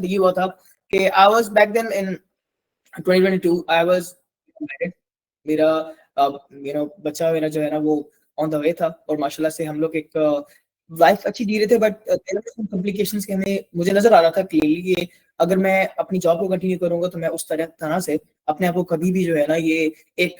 ये हुआ था कि I was back then in 2022 I was married. मेरा बच्चा मेरा जो है ना वो ऑन द वे था, और माशाल्लाह से हम लोग एक लाइफ अच्छी जी रहे थे, but there were some complications के हमें मुझे नजर आ रहा था क्लियरली कि अगर मैं अपनी जॉब को कंटिन्यू करूंगा तो मैं उस तरह से अपने आप को कभी भी जो है ना ये एक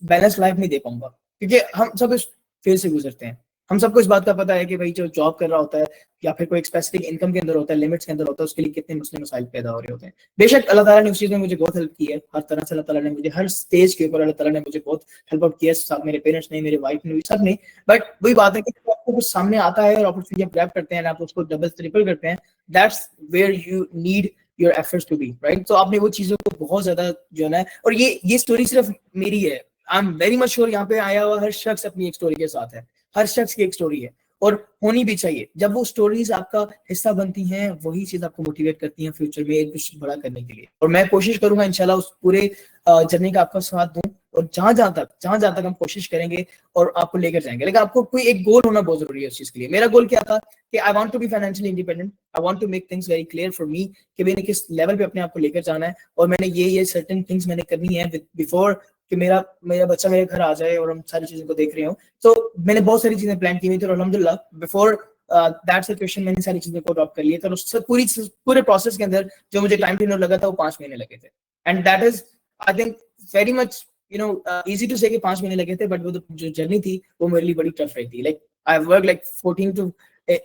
बैलेंस लाइफ नहीं दे पाऊंगा, क्योंकि हम सब इस फेज से गुजरते हैं। हम सबको इस बात का पता है कि भाई जो जॉब कर रहा होता है या फिर कोई एक स्पेसिफिक इनकम के अंदर होता है, लिमिट्स के अंदर होता है, उसके लिए कितने मसले मसाइल पैदा हो रहे होते हैं। बेशक अल्लाह ताला ने उस चीज में मुझे बहुत हेल्प की है, हर तरह से अल्लाह ताला ने मुझे हर स्टेज के ऊपर अल्लाह ताला ने मुझे बहुत हेल्प आउट किया, सब मेरे पेरेंट्स ने, मेरे वाइफ ने, सब ने। बट वही बात है कि आपको कुछ सामने आता है और अपॉर्चुनिटी ग्रैब करते हैं, आप उसको डबल ट्रिपल करते हैं, that's where you need your efforts to be right. तो आपने वो चीजों को बहुत ज्यादा जो है ना, और ये स्टोरी सिर्फ मेरी है, I am very much sure यहाँ पे आया हुआ हर शख्स अपनी एक स्टोरी के साथ है, हर शख्स की एक स्टोरी है, और होनी भी चाहिए। जब वो स्टोरीज आपका हिस्सा बनती हैं, वही चीज आपको मोटिवेट करती है फ्यूचर में एक कुछ बड़ा करने के लिए। और मैं कोशिश करूंगा इंशाल्लाह उस पूरे जर्नी का आपका साथ दूं, और जहां जहां तक हम कोशिश करेंगे और आपको लेकर जाएंगे। लेकिन आपको कोई एक गोल होना बहुत जरूरी है उस चीज के लिए। मेरा गोल क्या था कि I want to be financially independent, I want to make things very clear for me कि मैंने किस लेवल पे अपने आप को लेकर जाना है, और मैंने ये सर्टेन थिंग्स मैंने करनी है बिफोर कि मेरा बच्चा मेरे घर आ जाए और हम सारी चीजों को देख रहे हो। तो मैंने बहुत सारी चीजें प्लान की हुई थी, और अल्हम्दुलिल्लाह बिफोर दैट सिचुएशन मैंने सारी चीजों को अडॉप्ट कर लिया था। और उससे पूरे प्रोसेस के अंदर जो मुझे टाइम पीरियड लगा था वो 5 महीने लगे थे, and that is I think very much easy to say कि 5 महीने लगे थे, बट वो जो जर्नी थी वो मेरे लिए बड़ी टफ रही थी। Like I work like 14 to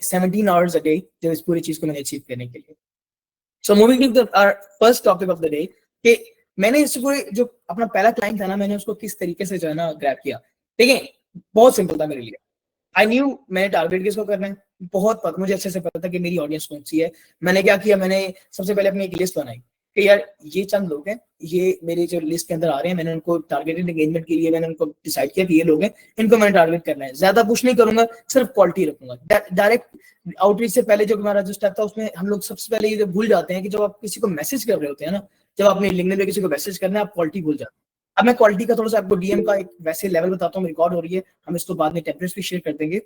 17 hours a day जो इस पूरी चीज को मैंने अचीव करने के लिए। So moving to our first topic of the day कि मैंने इस पूरे जो अपना पहला क्लाइंट था ना, मैंने उसको किस तरीके से जो है ना ग्रैब किया। देखिए बहुत सिंपल था मेरे लिए। आई न्यू मैंने टारगेट किसको करना है, बहुत पता, मुझे अच्छे से पता था कि मेरी ऑडियंस कौन सी है। मैंने क्या किया, मैंने सबसे पहले अपनी एक लिस्ट बनाई कि यार ये चंद लोग हैं, ये मेरे जो लिस्ट के अंदर आ रहे हैं, मैंने उनको टारगेटेड एंगेजमेंट के लिए मैंने उनको डिसाइड किया कि ये लोग हैं, इनको मैंने टारगेट करना है। ज्यादा पुश नहीं करूंगा, सिर्फ क्वालिटी रखूंगा। डायरेक्ट आउटरीच से पहले जो हमारा जो स्टेप था उसमें हम लोग सबसे पहले ये भूल जाते हैं कि जब आप किसी को मैसेज कर रहे होते हैं ना, जब आपने लिंक्डइन पे किसी को मैसेज करना है, आप क्वालिटी भूल जाते हैं। अब मैं क्वालिटी का थोड़ा सा आपको डीएम का एक वैसे लेवल बताता हूँ, रिकॉर्ड हो रही है, हम इसको बाद में टेम्पलेट्स भी शेयर कर देंगे।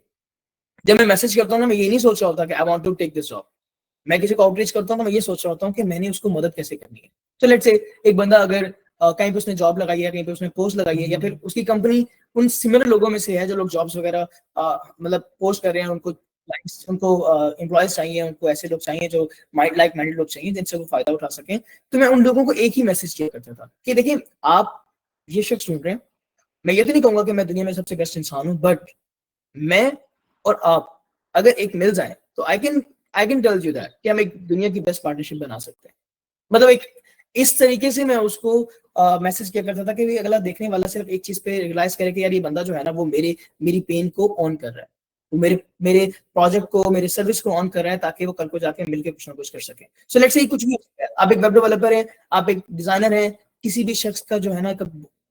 जब मैं मैसेज करता हूँ ना, मैं ये नहीं सोच रहा होता कि I want to take this job. मैं किसी को आउटरीच करता हूँ तो मैं ये सोच रहा होता हूँ कि मैंने उसको मदद कैसे करनी है। तो लेट्स से एक बंदा अगर कहीं पे उसने जॉब लगाई है, कहीं पे उसने पोस्ट लगाई है, या फिर उसकी कंपनी उन सिमिलर लोगों में से है जो लोग जॉब्स वगैरह मतलब पोस्ट कर रहे हैं, उनको एम्प्लॉयज चाहिए, उनको ऐसे लोग चाहिए जो लाइक माइंडेड लोग चाहिए जिनसे वो फायदा उठा सकें। तो मैं उन लोगों को एक ही मैसेज किया करता था कि देखिए आप ये शख्स सुन रहे हैं, मैं ये तो नहीं कहूंगा कि मैं दुनिया में सबसे बेस्ट इंसान हूं, बट मैं और आप अगर एक मिल जाए तो I can tell you that कि हम एक दुनिया की बेस्ट पार्टनरशिप बना सकते हैं। मतलब एक इस तरीके से मैं उसको मैसेज किया करता था कि अगला देखने वाला सिर्फ एक चीज पे रियलाइज करे कि यार ये बंदा जो है ना वो मेरी पेन को ऑन कर रहा है, वो मेरे प्रोजेक्ट को, मेरे सर्विस को ऑन कर रहा है, ताकि वो कल को जाके मिलकर कुछ ना कुछ कर सके। सो लेट्स से कुछ भी, आप एक वेब डेवलपर हैं, आप एक डिजाइनर हैं, किसी भी शख्स का जो है ना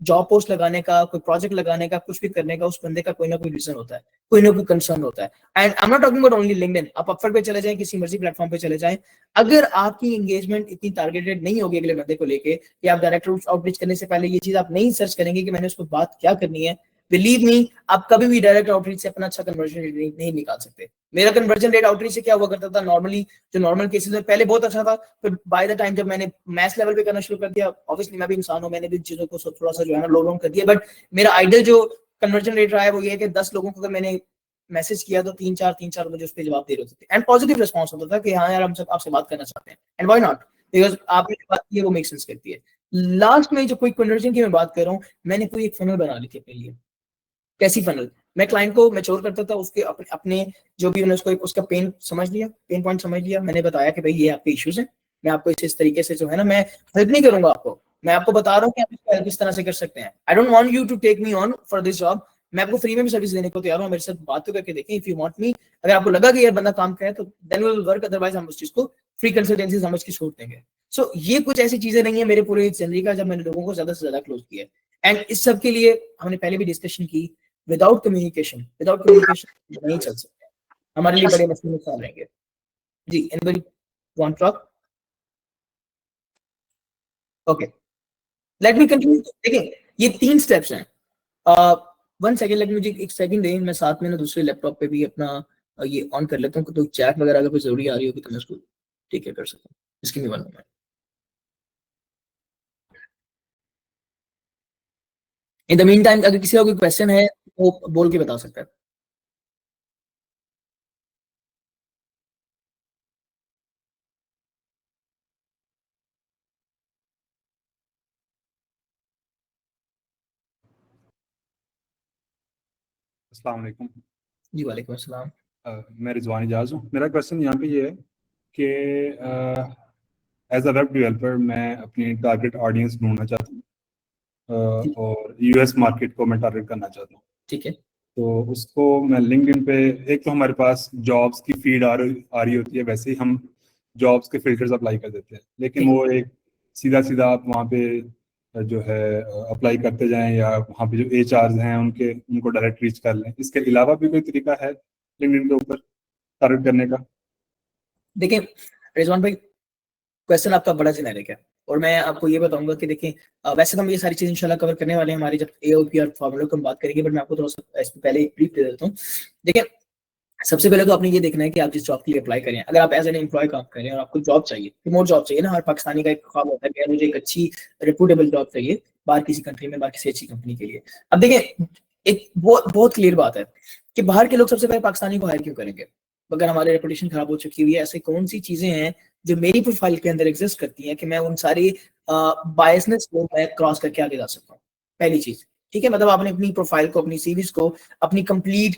जॉब पोस्ट लगाने का, कोई प्रोजेक्ट लगाने का, कुछ भी करने का, उस बंदे का कोई ना कोई रीजन होता है, कोई ना कोई कंसर्न होता है। And I am not talking about only LinkedIn, आप अपवर्क पे चले जाएं, किसी मर्जी प्लेटफॉर्म पे चले जाएं, अगर आपकी एंगेजमेंट इतनी टारगेटेड नहीं होगी अगले बंदे को लेके, कि आप डायरेक्ट आउटरीच करने से पहले ये चीज आप नहीं सर्च करेंगे कि मैंने उसको बात क्या करनी है, बिलीव मी आप कभी भी डायरेक्ट आउटरीच से अपना अच्छा कन्वर्जन रेट नहीं निकाल सकते। मेरा कन्वर्जन रेट आउटरीच से क्या हुआ करता था, नॉर्मली जो नॉर्मल केसेस में पहले बहुत अच्छा था, फिर बाय द टाइम जब मैंने मैथ लेवल पे करना शुरू कर दिया, ऑब्वियसली मैं भी इंसान हूं, मैंने भी चीजों को थोड़ा सा जो है ना लो डाउन कर दिया, बट मेरा आइडियल जो कन्वर्जन रेट रहा है वो ये है कि 10 लोगों को अगर मैंने मैसेज किया तो तीन चार मुझे उस पर जवाब दे रहे होते थे, एंड पॉजिटिव रिस्पॉन्स होता था कि हाँ यार हम सब आपसे बात करना चाहते हैं, एंड व्हाई नॉट, बिकॉज आपने बात की है वो मेक सेंस करती है। लास्ट में जो कोई कन्वर्जन की मैं बात कर रहा हूँ, मैंने कोई एक फनल बना ली थी अपने लिए। कैसी फनल, मैं क्लाइंट को मैच्योर करता था, उसके अपने जो भी, मैंने उसको उसका पेन समझ लिया, पेन पॉइंट समझ लिया, मैंने बताया कि भाई ये आपके इश्यूज हैं, मैं आपको इस तरीके से जो है ना, मैं हेल्प नहीं करूंगा आपको, मैं आपको बता रहा हूँ कि आप इसको हेल्प इस तरह से कर सकते हैं। I don't want you to take me on for this job, मैं आपको फ्री में भी सर्विस देने को तैयार हूँ, मेरे साथ बात तो करके देखें, इफ यू वांट मी, अगर आपको लगा कि यार बंदा काम का है तो then we will work, otherwise हम उस चीज को फ्री कंसल्टेंसी समझ के छोड़ देंगे। सो ये कुछ ऐसी चीजें नहीं है मेरे पूरे जिंदगी का जब मैंने लोगों को ज्यादा से ज्यादा क्लोज किया, एंड इस सब के लिए हमने पहले भी डिस्कशन की, विदाउट कम्युनिकेशन नहीं चल सकते, हमारे लिए बड़े मसले नुकसान रहेंगे। जी, anybody want to talk? Okay, let me continue. देखिए ये 3 स्टेप्स हैं। वन सेकंड, लेट मुझे एक सेकंड दें, मैं साथ में ना दूसरे लैपटॉप पे भी अपना ये ऑन कर लेता हूँ, तो चैट वगैरह अगर कोई जरूरी आ रही होगी तो मैं उसको ठीक है कर सकता हूँ। Just give me 1 moment. In the mean time अगर किसी का कोई क्वेश्चन है वो बोल के बता सकता है। अस्सलाम वालेकुम। जी वालेकुम अस्सलाम। मैं रिजवान इजाज हूँ। मेरा क्वेश्चन यहाँ पे ये है कि एज अ वेब डेवलपर मैं अपनी टारगेट ऑडियंस ढूंढना चाहता हूँ और यूएस मार्केट को मैं टारगेट करना चाहता हूँ। ठीक है। तो उसको मैं लिंक्डइन पे, एक तो हमारे पास जॉब्स की फीड आ रही होती है, वैसे ही हम जॉब्स के फिल्टर्स अप्लाई कर देते हैं, लेकिन वो एक सीधा सीधा आप वहाँ पे जो है अप्लाई करते जाएं या वहाँ पे जो एचआर हैं उनको डायरेक्ट रीच कर लें। इसके अलावा भी कोई तरीका है लिंक्डइन के ऊपर टारगेट करने का? देखिए रिजवान भाई, क्वेश्चन आपका बड़ा जेनेरिक है और मैं आपको ये बताऊंगा कि देखिए वैसे तो हम ये सारी चीजें इंशाल्लाह कवर करने वाले हैं हमारी जब एओपी और फॉर्मूला की हम बात करेंगे, बट मैं आपको थोड़ा सा इससे पहले ब्रीफ दे देता हूँ। देखिए सबसे पहले तो आपने ये देखना है कि आप जिस जॉब के लिए अप्लाई करें, अगर आप एज एन एम्प्लॉय काम करें और आपको जॉब चाहिए, रिमोट जॉब चाहिए ना, हर पाकिस्तानी का एक ख्वाब होता है कि यार मुझे एक अच्छी रेप्यूटेबल जॉब चाहिए बाहर किसी कंट्री में, बाहर किसी अच्छी कंपनी के लिए। अब देखिए एक बहुत क्लियर बात है कि बाहर के लोग सबसे पहले पाकिस्तानी को हायर क्यों करेंगे? अगर हमारी रेपुटेशन खराब हो चुकी हुई है, ऐसे कौन सी चीजें हैं जो मेरी प्रोफाइल के अंदर एग्जिस्ट करती हैं कि मैं उन सारी बायसनेस को मैं क्रॉस करके आगे जा सकता हूँ? पहली चीज, ठीक है, मतलब आपने अपनी प्रोफाइल को, अपनी सीरीज को, अपनी कंप्लीट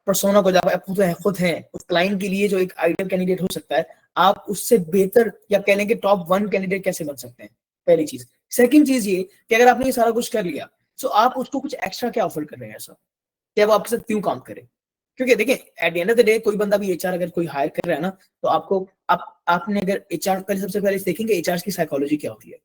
पर्सोना को, जब आप खुद हैं उस क्लाइंट के लिए जो एक आइडियल कैंडिडेट हो सकता है, आप उससे बेहतर या कह लेंगे टॉप 1 कैंडिडेट कैसे बन सकते हैं, पहली चीज। सेकंड चीज ये कि अगर आपने ये सारा कुछ कर लिया तो आप उसको कुछ एक्स्ट्रा क्या ऑफर कर रहे हैं ऐसा कि वो आपके साथ क्यों काम करे? क्योंकि देखिए at the end of the day कोई बंदा भी एचआर अगर कोई हायर कर रहा है ना, तो आपने अगर एचआर पहले, सबसे पहले देखेंगे एचआर की साइकोलॉजी क्या होती है,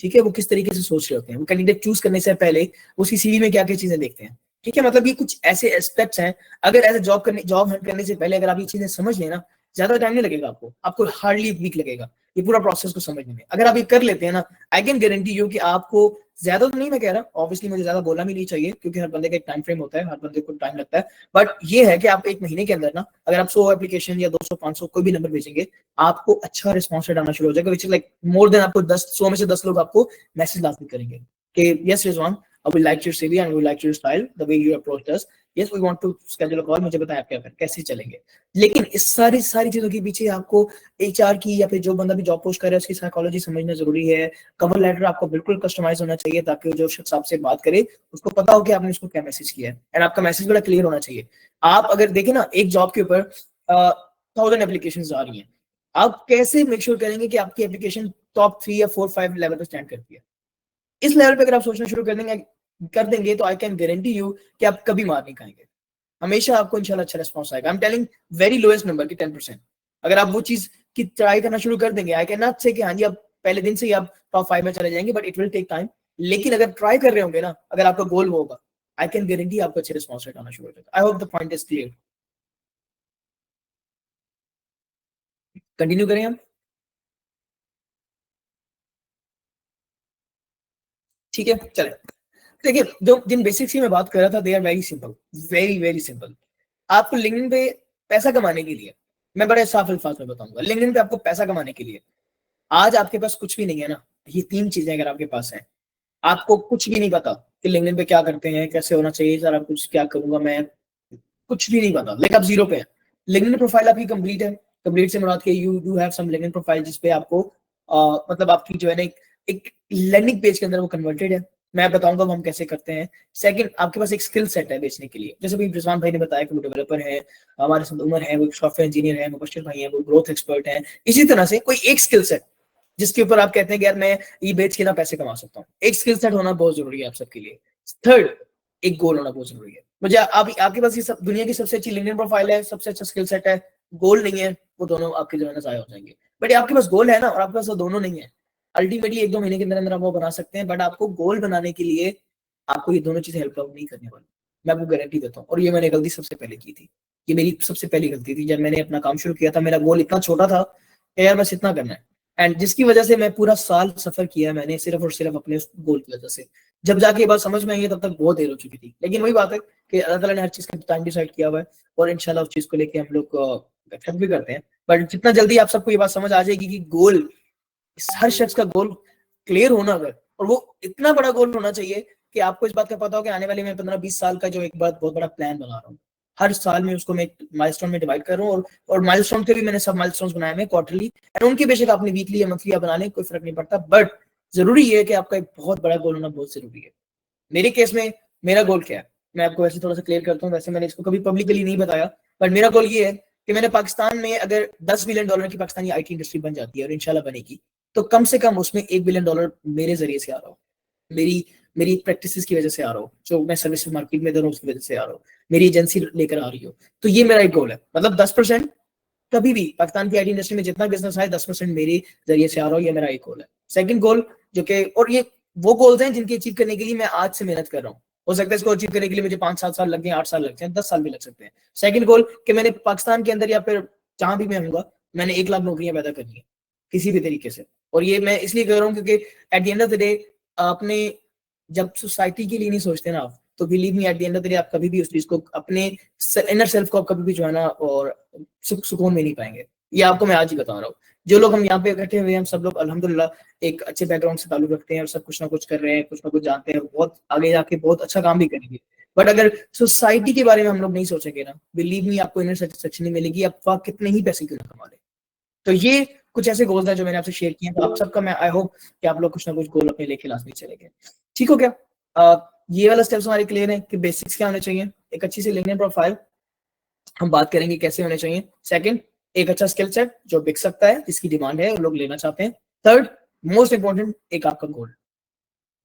ठीक है, वो किस तरीके से सोच रहे होते हैं, वो कैंडिडेट चूज करने से पहले उसकी सीवी में क्या क्या चीजें देखते हैं, ठीक है, मतलब ये कुछ ऐसे एस्पेक्ट्स हैं। अगर एज जॉब हंट करने से पहले अगर आप ये चीजें समझ लेना, ज्यादा टाइम नहीं लगेगा आपको हार्डली एक वीक लगेगा ये पूरा प्रोसेस को समझने में। अगर आप ये कर लेते हैं ना, आई कैन गारंटी यू कि आपको, ज्यादा तो नहीं मैं कह रहा, ऑब्वियसली मुझे ज्यादा बोलना भी नहीं चाहिए क्योंकि हर बंदे का एक टाइम फ्रेम होता है, हर बंदे को टाइम लगता है, बट ये है कि आप एक महीने के अंदर ना, अगर आप 100 एप्लीकेशन या 200 500 कोई भी नंबर भेजेंगे, आपको अच्छा रिस्पॉन्स आना शुरू हो जाएगा, which is like more than, आपको 100 में से 10 लोग आपको मैसेज लाजमी करेंगे कि yes Rizwan, I will like your CV and we like your style, the way you approached us. Yes, we want to schedule a call. मुझे बताएं आप क्या कर कैसे चलेंगे। लेकिन इस सारी चीजों के पीछे आपको एचआर की या फिर जो बंदा भी जॉब पोस्ट कर रहा है उसकी साइकोलॉजी समझना जरूरी है। कवर लेटर आपको बिल्कुल कस्टमाइज होना चाहिए ताकि जो शख्स आपसे बात करे उसको पता हो कि आपने उसको क्या मैसेज किया है, एंड आपका मैसेज बड़ा क्लियर होना चाहिए। आप अगर देखें ना, एक जॉब के ऊपर 1000 एप्लीकेशन आ रही हैं, आप कैसे मेक श्योर करेंगे कि आपकी एप्लीकेशन टॉप 3 या 4 5 लेवल पर स्टैंड करती है? इस लेवल पे अगर आप सोचना शुरू कर देंगे तो आई कैन गारंटी यू कि आप कभी मार नहीं खाएंगे, हमेशा आपको इंशाल्लाह अच्छा रिस्पॉन्स आएगा। I am telling very lowest number की 10%। अगर आप वो चीज की ट्राई करना शुरू कर देंगे, आई कैन नॉट से कि हाँ जी आप पहले दिन से ही आप टॉप 5 में चले जाएंगे, but it will take time. लेकिन अगर ट्राई कर रहे होंगे ना, अगर आपका गोल वो होगा, आई कैन गारंटी आपको अच्छे रिस्पॉन्स रेट आना शुरू हो जाएगा। I hope the point is clear. Continue करें हम। ठीक है चले। देखिए जो जिन बेसिक्स की मैं बात कर रहा था, they are very simple, very very simple. आपको लिंक्डइन पे पैसा कमाने के लिए, मैं बड़े साफ अल्फाज में बताऊंगा, लिंक्डइन पे आपको पैसा कमाने के लिए आज आपके पास कुछ भी नहीं है ना, ये 3 चीजें अगर आपके पास है, आपको कुछ भी नहीं पता कि लिंक्डइन पे क्या करते हैं, कैसे होना चाहिए, सारा कुछ क्या करूंगा मैं, कुछ भी नहीं पता, लेकिन आप जीरो पे है। लिंक्डइन प्रोफाइल आपकी कंप्लीट है, कंप्लीट से मुराद के you do have some LinkedIn profile जिसपे आपको मतलब आपकी जो है ना एक लैंडिंग पेज के अंदर वो कन्वर्टेड है। मैं बताऊंगा वो हम कैसे करते हैं। सेकंड, आपके पास एक स्किल सेट है बेचने के लिए, जैसे भी रिजवान भाई ने बताया कि वो डेवलपर है, हमारे साथ उमर है, वो सॉफ्टवेयर इंजीनियर है, मुबशिर भाई है, वो ग्रोथ एक्सपर्ट है। इसी तरह से कोई एक स्किल सेट जिसके ऊपर आप कहते हैं कि यार मैं ये बेच के ना पैसे कमा सकता हूँ, एक स्किल सेट होना बहुत जरूरी है आप सबके लिए। थर्ड, एक गोल होना बहुत जरूरी है। मुझे आपके पास ये सब दुनिया की सबसे अच्छी लिंक्डइन प्रोफाइल है, सबसे अच्छा स्किल सेट है, गोल नहीं है, वो दोनों आपके जो है ना जाया हो जाएंगे। बट आपके पास गोल है ना और आपके पास वो दोनों नहीं है, अल्टीमेटली 1-2 महीने के अंदर अंदर आप वो बना सकते हैं, बट आपको गोल बनाने के लिए आपको ये दोनों चीजें हेल्प आउट नहीं करने वाली, मैं आपको गारंटी देता हूँ। और ये मैंने गलती सबसे पहले की थी, ये मेरी सबसे पहली गलती थी। जब मैंने अपना काम शुरू किया था, मेरा गोल इतना छोटा था कि यार बस इतना करना है, एंड जिसकी वजह से मैं पूरा साल सफर किया मैंने सिर्फ और सिर्फ अपने गोल की वजह से। जब जाके ये बात समझ में आई है तब तक बहुत देर हो चुकी थी। लेकिन वही बात है कि अल्लाह ताला ने हर चीज का टाइम डिसाइड किया हुआ है और इंशाल्लाह उस चीज को लेके हम लोग एक्सेप्ट भी करते हैं। बट जितना जल्दी आप सबको ये बात समझ आ जाएगी कि गोल, हर शख्स का गोल क्लियर होना अगर, और वो इतना बड़ा गोल होना चाहिए कि आपको इस बात का पता हो कि आने वाले मैं 15-20 साल का जो एक बात बहुत बड़ा प्लान बना रहा हूँ, हर साल में उसको मैं माइलस्टोन में डिवाइड कर रहा हूँ, और माइलस्टोन के भी मैंने सब माइलस्टोन्स बनाए हैं क्वार्टरली, एंड उनके बेशक आपने वीकली या मंथली बना लें, कोई फर्क नहीं पड़ता, बट जरूरी ये है कि आपका एक बहुत बड़ा गोल होना बहुत जरूरी है। मेरे केस में मेरा गोल क्या है, मैं आपको वैसे थोड़ा सा क्लियर करता हूँ, वैसे मैंने इसको कभी पब्लिकली नहीं बताया, बट मेरा गोल ये है कि मैंने पाकिस्तान में अगर $10 बिलियन की पाकिस्तानी आईटी इंडस्ट्री बन जाती है, और इंशाल्लाह बनेगी, तो कम से कम उसमें $1 बिलियन मेरे जरिए से आ रहा हो, मेरी मेरी प्रैक्टिसेस की वजह से आ रहा हो, जो मैं सर्विस मार्केट में दे रहा हूँ उसकी वजह से आ रहा हो, मेरी एजेंसी लेकर आ रही हो, तो ये मेरा एक गोल है। मतलब 10% कभी भी पाकिस्तान की आईटी इंडस्ट्री में जितना बिजनेस आए 10% मेरे जरिए से आ रहा हो, ये मेरा एक गोल है। सेकंड गोल जो कि, और ये वो गोल्स हैं जिनकी अचीव करने के लिए मैं आज से मेहनत कर रहा हूँ, हो सकता है इसको अचीव करने के लिए मुझे 5-7 साल लग गए, 8 साल लग जाए, 10 साल भी लग सकते हैं। सेकंड गोल कि मैंने पाकिस्तान के अंदर या फिर जहां भी मैं हूँ, मैंने 1 लाख नौकरियां पैदा करनी है किसी भी तरीके से, और ये मैं इसलिए कर रहा हूँ क्योंकि at the end of the day आपने जब सोसाइटी के लिए नहीं सोचते ना आप, तो believe me at the end of the day आप कभी भी उस चीज को, अपने इनर सेल्फ को आप कभी भी जो है ना और सुकून में नहीं पाएंगे। ये आपको मैं आज ही बता रहा हूँ। जो लोग हम यहाँ पे इकट्ठे हुए हैं, हम सब लोग अल्हम्दुलिल्लाह एक अच्छे बैकग्राउंड से ताल्लुक रखते हैं, और सब कुछ ना कुछ कर रहे हैं, कुछ ना कुछ जानते हैं, बहुत आगे जाके बहुत अच्छा काम भी करेंगे। बट अगर सोसाइटी के बारे में हम लोग नहीं सोचेंगे ना, बिलीव मी आपको इनर सेटिस्फेक्शन नहीं मिलेगी, आप कितने ही पैसे क्यों ना कमा ले। तो ये कुछ ऐसे गोल्स हैं जो मैंने आपसे शेयर किए हैं, तो आप सबका मैं आई होप कि आप लोग कुछ ना कुछ गोल अपने लेके लाजमी चलेंगे। ठीक हो क्या? ये वाला स्टेप्स हमारे क्लियर है कि बेसिक्स क्या होने चाहिए, एक अच्छी सी लिंक्डइन प्रोफाइल, हम बात करेंगे कैसे होने चाहिए। सेकंड, एक अच्छा स्किल सेट जो बिक सकता है, जिसकी डिमांड है और लोग लेना चाहते हैं। थर्ड, मोस्ट इंपॉर्टेंट, एक आपका गोल,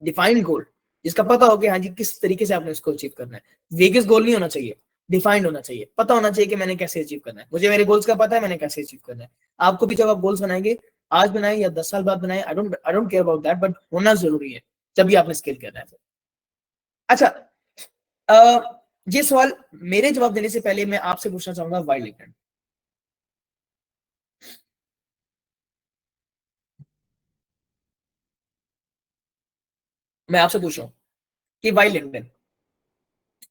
डिफाइंड गोल, जिसका पता हो कि हाँ जी किस तरीके से आपने उसको अचीव करना है। वेगस गोल नहीं होना चाहिए, डिफाइंड होना चाहिए, पता होना चाहिए कि मैंने कैसे अचीव करना है, मुझे मेरे गोल्स का पता है मैंने कैसे अचीव करना है। आपको भी जब आप गोल्स बनाएंगे, आज बनाए या 10 साल बाद बनाए, I don't care about that, but होना जरूरी है जब भी आपने स्किल करना है। अच्छा, ये सवाल मेरे जवाब देने से पहले मैं आपसे पूछना चाहूंगा, व्हाई लिंक्डइन? मैं आपसे पूछ रहा हूँ कि व्हाई लिंक्डइन?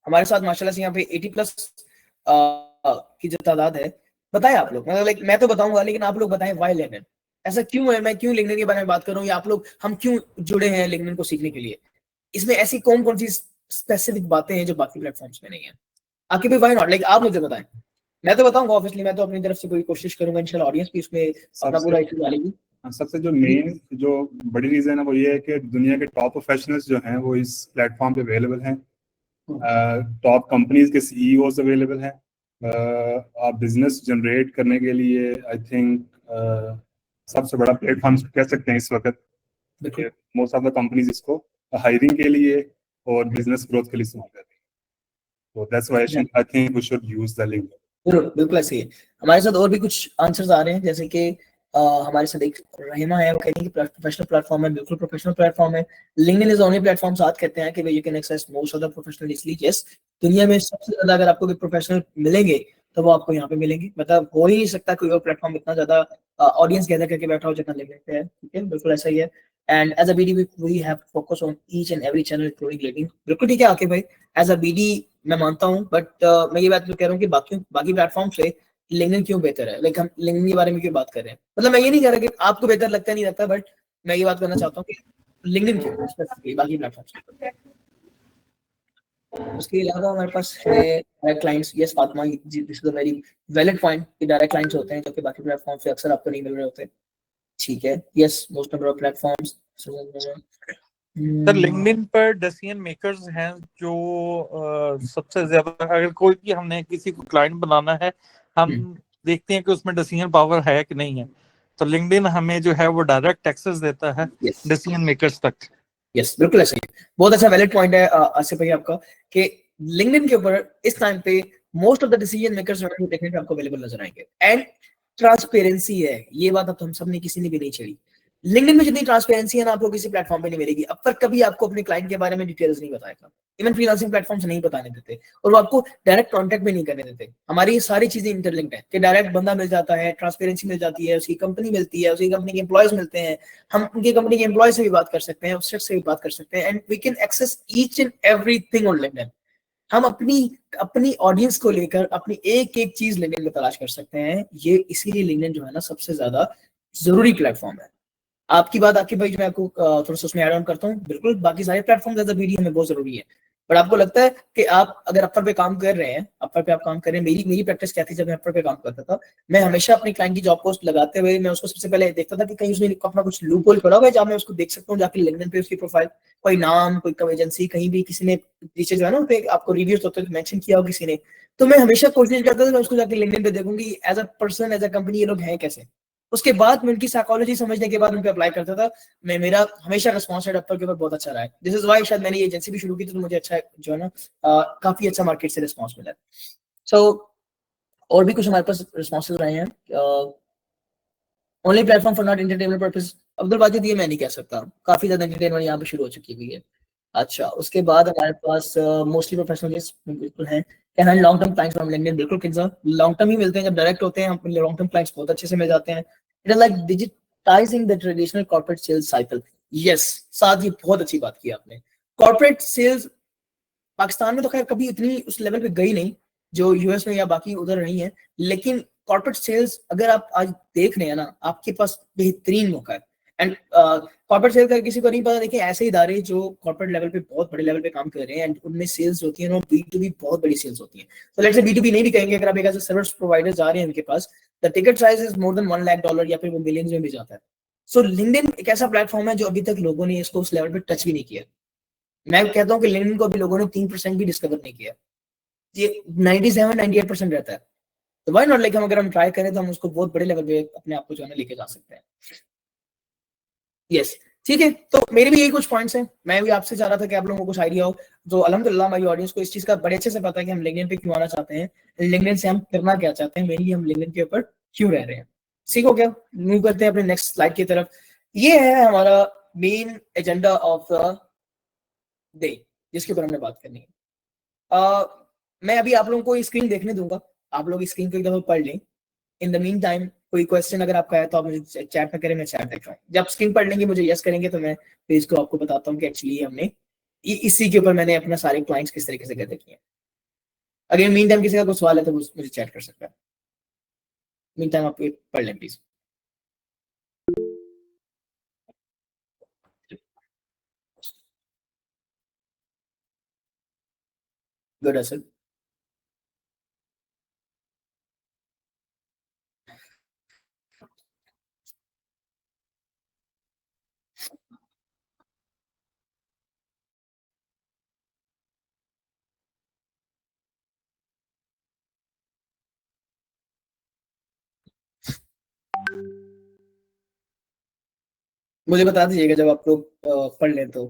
हमारे साथ माशाल्लाह से यहाँ पे 80+ की जो तादाद है, बताएं आप लोग, मतलब लाइक मैं तो बताऊंगा, लेकिन आप लोग बताएं व्हाई लिंक्डइन, ऐसा क्यों है, मैं क्यों लिंक्डइन के बारे में बात कर रहा हूँ, या आप लोग, हम क्यों जुड़े हैं लिंक्डइन को सीखने के लिए? इसमें ऐसी कौन कौन सी स्पेसिफिक बातें हैं जो बाकी प्लेटफॉर्म्स में नहीं है? आके भी व्हाई नॉट, लाइक आप मुझे बताएं। मैं तो बताऊंगा ऑब्वियसली, मैं तो अपनी तरफ से पूरी कोशिश करूंगा, इंशाल्लाह ऑडियंस भी इसमें अपना पूरा इशू डालेगी। सबसे जो मेन जो बड़ी रीजन है वो ये है कि दुनिया के टॉप प्रोफेशनल्स जो हैं वो इस प्लेटफॉर्म पे अवेलेबल हैं, टॉप कंपनीज के सीईओज अवेलेबल हैं। आप बिजनेस जनरेट करने के लिए आई थिंक सबसे बड़ा प्लेटफॉर्म कह सकते हैं इस वक्त। मोस्ट ऑफ द कंपनीज इसको हायरिंग के लिए और बिजनेस ग्रोथ के लिए इस्तेमाल कर रही हैं, तो that's why I think we should use the link. बिल्कुल ऐसे ही। हमारे साथ और भी कुछ आंसर्स आ रहे हैं, जैसे कि हमारे साथ एक रहीमा है, वो कहती है कि प्रोफेशनल प्लेटफॉर्म है, बिल्कुल प्रोफेशनल प्लेटफॉर्म है। लिंक्डइन इज ओनली प्लेटफॉर्म, साथ कहते हैं कि you can access most of the professional easily. Yes, दुनिया में सबसे ज्यादा अगर आपको प्रोफेशनल मिलेंगे तो वो आपको यहाँ पे मिलेंगे, मतलब हो ही नहीं सकता कोई और प्लेटफॉर्म इतना ज्यादा ऑडियंस गैदर करके बैठा हो जितना लिंक्डइन पे है। ठीक है, बिल्कुल ऐसा ही है। And as a BD we have focus on each and every channel including LinkedIn. बिल्कुल ठीक है आके भाई, एज अ बीडी मैं मानता हूँ, बट मैं ये बात कह रहा हूँ कि बाकी प्लेटफॉर्म से लिंक्डइन क्यों बेहतर है, लाइक हम लिंक्डइन के बारे में क्यों बात कर रहे हैं, मतलब मैं ये नहीं कह रहा कि आपको बेहतर लगता नहीं लगता, बट मैं ये बात करना चाहता हूँ कि लिंक्डइन क्यों स्पेसिफिकली बाकी प्लेटफॉर्म से। उसके अलावा हमारे पास है direct clients. Yes Fatima ji, this is a very valid point कि डायरेक्ट क्लाइंट्स होते हैं जो कि बाकी प्लेटफॉर्म से अक्सर आपको नहीं मिल रहे होते। ठीक है, yes most number of platforms. Sir LinkedIn पर डिसीजन मेकर्स हैं जो सबसे ज्यादा, अगर कोई भी हमने किसी को क्लाइंट बनाना है, हम देखते हैं कि उसमें डिसीजन पावर है कि नहीं है, तो लिंक्डइन हमें जो है वो डायरेक्ट एक्सेस देता है डिसीजन मेकर्स तक। यस बिल्कुल ऐसा ही। बहुत अच्छा वैलिड पॉइंट है आसिफ भाई आपका, कि लिंक्डइन के ऊपर इस टाइम पे most of the decision makers definitely आपको अवेलेबल नजर आएंगे। एंड ट्रांसपेरेंसी है, ये बात अब हम सब ने किसी ने भी नहीं छेड़ी। लिंक्डइन में जितनी ट्रांसपेरेंसी है ना, आपको किसी प्लेटफॉर्म पे नहीं मिलेगी। अब तक कभी आपको अपने क्लाइंट के बारे में डिटेल्स नहीं बताएगा, इवन फ्रीलांसिंग प्लेटफॉर्म्स नहीं बताने देते, और वो आपको डायरेक्ट कांटेक्ट भी नहीं करने देते। हमारी ये सारी चीजें इंटरलिंक्ड है कि डायरेक्ट बंदा मिल जाता है, ट्रांसपेरेंसी मिल जाती है, उसकी कंपनी मिलती है, उसकी कंपनी के एम्प्लॉयज मिलते हैं, हम उनकी कंपनी के एम्प्लॉय से भी बात कर सकते हैं, उस शख्स से भी बात कर सकते हैं, and we can access each and everything on LinkedIn. हम अपनी ऑडियंस को लेकर अपनी एक एक चीज लिंक्डइन में तलाश कर सकते हैं। ये इसीलिए लिंक्डइन जो है ना सबसे ज्यादा जरूरी प्लेटफॉर्म है। आपकी बात आपकी भाई, मैं आपको थोड़ा सा उसमें ऐड ऑन करता हूँ। बिल्कुल बाकी सारे प्लेटफॉर्म एज अ बीडी हमें बहुत जरूरी है, पर आपको लगता है कि आप अगर अपर पे काम कर रहे हैं, अपर पे आप काम कर रहे हैं, मेरी प्रैक्टिस क्या थी जब मैं अपर पे काम करता था, मैं हमेशा अपनी क्लाइंट की जॉब पोस्ट लगाते हुए मैं उसको सबसे पहले देखता था कि कहीं उसने अपना कुछ लूप होल खोला हुआ है जहाँ मैं उसको देख सकता हूँ जाके लिंक्डइन पे उसकी प्रोफाइल, कोई नाम, कोई कम एजेंसी, कहीं भी किसी ने नीचे जो है ना उन पे आपको रिव्यूज होते हैं मेंशन किया हो किसी ने, तो मैं हमेशा कोशिश करता था मैं उसको जाके लिंक्डइन पे देखूंगी as a person, as a company ये लोग हैं कैसे। उसके बाद मैं उनकी साइकोलॉजी समझने के बाद उन पे अप्लाई करता था। मैं मेरा हमेशा रिस्पॉन्स रेट अपर के ऊपर बहुत अच्छा रहा है। दिस इज व्हाई शायद मैंने ये एजेंसी भी शुरू की थी तो मुझे अच्छा जो है ना काफी अच्छा मार्केट से रिस्पॉन्स मिला। सो और भी कुछ हमारे पास रिस्पॉन्सेज रहे हैं। Only platform for not entertainment purpose, Abdul Wajid ये मैं नहीं कह सकता, काफी ज्यादा एंटरटेनमेंट यहाँ पे शुरू हो चुकी हुई है। अच्छा, उसके बाद हमारे पास मोस्टली प्रोफेशनलिस्ट बिल्कुल हैं। Can hand long term clients from LinkedIn, बिल्कुल किंजा लॉन्ग टर्म ही मिलते हैं। जब डायरेक्ट होते हैं हम लॉन्ग टर्म क्लाइंट्स बहुत अच्छे से मिल जाते हैं। It is like digitising the traditional corporate sales cycle. Yes, साथ ही बहुत अच्छी बात की आपने। कॉर्पोरेट सेल्स पाकिस्तान में तो खैर कभी इतनी उस लेवल पे गई नहीं जो यूएस में या बाकी उधर रही है, लेकिन कॉर्पोरेट सेल्स अगर आप आज देख रहे हैं ना, आपके पास बेहतरीन मौका है। एंड कॉर्पोरेट सेल्स का किसी को नहीं पता, देखिए ऐसे इदारे जो कॉर्पोरेट लेवल पे बहुत बड़े लेवल पे काम कर रहे हैं एंड उनमें सेल्स होती है ना B2B बहुत बड़ी सेल्स होती है। तो लेट्स से B2B नहीं भी कहेंगे, अगर आप एक ऐसे सर्विस प्रोवाइडर्स आ रहे हैं उनके पास, the ticket price is more than $1 lakh या फिर वो मिलियंस में भी जाता है। सो लिंक्डइन एक ऐसा प्लेटफॉर्म है जो अभी तक लोगों ने इसको उस लेवल पे टच भी नहीं किया। मैं कहता हूँ कि लिंक्डइन को अभी लोगों ने 3% भी डिस्कवर नहीं किया, ये 97-98% रहता है। तो व्हाई नॉट, लाइक हम अगर हम ट्राई करें तो हम उसको बहुत बड़े लेवल पे अपने आप को जो है ना लेके जा सकते हैं। यस, ठीक है, तो मेरे भी यही कुछ पॉइंट्स हैं। मैं भी आपसे चाह रहा था कि आप लोगों को कुछ आइडिया हो। तो अल्हम्दुलिल्लाह हमारी ऑडियंस को इस चीज का बड़े अच्छे से पता है कि हम लिंक्डइन पे क्यों आना चाहते हैं, लिंक्डइन से हम करना क्या चाहते हैं, मेनली हम लिंक्डइन के ऊपर क्यों रह रहे हैं। ठीक हो गया, मूव करते हैं अपने नेक्स्ट स्लाइड की तरफ। ये है हमारा main agenda of the day जिसके ऊपर हमने बात करनी है। मैं अभी आप लोगों को स्क्रीन देखने दूंगा, आप लोग स्क्रीन को एक दफा पढ़ लें। इन द मीन टाइम कोई क्वेश्चन अगर आपका है तो आप मुझे चैट में करें, मैं चैट देख रहा हूँ। जब स्क्रीन पढ़ लेंगे मुझे यस करेंगे तो मैं पेज को आपको बताता हूँ कि एक्चुअली हमने इसी के ऊपर मैंने अपना सारे क्लाइंट्स किस तरीके से करते किए। अगर मीन टाइम किसी का कोई सवाल है तो मुझे चैट कर सकता है। मीन टाइम आप पढ़ लें प्लीज। गुड असद, मुझे बता दीजिएगा जब आप लोग पढ़ लें तो।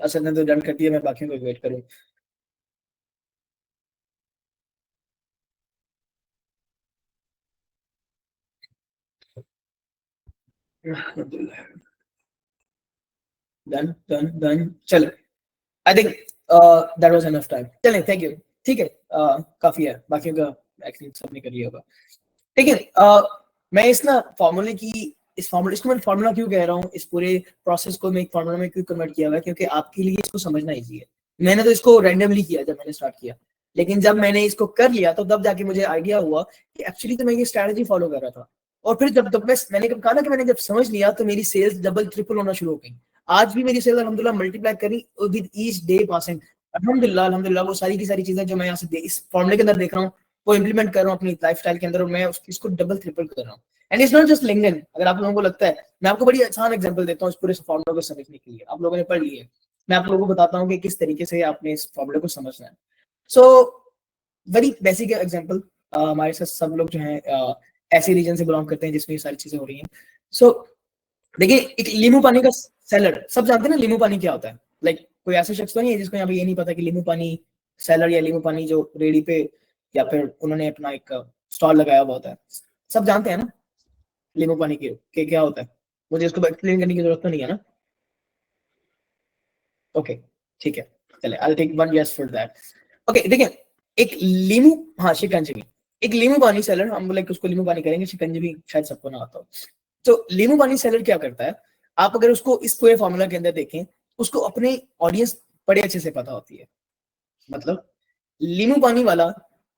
असद ने तो डन कर दिया, मैं बाकियों को वेट करूँ। डन डन डन, चलो I think that was enough time. चलें, थैंक यू, ठीक है, काफी है, बाकियों का एक्चुअली सबने कर लिया होगा। ठीक है, मैं इस ना फार्मूले की इसको मैं फार्मूला क्यों कह रहा हूँ, इस पूरे प्रोसेस को मैं एक फार्मूला में क्यों कन्वर्ट किया हुआ है, क्योंकि आपके लिए इसको समझना इजी है। मैंने तो इसको रैंडमली किया जब मैंने स्टार्ट किया, लेकिन जब मैंने इसको कर लिया तो तब जाके मुझे आइडिया हुआ कि एक्चुअली तो मैं ये स्ट्रैटेजी फॉलो कर रहा था। और फिर जब मैंने कहा ना कि मैंने जब समझ लिया तो मेरी सेल्स डबल ट्रिपल होना शुरू हो गई। आज भी मेरी सेल्स अल्हम्दुलिल्लाह मल्टीप्लाई करी विद ईच डे पासिंग। अल्हम्दुलिल्लाह अल्हम्दुलिल्लाह वो सारी की सारी चीजें जो मैं यहाँ से इस फॉर्मूले के अंदर देख रहा हूँ वो इंप्लीमेंट कर रहा हूँ अपनी लाइफस्टाइल के अंदर, और मैं इसको डबल ट्रिपल कर रहा हूँ। And it's not just LinkedIn. अगर आप लोगों को लगता है, मैं आपको बड़ी आसान एग्जांपल देता हूँ इस पूरे फॉर्मूले को समझने के लिए, आप लोगों ने पढ़ लिया है, मैं आप लोगों को बताता हूँ कि किस तरीके से आपने इस फॉर्मूले को समझना है। सो वेरी बेसिक एग्जांपल, हमारे साथ सब लोग जो हैं ऐसे रीजन से बिलोंग करते हैं जिसमें ये सारी चीजें हो रही हैं। सो देखिए, एक लीमू पानी का सेलर, सब जानते हैं ना लीमू पानी क्या होता है। लाइक कोई ऐसा शख्स तो नहीं है जिसको यहाँ पे ये नहीं पता कि लीमू पानी सेलर या लीमू पानी जो रेडी पे या फिर उन्होंने अपना एक स्टॉल लगाया हुआ होता है, सब जानते हैं ना लीमू पानी के क्या होता है। मुझे इसको एक्सप्लेन करने की जरूरत तो नहीं है ना। ओके, ठीक है, चले, I will take one yes for that. Okay, देखिए, एक लीमू, हाँ शिकंजी, एक लीमू पानी सेलर, हम लाइक उसको लीमू पानी करेंगे, शिकंजी शायद सबको ना आता हो। तो लीमू पानी सेलर क्या करता है, आप अगर उसको इस पूरे फॉर्मूला के अंदर देखें, उसको अपने ऑडियंस बड़े अच्छे से पता होती है। मतलब लीमू पानी वाला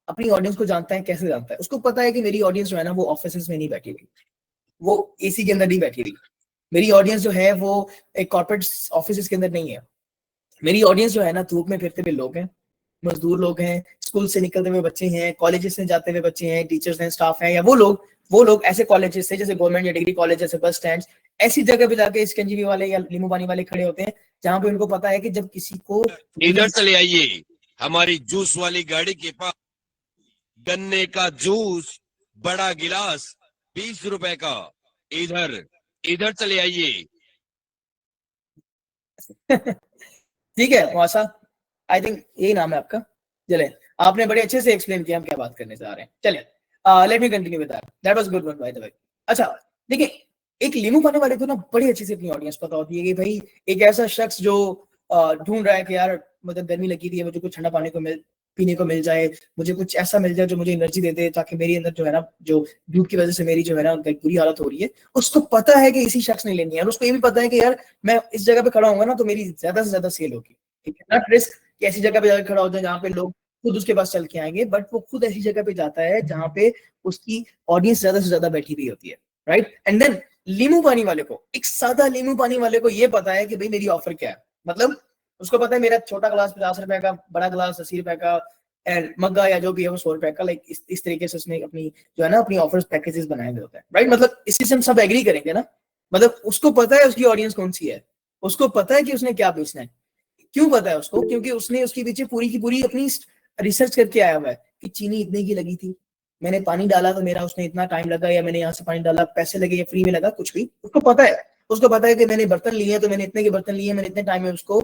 अपनी ऑडियंस को जानता है, कैसे जानता है? उसको पता है कि मेरी ऑडियंस जो है ना वो ऑफिस में नहीं बैठी हुई, वो एसी के अंदर नहीं बैठी हुई, मेरी ऑडियंस जो है वो एक कॉर्पोरेट ऑफिस के अंदर नहीं है, मेरी ऑडियंस जो है ना धूप में फिरते हुए लोग हैं, मजदूर लोग हैं, स्कूल से निकलते हुए बच्चे हैं, कॉलेजेस से जाते हुए बच्चे हैं, टीचर्स हैं, स्टाफ हैं, या वो लोग ऐसे कॉलेजेस से जैसे गवर्नमेंट या डिग्री कॉलेज जैसे बस स्टैंड, ऐसी जगह पे जाके स्कंजीवी वाले या नींबू पानी वाले खड़े होते हैं जहां पे उनको पता है कि जब किसी को इधर चले आइए, हमारी जूस वाली गाड़ी के पास गन्ने का जूस बड़ा गिलास 20 रुपए का, इधर इधर चले आइए। ठीक है मौसा, आई थिंक यही नाम है आपका। चले, आपने बड़े अच्छे से एक्सप्लेन किया हम क्या बात करने जा रहे हैं। चलिए late me continue with that was good one by the way. अच्छा देखिए, एक लीमू पानी वाले को ना बड़ी अच्छे से अपनी ऑडियंस पता होती है कि भाई एक ऐसा शख्स जो ढूंढ रहा है कि यार मतलब गर्मी लगी थी है, मुझे कुछ ठंडा पानी को पीने को मिल जाए, मुझे कुछ ऐसा मिल जाए जो मुझे एनर्जी दे दे, ताकि मेरी अंदर जो है ना, जो धूप की वजह से मेरी जो है ना बुरी हालत हो रही है, उसको पता है कि इसी शख्स ने लेनी है। और उसको ये भी पता है कि यार मैं इस जगह पे खड़ा होऊंगा ना तो मेरी ज्यादा से ज्यादा सेल होगी। ठीक है, नॉट रिस्क कि ऐसी जगह पे जाकर खड़ा होता है जहाँ पे लोग खुद उसके पास चल के आएंगे, बट वो खुद ऐसी जगह पे जाता है जहाँ पे उसकी ऑडियंस ज्यादा से ज्यादा बैठी हुई होती है, राइट। एंड देन लीमू पानी वाले को, एक सादा लीमू पानी वाले को ये पता है कि भाई मेरी ऑफर क्या है। मतलब उसको पता है मेरा छोटा ग्लास 50 रुपए का, बड़ा ग्लास 80 रुपए का, एंड मग्गा या जो भी है वो 100 रुपए का। लाइक इस तरीके से उसने अपनी जो है ना अपनी ऑफर्स पैकेजेस बनाए हुए होते हैं, राइट। मतलब इसी से हम सब एग्री करेंगे ना। मतलब उसको पता है उसकी ऑडियंस कौन सी है, उसको पता है कि उसने क्या बेचना है। क्यों पता है उसको? क्योंकि उसने उसके पीछे पूरी की पूरी अपनी रिसर्च करके आया हुआ है कि चीनी इतने की लगी थी, मैंने पानी डाला तो मेरा उसने इतना टाइम लगा, या मैंने यहाँ से पानी डाला पैसे लगे या फ्री में लगा, कुछ भी उसको पता है। उसको पता है कि मैंने बर्तन लिए तो मैंने इतने के बर्तन लिए, मैंने इतने टाइम में उसको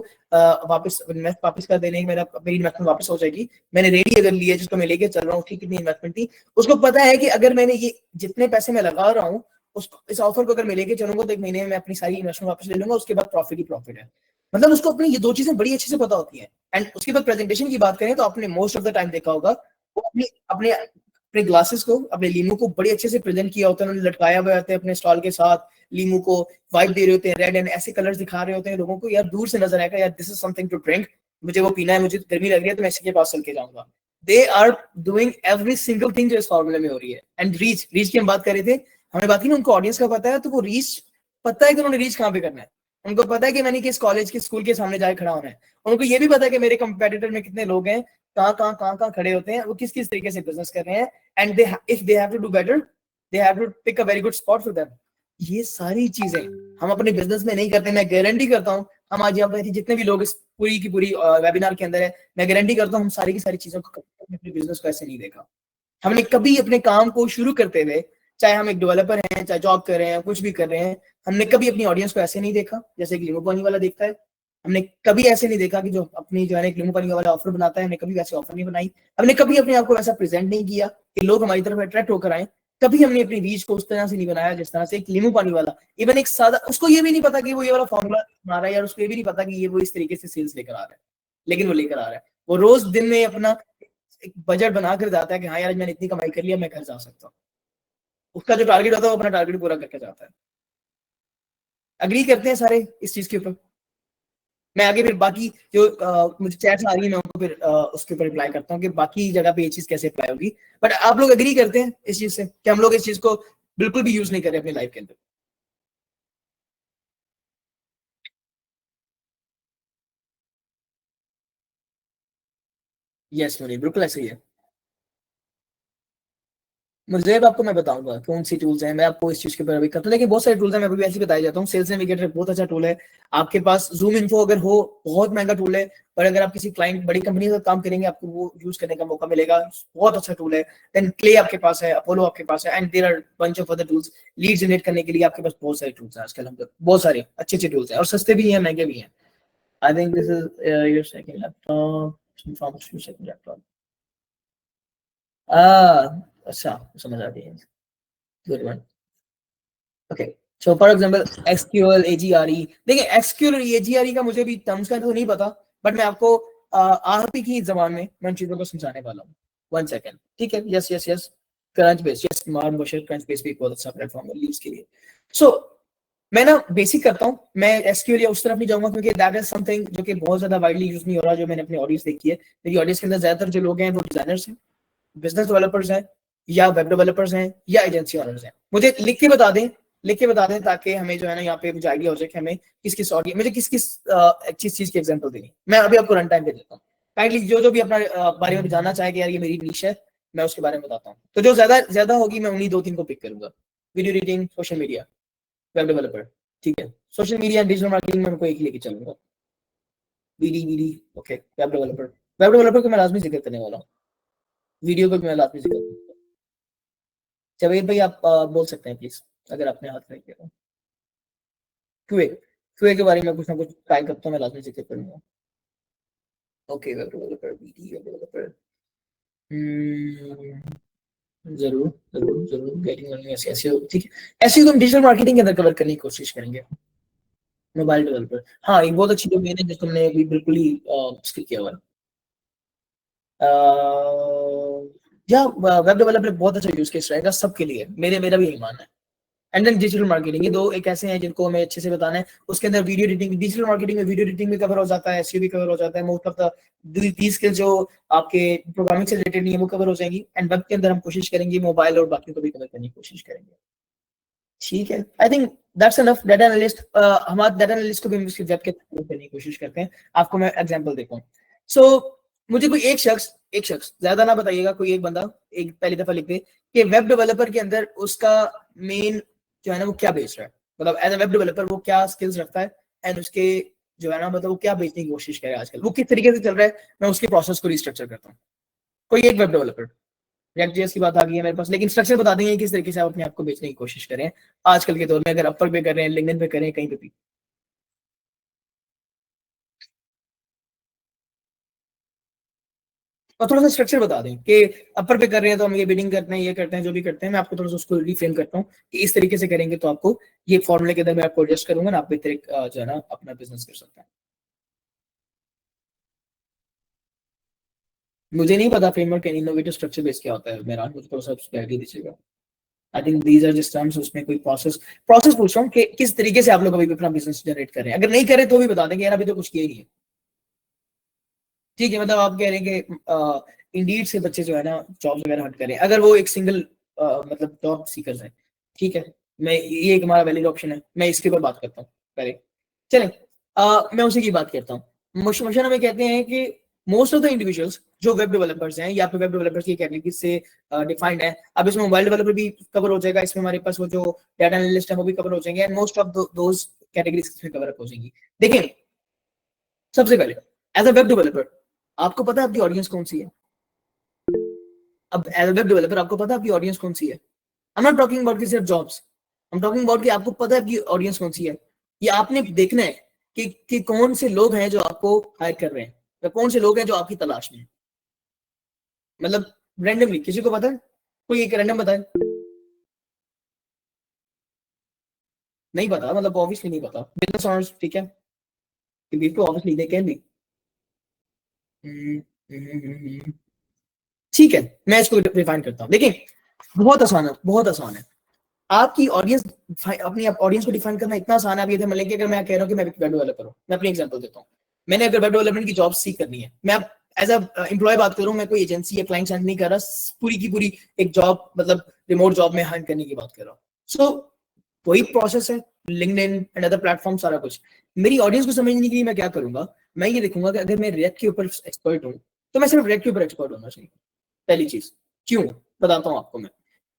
वापस कर देने मेरी इन्वेस्टमेंट वापस हो जाएगी। मैंने रेडी अगर लिए जिसको मैं लेके चल रहा हूँ, ठीक कितनी इन्वेस्टमेंट थी। उसको पता है कि अगर मैंने ये जितने पैसे मैं लगा रहा हूँ उसको, इस ऑफर को अगर मैं लेके चलूंगा तो एक महीने में मैं अपनी सारी इन्वेस्टमेंट वापस ले लूंगा, उसके बाद प्रॉफिट ही प्रॉफिट है। मतलब उसको अपनी ये दो चीजें बड़ी अच्छे से पता होती है। एंड उसके बाद प्रेजेंटेशन की बात करें तो आपने मोस्ट ऑफ द टाइम देखा होगा वो अपने अपने अपने ग्लासेस को, अपने लीमू को बड़ी अच्छे से प्रेजेंट किया होता है, उन्होंने लटकाया हुआ होता है अपने स्टॉल के साथ, लीमू को वाइब दे रहे होते हैं, रेड एंड ऐसे कलर्स दिखा रहे होते हैं लोगों को, यार दूर से नजर आएगा यार this is something to drink, मुझे वो पीना है, मुझे गर्मी लग रही है तो मैं इसी के पास चल के जाऊंगा। They are doing every single thing जो इस फॉर्मूले में हो रही है। एंड रीच की हम बात कर रहे थे, हमने बात की ना उनको ऑडियंस का पता है, तो वो रीच पता है कि उन्होंने रीच कहाँ पे करना है। उनको पता है कि मैंने किस कॉलेज के स्कूल के सामने जाके खड़ा होना है। उनको ये भी पता है कि मेरे कंपेटिटर में कितने लोग हैं, कहाँ खड़े होते हैं, वो किस किस तरीके से बिजनेस कर रहे हैं। And if they have to do better, they have to pick a very good spot for them. ये सारी चीजें हम अपने बिजनेस में नहीं करते। मैं गारंटी करता हूँ हम आज यहाँ पर जितने भी लोग इस पूरी की पूरी वेबिनार के अंदर है, मैं गारंटी करता हूँ हम सारी की सारी चीजों को अपने बिजनेस को ऐसे नहीं देखा। हमने कभी अपने काम को शुरू करते हुए, चाहे हम एक डेवलपर हैं, चाहे जॉब कर रहे हैं, कुछ भी कर रहे हैं, हमने कभी अपनी ऑडियंस को ऐसे नहीं देखा जैसे एक लीमू पानी वाला देखता है। हमने कभी ऐसे नहीं देखा कि जो अपनी जो है एक लीमू पानी वाला ऑफर बनाता है, हमने कभी वैसे ऑफर नहीं बनाई। हमने कभी अपने आप को वैसा प्रेजेंट नहीं किया कि लोग हमारी तरफ अट्रैक्ट होकर आए। कभी हमने अपनी रीच को उस तरह से नहीं बनाया जिस तरह से एक लीमू पानी वाला, इवन एक सादा, उसको ये भी नहीं पता कि वो ये वाला फॉर्मूला बना रहा है, यार उसको ये भी नहीं पता कि ये वो इस तरीके से सेल्स लेकर आ रहा है, लेकिन वो लेकर आ रहा है। वो रोज दिन में अपना एक बजट बनाकर जाता है कि हाँ यार मैंने इतनी कमाई कर लिया, मैं घर जा सकता हूँ। उसका जो टारगेट होता है वो अपना टारगेट पूरा करके जाता है। अग्री करते हैं सारे इस चीज के ऊपर? मैं आगे फिर बाकी जो मुझे चैट्स आ रही है मैं उनको फिर उसके ऊपर रिप्लाई करता हूँ कि बाकी जगह पे ये चीज कैसे अप्लाई होगी। बट आप लोग अग्री करते हैं इस चीज से कि हम लोग इस चीज को बिल्कुल भी यूज नहीं करें अपनी लाइफ के अंदर? यस मुझे बिल्कुल ऐसे ही है। मुझे आपको मैं बताऊंगा कौन सी टूल्स हैं, मैं आपको इस चीज के ऊपर अभी करता हूँ, लेकिन बहुत सारे टूल्स हैं, मैं अभी ऐसे बताया जाता हूँ। सेल्स नेविगेटर बहुत अच्छा टूल है। आपके पास जूम इन्फो अगर हो, बहुत महंगा टूल है, पर अगर आप किसी क्लाइंट बड़ी कंपनी के साथ काम करेंगे आपको वो यूज करने का मौका मिलेगा, बहुत अच्छा टूल है। देन क्ले आपके पास है, अपोलो आपके पास है, and there are bunch of other tools. Lead generate करने के लिए आपके पास बहुत सारे टूल्स हैं आजकल, हम बहुत सारे अच्छे अच्छे टूल्स हैं, और सस्ते भी हैं महंगे भी हैं। I think this is your second laptop. अच्छा समझ आ गई, good one. Okay, so for example SQL AGRE, देखिए एसक्यूएल एजीआरई का मुझे भी टर्म्स का तो नहीं पता, बट मैं आपको आरपी की जबान में मैं चीजों को समझाने वाला हूँ। 1 सेकंड, ठीक है? Yes yes, crunch base, yes, मार्न बशर क्रंच बेस भी बहुत अच्छा प्लेटफॉर्म है लीड्स के लिए। सो मैं ना बेसिक करता हूँ, मैं एसक्यूएल या उस तरफ नहीं जाऊंगा क्योंकि दैट इज समथिंग जो कि बहुत ज्यादा वाइडली यूज नहीं हो रहा, जो मैंने अपनी ऑडियंस देखी है। मेरी ऑडियंस के अंदर ज्यादातर जो लोग हैं वो डिजाइनर्स हैं, बिजनेस डेवलपर्स हैं, या वेब डेवलपर्स हैं, या एजेंसी ओनर्स हैं। मुझे लिख के बता दें ताकि हमें जो है ना यहाँ पे मुझे आइडिया हो जाए कि हमें किस किस ऑडियंस, मुझे किस किस चीज की एग्जांपल देनी। मैं अभी आपको रन टाइम पे देता हूँ, काइंडली जो भी अपना बारे में जानना चाहे कि यार ये मेरी नीश है, मैं उसके बारे में बताता हूँ। तो जो ज्यादा होगी मैं उन्हीं 2-3 को पिक करूंगा। Video editing, social media, web developer, ठीक है। Social media and digital marketing में उनको एक ही लेके चलूंगा, वीडी ओके। वेब डेवलपर को मैं लाजमी जिक्र करने वाला हूँ, वीडियो को मैं लाजमी जिक्र करूंगा। जावेद भाई आप बोल सकते हैं प्लीज, अगर आपने हाथ में किया। क्यूए के बारे में कुछ ना कुछ ट्राई करता हूँ, मैं लाजमी जिक्र करूंगा। Okay, web developer, VD web developer, जरूर जरूर जरूर गेटिंग अर्निंग एसईओ, ठीक है। एसईओ तो हम डिजिटल मार्केटिंग के अंदर कवर करने की कोशिश करेंगे। मोबाइल डेवलपर, हाँ एक बहुत अच्छी डोमेन है जिसको हमने अभी बिल्कुल ही स्किप किया हुआ है। या वेब डेवलपर बहुत अच्छा यूज केस रहेगा सबके लिए, मेरा भी यही मानना है। एंड देन डिजिटल मार्केटिंग, ये दो एक ऐसे हैं जिनको हमें अच्छे से बताना है। उसके अंदर वीडियो एडिटिंग, डिजिटल मार्केटिंग में वीडियो एडिटिंग भी कवर हो जाता है, एसईओ भी कवर हो जाता है। Most of the the skills जो आपके प्रोग्रामिंग से रिलेटेड नहीं है वो कवर हो जाएंगी। एंड वेब के अंदर हम कोशिश करेंगे मोबाइल और बाकी को भी कवर करने की कोशिश करेंगे, ठीक है। I think that's enough. Data analyst, हमारे डाटा एनालिस्ट को भी वेब के करने की कोशिश करते हैं। आपको मैं एग्जांपल देता हूँ। सो मुझे कोई एक शख्स ज्यादा ना बताइएगा, कोई एक बंदा एक पहली दफा लिख दे कि वेब डेवलपर के अंदर उसका मेन जो है ना वो क्या बेच रहा है, मतलब एज अ वेब डेवलपर वो क्या स्किल्स रखता है, एंड उसके जो है ना मतलब वो क्या बेचने की कोशिश करे आजकल, वो किस तरीके से चल रहा है। मैं उसके प्रोसेस को रिस्ट्रक्चर करता हूँ। कोई एक वेब डेवलपर, रिएक्ट.जेएस की बात आ गई है मेरे पास, लेकिन स्ट्रक्चर बता देंगे किस तरीके से आप अपने आप को बेचने की कोशिश करें आजकल के दौर में, अगर अपर पे कर रहे हैं, लिंक्डइन पे करें, कहीं पे भी। और थोड़ा सा स्ट्रक्चर बता दें कि अपर पे कर रहे हैं तो हम ये बिडिंग करते हैं, ये करते हैं, जो भी करते हैं। मैं आपको थोड़ा सा उसको रिफ्रेम करता हूँ कि इस तरीके से करेंगे तो आपको ये फॉर्मूले के अंदर मैं आपको एडजस्ट करूंगा ना, आप बेहतर जो है ना अपना बिजनेस कर सकते हैं। मुझे नहीं पता framework and innovative structure base क्या होता है मेरा, मुझे थोड़ा सा उसकी आइडिया दीजिएगा। I think these are just terms, उसमें कोई प्रोसेस पूछ रहा हूँ कि किस तरीके से आप लोग अभी भी अपना बिजनेस जनरेट कर रहे हैं। अगर नहीं करे तो भी बता देंगे यार अभी तो कुछ किया ही नहीं है, ठीक है। मतलब आप कह रहे हैं कि इंडीड से बच्चे जो है ना जॉब वगैरह हट करें, अगर वो एक सिंगल मतलब जॉब सीकर्स है, ठीक है। मैं ये एक हमारा वैलिड ऑप्शन है, मैं इसके ऊपर बात करता हूँ पहले, चलें। मैं उसी की बात करता हूँ। मशवरा में कहते हैं कि मोस्ट ऑफ द इंडिविजुअल्स जो वेब डेवलपर्स हैं या फिर वेब डेवलपर्स की कैटेगरी से डिफाइंड है। अब इसमें मोबाइल डेवलपर भी कवर हो जाएगा, इसमें हमारे पास वो जो डाटा एनालिस्ट है वो भी कवर हो जाएंगे, and most of those categories इसमें कवर अप हो जाएंगी। देखिए सबसे पहले एज अ वेब डेवलपर आपको पता है आपकी ऑडियंस कौन सी है। अब एज अ वेब डेवलपर आपको पता है आपकी ऑडियंस कौन सी है। I am not talking about सिर्फ jobs, I am talking about कि आपको पता है आपकी ऑडियंस कौन सी है। ये आपने देखना है कि कौन से लोग हैं जो आपको हायर कर रहे हैं, या कौन से लोग हैं जो आपकी तलाश में हैं। मतलब रैंडमली किसी को पता है, कोई एक रैंडम बताए। नहीं पता, मतलब ऑब्वियसली नहीं पता। बिजनेस ओनर्स, ठीक है, बिल्कुल ऑब्वियसली दे कैन बी। ठीक है, मैं इसको डिफाइन करता हूँ। देखिए बहुत आसान है, बहुत आसान है। आपकी ऑडियंस, अपनी ऑडियंस को डिफाइन करना इतना आसान है। आप ये मान लेंगे अगर मैं कह रहा हूँ कि मैं वेब डेवलपर हूँ, मैं अपनी एग्जांपल देता हूँ। मैंने अगर वेब डेवलपमेंट की जॉब सीख करनी है, मैं अब एज अ एम्प्लॉय बात करूँ, मैं कोई एजेंसी या क्लाइंट सेंड नहीं कर रहा, पूरी की पूरी एक जॉब मतलब रिमोट जॉब में हंट करने की बात कर रहा हूँ। सो वही प्रोसेस है, लिंक्डइन एंड अदर प्लेटफॉर्म सारा कुछ। मेरी ऑडियंस को समझने के लिए मैं क्या करूंगा, मैं ये देखूंगा कि अगर मैं रिएक्ट के ऊपर एक्सपर्ट हूँ तो मैं सिर्फ रिएक्ट के ऊपर एक्सपर्ट होना चाहिए। पहली चीज, क्यों बताता हूँ आपको मैं।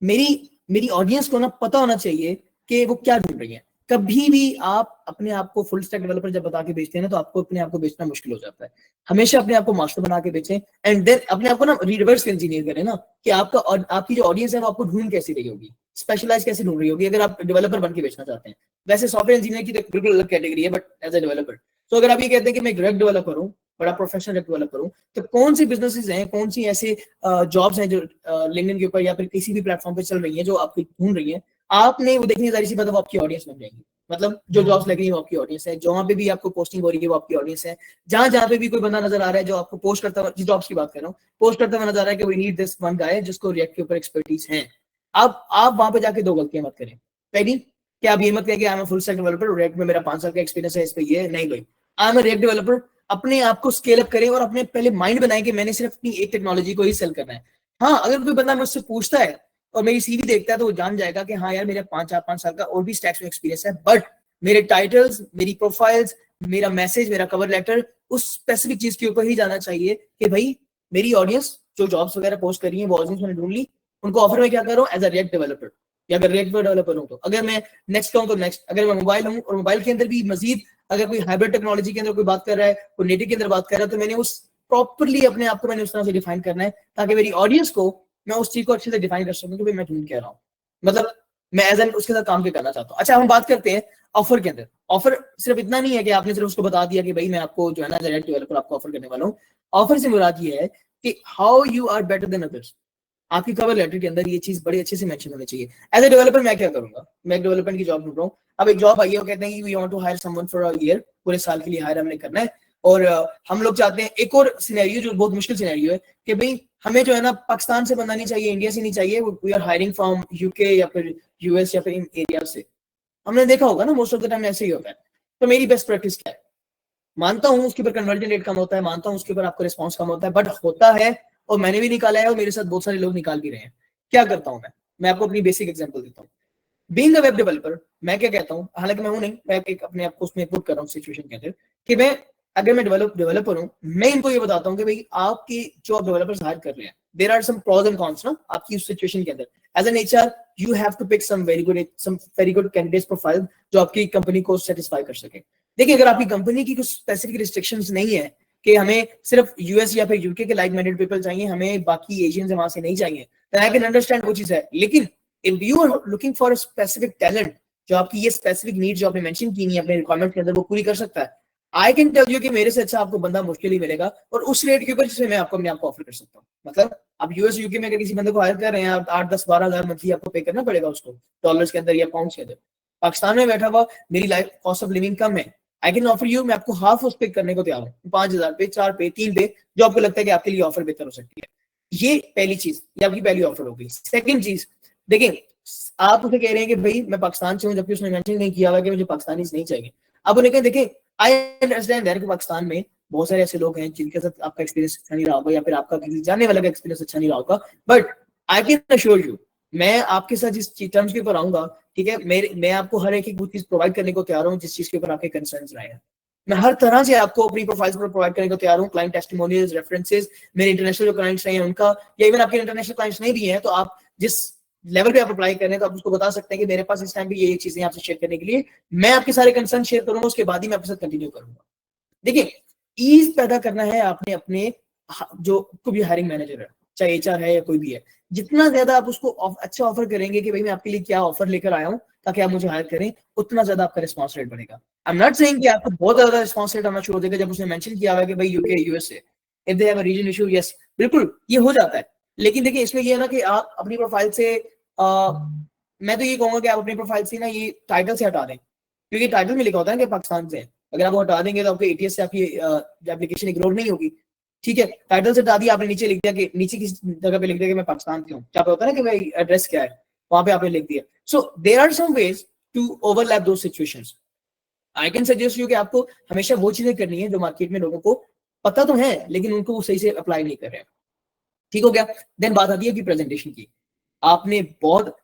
मेरी मेरी ऑडियंस को ना पता होना चाहिए कि वो क्या ढूंढ रही है। कभी भी आप अपने आप को फुल स्टैक डेवलपर जब बता के बेचते हैं ना, तो आपको अपने आप को बेचना मुश्किल हो जाता है। हमेशा अपने आप को मास्टर बना के बेचें, एंड देन अपने आप को ना रिवर्स इंजीनियर करें ना, कि आपका और आपकी जो ऑडियंस है वो आपको ढूंढ कैसी रही होगी, स्पेशलाइज कैसे ढूंढ रही होगी अगर आप डेवलपर बन के बेचना चाहते हैं। वैसे सॉफ्टवेयर इंजीनियर की तो बिल्कुल अलग कैटेगरी है, बट एज ए डेवलपर, तो अगर आप ये कहते हैं कि मैं एक वेब डेवलपर हूँ, बड़ा प्रोफेशनल वेब डेवलपर हूँ, तो कौन सी बिजनेसेस हैं, कौन सी ऐसे जॉब्स हैं जो लिंक्डइन के ऊपर या फिर किसी भी प्लेटफॉर्म पे चल रही है जो आपकी ढूंढ रही है, आपने वो देखनी जारी सी बात है, वो आपकी ऑडियंस बन जाएगी। मतलब जो जॉब्स लग रही है वो आपकी ऑडियंस है, जहां पे भी आपको पोस्टिंग हो रही है वो आपकी ऑडियंस है, जहां जहां पे भी कोई बंदा नजर आ रहा है जो आपको पोस्ट करता हुआ, जिस जॉब्स की बात कर रहा हूँ, पोस्ट करता हुआ नजर आ रहा है कि we need this one guy जिसको रिएक्ट के ऊपर एक्सपर्टीज है। आप वहां पे जाके दो गलतियां मत करें। पहली, कि आप ये मत कहें कि I am full stack developer, react में मेरा 5 साल का एक्सपीरियंस है, इस पे ये नहीं भाई, आई एम रिएक्ट डेवलपर। अपने आप को स्केल अप करें और अपने पहले माइंड बनाएं कि मैंने सिर्फ अपनी एक टेक्नोलॉजी को ही सेल करना है। हाँ, अगर कोई बंदा मुझसे पूछता है और मेरी सीवी देखता है तो वो जान जाएगा कि हाँ यार मेरे 5 साल का और भी स्टैक्स में एक्सपीरियंस है, बट मेरे टाइटल्स, मेरी प्रोफाइल्स, मेरा मैसेज, मेरा कवर लेटर उस स्पेसिफिक चीज के ऊपर ही जाना चाहिए कि भाई मेरी ऑडियंस जो जॉब्स वगैरह पोस्ट कर रही है वो ऑडियंस मैंने ढूंढ ली, उनको ऑफर में क्या कर रहा हूँ एज अ रिएक्ट डेवलपर, या अगर रिएक्ट डेवलपर हूँ तो अगर मैं नेक्स्ट कहूँ तो नेक्स्ट, अगर मैं मोबाइल हूँ और मोबाइल के अंदर भी मजीद अगर कोई हाइब्रिड टेक्नोलॉजी के अंदर कोई बात कर रहा है, कोई नेटिव के अंदर बात कर रहा है, तो मैंने उस प्रॉपर्ली अपने आप को मैंने उस तरह से डिफाइन करना है ताकि मेरी ऑडियंस को मैं उस चीज को अच्छे से डिफाइन कर सकूं कि भाई मैं ढूंढ क्या रहा हूँ, मतलब मैं एज एन उसके साथ काम क्या करना चाहता हूँ। अच्छा, हम बात करते हैं ऑफर के अंदर। ऑफर सिर्फ इतना नहीं है कि आपने सिर्फ उसको बता दिया कि भाई मैं आपको जो है ना डायरेक्ट डेवलपर आपको ऑफर करने वाला हूँ। ऑफर से मुराद ये है कि how you are better than others. आपकी कवर लेटर के अंदर ये चीज बड़ी अच्छे से मेंशन होनी चाहिए। एज ए डेवलपर मैं क्या करूंगा, मैं एक डेवलपमेंट की जॉब ढूंढ रहा हूँ। अब एक जॉब आई है, वो कहते हैं कि we want to hire someone for a year, पूरे साल के लिए हायर हमने करना है, और हम लोग चाहते हैं एक और सिनेरियो जो बहुत मुश्किल सिनेरियो है कि भाई हमें जो है ना पाकिस्तान से बंदा नहीं चाहिए, इंडिया से नहीं चाहिए, we are hiring from UK या फिर यूएस या फिर इन एरिया से। हमने देखा होगा ना मोस्ट ऑफ द टाइम ऐसे ही होता है। तो मेरी बेस्ट प्रैक्टिस क्या है, मानता हूँ उसके ऊपर कन्वर्जन रेट कम होता है, मानता हूँ उसके ऊपर आपका रिस्पॉन्स कम होता है, बट होता है और मैंने भी निकाला है और मेरे साथ बहुत सारे लोग निकाल भी रहे हैं। क्या करता हूँ मैं आपको अपनी बेसिक एग्जांपल देता हूँ। बीइंग अ वेब डेवलपर मैं क्या कहता हूँ, हालांकि मैं हूं नहीं, मैं एक अपने आप को उसमें पुट कर रहा हूँ सिचुएशन के अंदर कि मैं अगर मैं डेवलपर हूँ, मैं इनको ये बताता हूँ कि भाई आपकी जो आप डेवलपर्स हायर कर रहे हैं, there are some pros and cons ना आपकी उस सिचुएशन के अंदर। As an HR you have to pick some very good candidates profile जो आपकी कंपनी को सेटिस्फाई कर सके। देखिए, अगर आपकी कंपनी की कुछ स्पेसिफिक रिस्ट्रिक्शंस नहीं है कि हमें सिर्फ यूएस या फिर यूके के लाइक माइंडेड पीपल चाहिए, हमें बाकी एशियंस वहां से नहीं चाहिए, देन आई कैन अंडरस्टैंड वो चीज है। लेकिन if you are looking for a specific talent जो आपकी ये स्पेसिफिक नीड जो आपने मेंशन की नहीं अपने रिक्वायरमेंट के अंदर वो पूरी कर सकता है, आई कैन टेल यू कि मेरे से अच्छा आपको बंदा मुश्किल ही मिलेगा और उस रेट के ऊपर जिसमें मैं आपको अपने आप को ऑफर कर सकता हूँ। मतलब आप यूएस यूके में अगर किसी बंदे को हायर कर रहे हैं, आप 8-10-12 हज़ार मंथली आपको पे करना पड़ेगा उसको, डॉलर्स के अंदर या पाउंड्स के अंदर। पाकिस्तान में बैठा हुआ मेरी लाइफ कॉस्ट ऑफ लिविंग कम है, आई कैन ऑफर यू, मैं आपको हाफ उस पे करने को तैयार हूँ, 5,000 पे, 4 पे, 3 पे, जो आपको लगता है कि आपके लिए ऑफर बेहतर हो सकती है। ये पहली चीज, ये आपकी पहली ऑफर होगी। सेकंड चीज, देखिए आप उसे कह रहे हैं कि भाई मैं पाकिस्तान से हूँ, जबकि उसने मेंशन नहीं किया हुआ कि मुझे पाकिस्तानी नहीं चाहिए। अब उन्हें कहें देखिए आई अंडरस्टैंड दैट कि पाकिस्तान में बहुत सारे ऐसे लोग हैं जिनके साथ आपका एक्सपीरियंस अच्छा नहीं रहा होगा या फिर आपका किसी जानने वाले का एक्सपीरियंस अच्छा नहीं रहा होगा, but I can assure you मैं आपके साथ जिस टर्म्स के ऊपर आऊंगा, ठीक है, मैं आपको हर एक चीज प्रोवाइड करने को तैयार हूँ जिस चीज के ऊपर आपके कंसर्न्स रहे हैं। मैं हर तरह से आपको अपनी प्रोफाइल्स पर प्रोवाइड करने को तैयार हूँ, क्लाइंट टेस्टिमोनियल्स, रेफरेंसेस, मेरे इंटरनेशनल जो क्लाइंट्स रहे हैं उनका, या इवन आपके इंटरनेशनल क्लाइंट्स नहीं भी हैं तो आप जिस लेवल पे आप अप्लाई कर रहे हैं तो आप उसको बता सकते हैं कि मेरे पास इस टाइम पे ये चीजें आपसे शेयर करने के लिए, मैं आपके सारे कंसर्न शेयर करूंगा, उसके बाद ही मैं आपके साथ कंटिन्यू करूंगा। देखिए, ईज पैदा करना है आपने अपने जो कोई भी हायरिंग मैनेजर है, चाहे एचआर है या कोई भी है, जितना ज्यादा आप उसको अच्छा ऑफर करेंगे कि भाई मैं आपके लिए क्या ऑफर लेकर आया हूँ ताकि आप मुझे हायर करें, उतना ज्यादा आपका रिस्पॉन्स रेट बढ़ेगा। आई एम नॉट सेइंग कि आपको बहुत ज्यादा रिस्पॉन्स रेट आना शुरू हो जाएगा जब उसने मेंशन किया हुआ है कि भाई UK USA if they have a region issue, yes बिल्कुल ये हो जाता है। लेकिन देखिए इसमें ये है ना कि आप अपनी प्रोफाइल से मैं तो ये कहूंगा कि आप अपनी प्रोफाइल से ना ये टाइटल से हटा दें, क्योंकि टाइटल में लिखा होता है कि पाकिस्तान से, अगर आप वो हटा देंगे तो आपके एटीएस से आपकी एप्लीकेशन इग्नोर नहीं होगी। ठीक है, टाइटल से हटा दिया आपने, नीचे लिख दिया कि नीचे किस जगह पे लिख दिया कि मैं पाकिस्तान से हूँ, क्या होता है ना कि भाई एड्रेस क्या है, वहां पे आपने लिख दिया। So there are some ways to overlap those situations. I can suggest you कि आपको हमेशा वो चीजें करनी है जो मार्केट में लोगों को पता तो है लेकिन उनको वो सही से अप्लाई नहीं कर रहे हैं। ठीक हो गया। देन बात आती है कि प्रेजेंटेशन की। आपने बहुत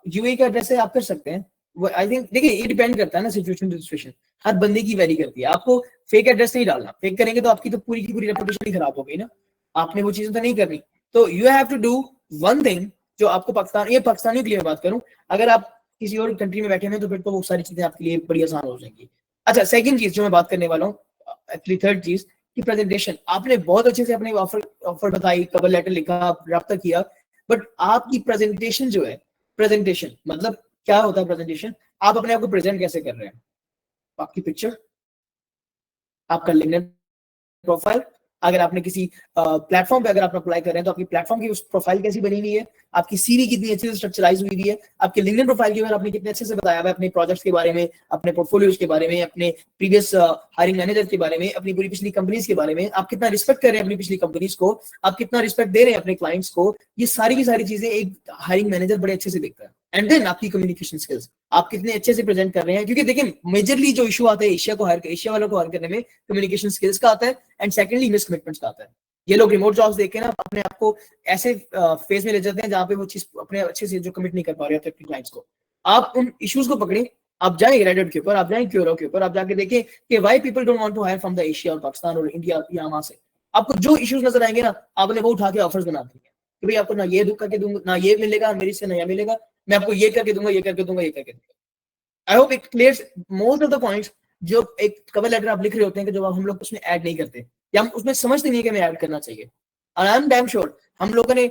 यूए का एड्रेस है आप कर सकते हैं, वो आई थिंक देखिए ये डिपेंड करता है ना सिचुएशन टू सिचुएशन, हर बंदे की वेरी करती है। आपको फेक एड्रेस नहीं डालना, फेक करेंगे तो आपकी तो पूरी की पूरी रेपुटेशन ही खराब हो गई ना, आपने वो चीजें तो नहीं करनी। तो you have to do one thing जो आपको पाकिस्तान, ये पाकिस्तानियों के लिए बात करूं, अगर आप किसी और कंट्री में बैठे हैं तो फिर तो वो सारी चीजें आपके लिए बड़ी आसान हो जाएंगी। अच्छा, सेकंड चीज जो मैं बात करने वाला हूँ, एक्चुअली थर्ड चीज की प्रेजेंटेशन। आपने बहुत अच्छे से अपने ऑफर बताई, कवर लेटर लिखा, रब्ता किया, बट आपकी प्रेजेंटेशन जो है, प्रेजेंटेशन मतलब क्या होता है प्रेजेंटेशन, आप अपने आप को प्रेजेंट कैसे कर रहे हैं, आपकी पिक्चर, आपका लिंक्डइन प्रोफाइल, अगर आपने किसी प्लेटफॉर्म पे अगर आप अप्लाई कर रहे हैं तो आपकी प्लेटफॉर्म की उस प्रोफाइल कैसी बनी हुई है, आपकी सीवी कितनी अच्छे से स्ट्रक्चराइज हुई हुई है, आपके लिंक्डइन प्रोफाइल के बारे में आपने कितने अच्छे से बताया हुआ है अपने प्रोजेक्ट्स के बारे में, अपने पोर्टफोलियोज के बारे में, अपने प्रीवियस हायरिंग मैनेजर के बारे में, अपनी पूरी पिछली कंपनीज के बारे में, आप कितना रिस्पेक्ट कर रहे हैं अपनी पिछली कंपनीज को, आप कितना रिस्पेक्ट दे रहे हैं अपने क्लाइंट्स को, ये सारी की सारी चीजें एक हायरिंग मैनेजर बड़े अच्छे से देखता है। एंड देन आपकी कम्युनिकेशन स्किल्स, आप कितने अच्छे से प्रेजेंट कर रहे हैं, क्योंकि देखिए मेजरली जो इशू आता है एशिया वालों को हायर करने में कम्युनिकेशन स्किल्स का आता है, एंड सेकंडली मिस कमिटमेंट्स का आता है। ये लोग रिमोट जॉब्स देख के ना अपने आप को ऐसे फेज में ले जाते हैं जहां पे वो चीज अपने अच्छे से जो कमिट नहीं कर पा रहे होते अपने क्लाइंट्स को। आप उन इश्यूज को पकड़े, आप जाएं रेडिट के ऊपर, आप जाएं क्यूरो के ऊपर, आप जाके देखें कि why people don't want to hire from the Asia और पाकिस्तान और इंडिया या वहां से। आपको जो इश्यूज नजर आएंगे ना, आपने वो उठा के ऑफर्स बना देंगे कि भाई आपको ना ये दुख करके दूंगा, ना ये मिलेगा मेरे से, नया मिलेगा, मैं आपको ये करके दूंगा, ये करके दूंगा, ये करके दूंगा। I hope it clears most of the points जो एक कवर लेटर आप लिख रहे होते हैं कि जो हम लोग उसमें ऐड नहीं करते या हम उसमें समझते नहीं कि हमें ऐड करना चाहिए। और आई एम डैम श्योर हम लोगों ने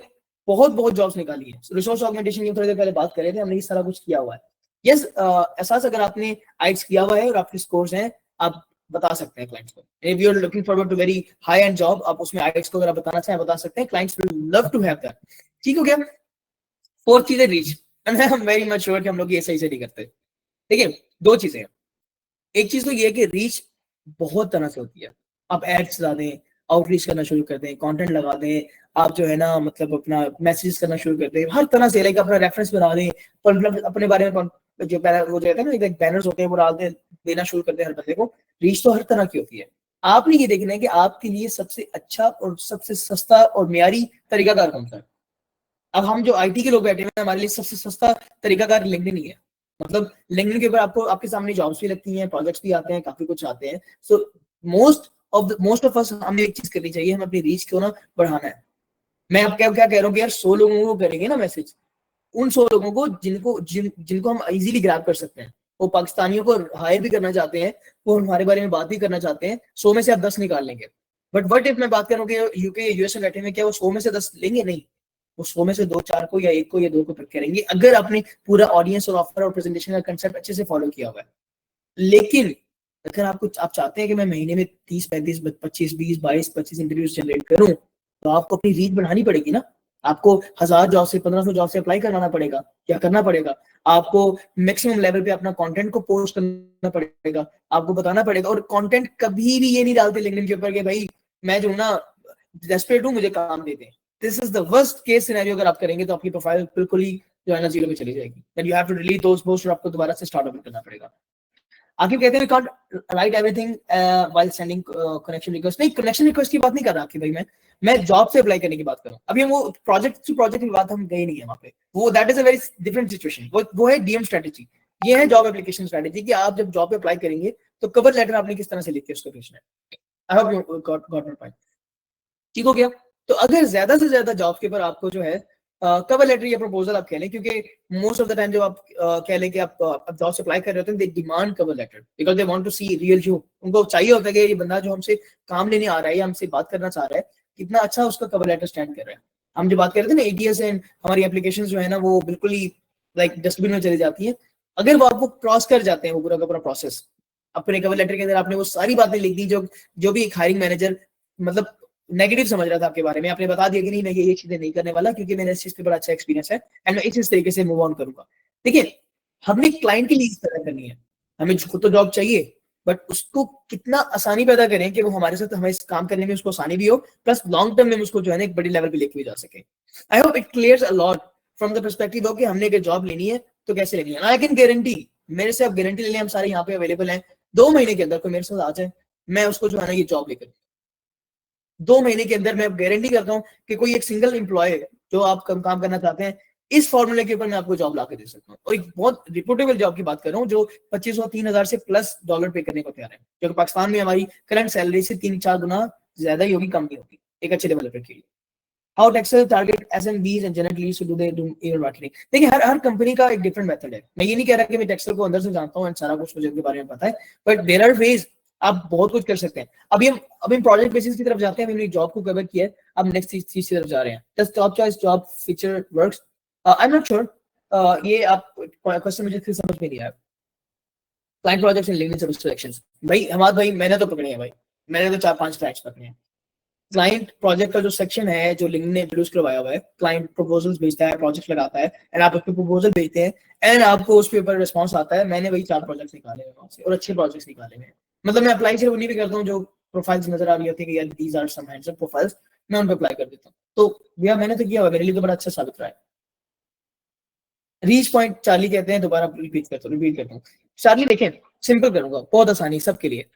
बहुत जॉब्स निकाली है। रिसोर्स ऑगमेंटेशन की थोड़ी देर पहले बात कर रहे थे, हमने इस सारा कुछ किया हुआ है। यस, एहसास अगर आपने आइट्स किया हुआ है और आपके स्कोर्स हैं, आप बता सकते हैं क्लाइंट्स को। If you are looking forward to very high end job, आप उसमें आइट्स को अगर आप बताना चाहें बता सकते हैं, clients will love to have that. ठीक हो गया। फोर्थ चीज है reach, and I am very much sure कि हम लोग ये सही से नहीं करते। देखिए दो चीजें हैं, एक चीज तो ये है कि रीच बहुत तरह से होती है। आप एड्स ला दें, आउटरीच करना शुरू कर दें, कंटेंट लगा दें, आप जो है ना मतलब अपना मैसेज करना शुरू कर दें, हर तरह से, लाइक अपना रेफरेंस बना दें, मतलब अपने बारे में जो वो जो है ना एक बैनर्स होते हैं वो डाल दें, देना शुरू कर दें हर बंदे को। रीच तो हर तरह की होती है। आपने ये देखना है कि आपके लिए सबसे अच्छा और सबसे सस्ता और मियारी तरीकाकार कौन सा है। अब हम जो आईटी के लोग बैठे हुए हैं, हमारे लिए सबसे सस्ता तरीकाकार लिंक्डइन ही है। मतलब लिंक्डइन के ऊपर आपको आपके सामने जॉब्स भी लगती हैं, प्रोजेक्ट्स भी आते हैं, काफी कुछ आते हैं। सो मोस्ट ऑफ अस, हमें एक चीज करनी चाहिए, हमें अपनी रीच को ना बढ़ाना है। मैं अब क्या कह रहा हूँ कि यार 100 लोगों को करेंगे ना मैसेज, उन 100 लोगों को जिनको हम इजीली ग्रैब कर सकते हैं, वो पाकिस्तानियों को हायर भी करना चाहते हैं, वो हमारे बारे में बात भी करना चाहते हैं, 100 में से आप 10 निकाल लेंगे। बट वट इफ मैं बात करूँ कि यूके यूएस में बैठे में, क्या वो 100 में से 10 लेंगे? नहीं, वो 100 में से 2-4 को या 1 को या 2 को पिक करेंगे, अगर आपने पूरा ऑडियंस और ऑफर और प्रेजेंटेशन का कंसेप्ट अच्छे से फॉलो किया हुआ है। लेकिन अगर आप चाहते हैं कि मैं महीने में 30, 35, 25, 20, 22, 25 इंटरव्यूज जनरेट करूं, तो आपको अपनी रीच बढ़ानी पड़ेगी ना। आपको 1000 जॉब से 1500 जॉब से अप्लाई करवाना पड़ेगा, क्या करना पड़ेगा, आपको मैक्सिमम लेवल पे अपना कंटेंट को पोस्ट करना पड़ेगा, आपको बताना पड़ेगा। और कंटेंट कभी भी ये नहीं डालते लिंक्डइन के ऊपर कि भाई मैं जो ना डेस्परेट हूं, मुझे काम दे दें। This is the worst case scenario. अगर आप करेंगे तो आपकी प्रोफाइल बिल्कुल ही जो है ना जीरो पे चली जाएगी। Then you have to delete those post और आपको दोबारा से स्टार्ट अप करना पड़ेगा। आखिर कहते हैं we can't write everything while sending connection request. नहीं, कनेक्शन रिक्वेस्ट की बात नहीं कर रहा कि भाई मैं जॉब से अप्लाई करने की बात कर रहा हूं। अभी हम वो प्रोजेक्ट टू प्रोजेक्ट की बात हम गए नहीं है वहां पे, वो that is a very different situation. वो है डीएम स्ट्रेटजी, ये है जॉब एप्लीकेशन स्ट्रेटजी कि आप जब जॉब पे अप्लाई करेंगे तो कवर लेटर आपने किस तरह से लिख के उसको भेजना है। I hope you got my point. ठीक हो गया। तो अगर ज्यादा से ज्यादा जॉब के ऊपर आपको जो है कवर लेटर या प्रपोजल आप कह लें, क्योंकि मोस्ट ऑफ द टाइम जब आप कह लें कि आप जॉब से अप्लाई कर रहे होते हैं, they demand cover letter because they want to see real you. उनको चाहिए होता है कि ये बंदा जो हमसे काम लेने आ रहा है या हमसे बात करना चाह रहा है, कितना अच्छा उसका कवर लेटर स्टैंड कर रहा है। हम जो बात कर रहे थे ना एटीएस एंड हमारी एप्लीकेशन जो है ना वो बिल्कुल ही लाइक डस्टबिन में चली जाती है। अगर वो आपको क्रॉस कर जाते हैं वो पूरा का पूरा प्रोसेस, अपने कवर लेटर के अंदर आपने वो सारी बातें लिख दी जो भी एक हायरिंग मैनेजर मतलब नेगेटिव समझ रहा था आपके बारे में, आपने बता दिया कि नहीं मैं ये चीजें नहीं करने वाला क्योंकि मेरा इस चीज पे बड़ा अच्छा एक्सपीरियंस है एंड मैं इस तरीके से मूव ऑन करूंगा। देखिए हमने क्लाइंट के लिए इस तरह करनी है, हमें खुद तो जॉब चाहिए बट उसको कितना आसानी पैदा करें कि वो हमारे साथ हमें इस काम करने में उसको आसानी भी हो, प्लस लॉन्ग टर्म में उसको जो है ना एक बड़ी लेवल पे लेके भी जा सके। I hope it clears a lot from the perspective of कि हमने अगर जॉब लेनी है तो कैसे लेनी है। आई कैन गारंटी, मेरे से आप गारंटी ले लें, हम सारे यहाँ पे अवेलेबल हैं, 2 महीने के अंदर कोई मेरे साथ आ जाए, मैं उसको जो है ना ये जॉब लेकर 2 महीने के अंदर मैं गारंटी करता हूं कि कोई एक सिंगल एम्प्लॉय जो आप काम करना चाहते हैं, इस फॉर्मूले के ऊपर मैं आपको जॉब ला के दे सकता हूँ। और एक बहुत रिपोर्टेबल जॉब की बात कर रहा हूँ जो 2500-3000 से प्लस डॉलर पे करने को तैयार है, जो पाकिस्तान में हमारी करंट सैलरी से 3-4 गुना ज्यादा ही होगी, कम नहीं होगी एक अच्छे डेवलपर के लिए। How textile target SMBs and general leads to do their email marketing. देखिए हर कंपनी का एक डिफरेंट मेथड है। मैं ये नहीं कह रहा कि मैं टेक्सटाइल को अंदर से जानता हूं एंड सारा कुछ मुझे उनके बारे में पता है, बट देयर आर वेज आप बहुत कुछ कर सकते हैं। अभी हम प्रोजेक्ट बेसिस की तरफ जाते हैं, हमने जॉब को कवर किया है, अब नेक्स्ट चीज की तरफ जा रहे हैं। Just top choice job feature works. I am not sure ये आप क्वेश्चन मुझे फिर समझ में नहीं आया। Client projects and LinkedIn service selections, भाई हमारे भाई मैंने तो पकड़े हैं भाई, मैंने तो 4-5 क्लाइंट्स पकड़े हैं। क्लाइंट प्रोजेक्ट का जो सेक्शन है जो लिंक्डइन ने इंट्रोड्यूस करवाया हुआ है, क्लाइंट प्रपोजल्स भेजता है, प्रोजेक्ट लगाता है एंड आप उसके प्रपोजल भेजते हैं एंड आपको उस पे ऊपर रिस्पांस आता है। मैंने वही 4 प्रोजेक्ट्स निकाले हैं वहां से और अच्छे प्रोजेक्ट्स निकाले हैं। मतलब मैं अप्लाई सिर्फ उन्हीं पे करता हूँ जो प्रोफाइल्स नजर आ रही होती है कि यार these are some handsome profiles, मैं उन पे अप्लाई कर देता हूँ। तो भैया मैंने तो किया हुआ, मेरे लिए तो बड़ा अच्छा साबित रहा है। रीच पॉइंट चार्ली कहते हैं, दोबारा रिपीट करता हूँ। चार्ली देखें, सिंपल करूंगा, बहुत आसानी सबके लिए।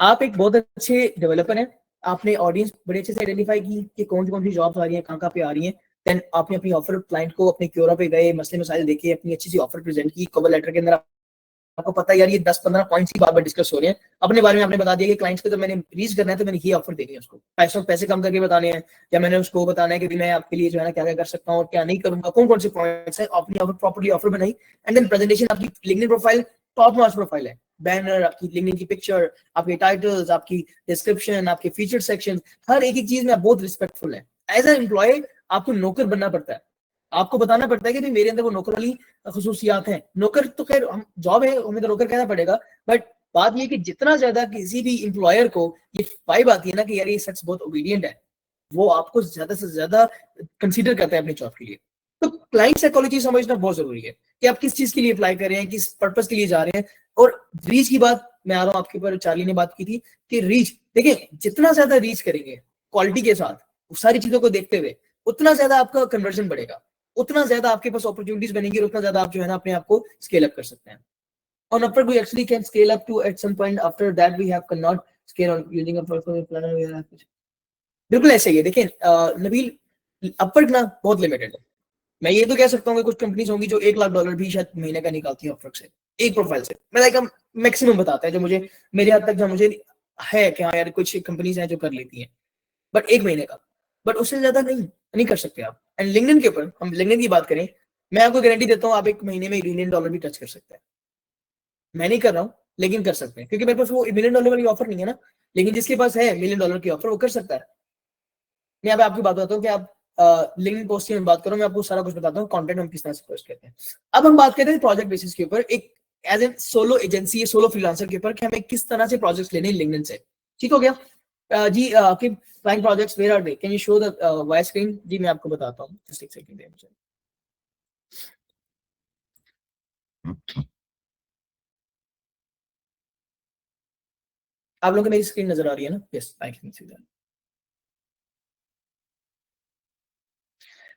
आप एक बहुत अच्छे डेवलपर हैं, आपने ऑडियंस बड़े अच्छे से आइडेंटिफाई की कि कौन सी जॉब्स आ रही हैं, कहाँ पे आ रही हैं। देन आपने अपनी ऑफर क्लाइंट को, अपने क्योरा पे गए, मसले मसाइल देखे, अपनी अच्छी सी ऑफर प्रेजेंट की। कवर लेटर के अंदर आपको पता है यार ये 10-15 पॉइंट्स की बार बार डिस्कस हो रहे हैं, अपने बारे में आपने बता दिया कि क्लाइंट्स को तो मैंने रीच करना है तो मैंने ये ऑफर देनी है उसको, पैसे कम करके बताने हैं, या मैंने उसको बताना है कि मैं आपके लिए जो है ना क्या क्या कर सकता हूँ और क्या नहीं करूंगा, कौन कौन से पॉइंट्स है। अपनी ऑफर प्रॉपर्ली ऑफर बनाई, एंड देन प्रेजेंटेशन, आपकी LinkedIn profile top notch profile है, बैनर, आपकी लिंक्डइन की पिक्चर, आपके टाइटल्स, आपकी डिस्क्रिप्शन, आपके फीचर सेक्शन, हर एक चीज में बहुत रिस्पेक्टफुल है। एज ए एम्प्लॉय आपको नौकर बनना पड़ता है, आपको बताना पड़ता है कि भाई मेरे अंदर वो नौकर वाली खसूसियात हैं। नौकर तो खैर हम जॉब है, हमें तो नौकर कहना पड़ेगा, बट बात ये कि जितना ज्यादा किसी भी एम्प्लॉयर को ये वाइब आती है ना कि यार ये शख्स बहुत ओबीडियंट है, वो आपको ज्यादा से ज्यादा कंसीडर करते हैं अपनी जॉब के लिए। तो क्लाइंट साइकोलॉजी समझना बहुत जरूरी है कि आप किस चीज के लिए अप्लाई कर रहे हैं, किस पर्पस के लिए जा रहे हैं। और रीच की बात मैं आ रहा हूँ आपके ऊपर, चार्ली ने बात की थी कि रीच, देखिए जितना ज्यादा रीच करेंगे क्वालिटी के साथ सारी चीजों को देखते हुए, उतना ज्यादा आपका कन्वर्जन बढ़ेगा, उतना ज्यादा आपके पास अपॉर्चुनिटीज बनेंगी, उतना ज्यादा आप जो है ना अपने आप को स्केल अप कर सकते हैं। On Upwork, we actually can scale up to at some point. After that, we have cannot scale on using Upwork for planner. बिल्कुल ऐसे ही है। देखिए नबील, Upwork ना बहुत लिमिटेड है। मैं ये तो कह सकता हूँ कि कुछ कंपनीज होंगी जो $1 लाख भी शायद महीने का निकालती है Upwork से, एक प्रोफाइल से। मैं लाइक मैक्सिमम बताता है जो मुझे, मेरे हद तक जो मुझे है कि हाँ यार कुछ कंपनीज हैं जो कर लेती हैं, बट एक महीने का, बट उससे ज्यादा नहीं कर सकते आप। एंड लिंक्डइन के ऊपर, हम लिंक्डइन की बात करें, मैं आपको गारंटी देता हूँ आप एक महीने में $1 मिलियन भी टच कर सकते हैं। मैं नहीं कर रहा हूँ लेकिन कर सकते हैं, क्योंकि मेरे पास वो $1 मिलियन वाली ऑफर नहीं है ना, लेकिन जिसके पास है $1 मिलियन की ऑफर वो कर सकता है। मैं यहाँ पे आपकी बात बताता हूँ कि आप लिंक्डइन पोस्ट की मैं बात करूँ, मैं आपको सारा कुछ बताता हूँ कंटेंट हम किस तरह से पोस्ट करते हैं। अब हम बात करते हैं प्रोजेक्ट बेसिस के ऊपर, एक as a solo agency, solo freelancer के ऊपर, कि हमें किस तरह से प्रोजेक्ट्स लेने हैं लिंक्डइन से। ठीक हो गया? जी आपके client projects where are they, can you show the voice screen? जी मैं आपको बताता हूँ, जस्ट एक सेकंड दे मुझे। आप लोगों को मेरी स्क्रीन नजर आ रही है ना? Yes, I can see that.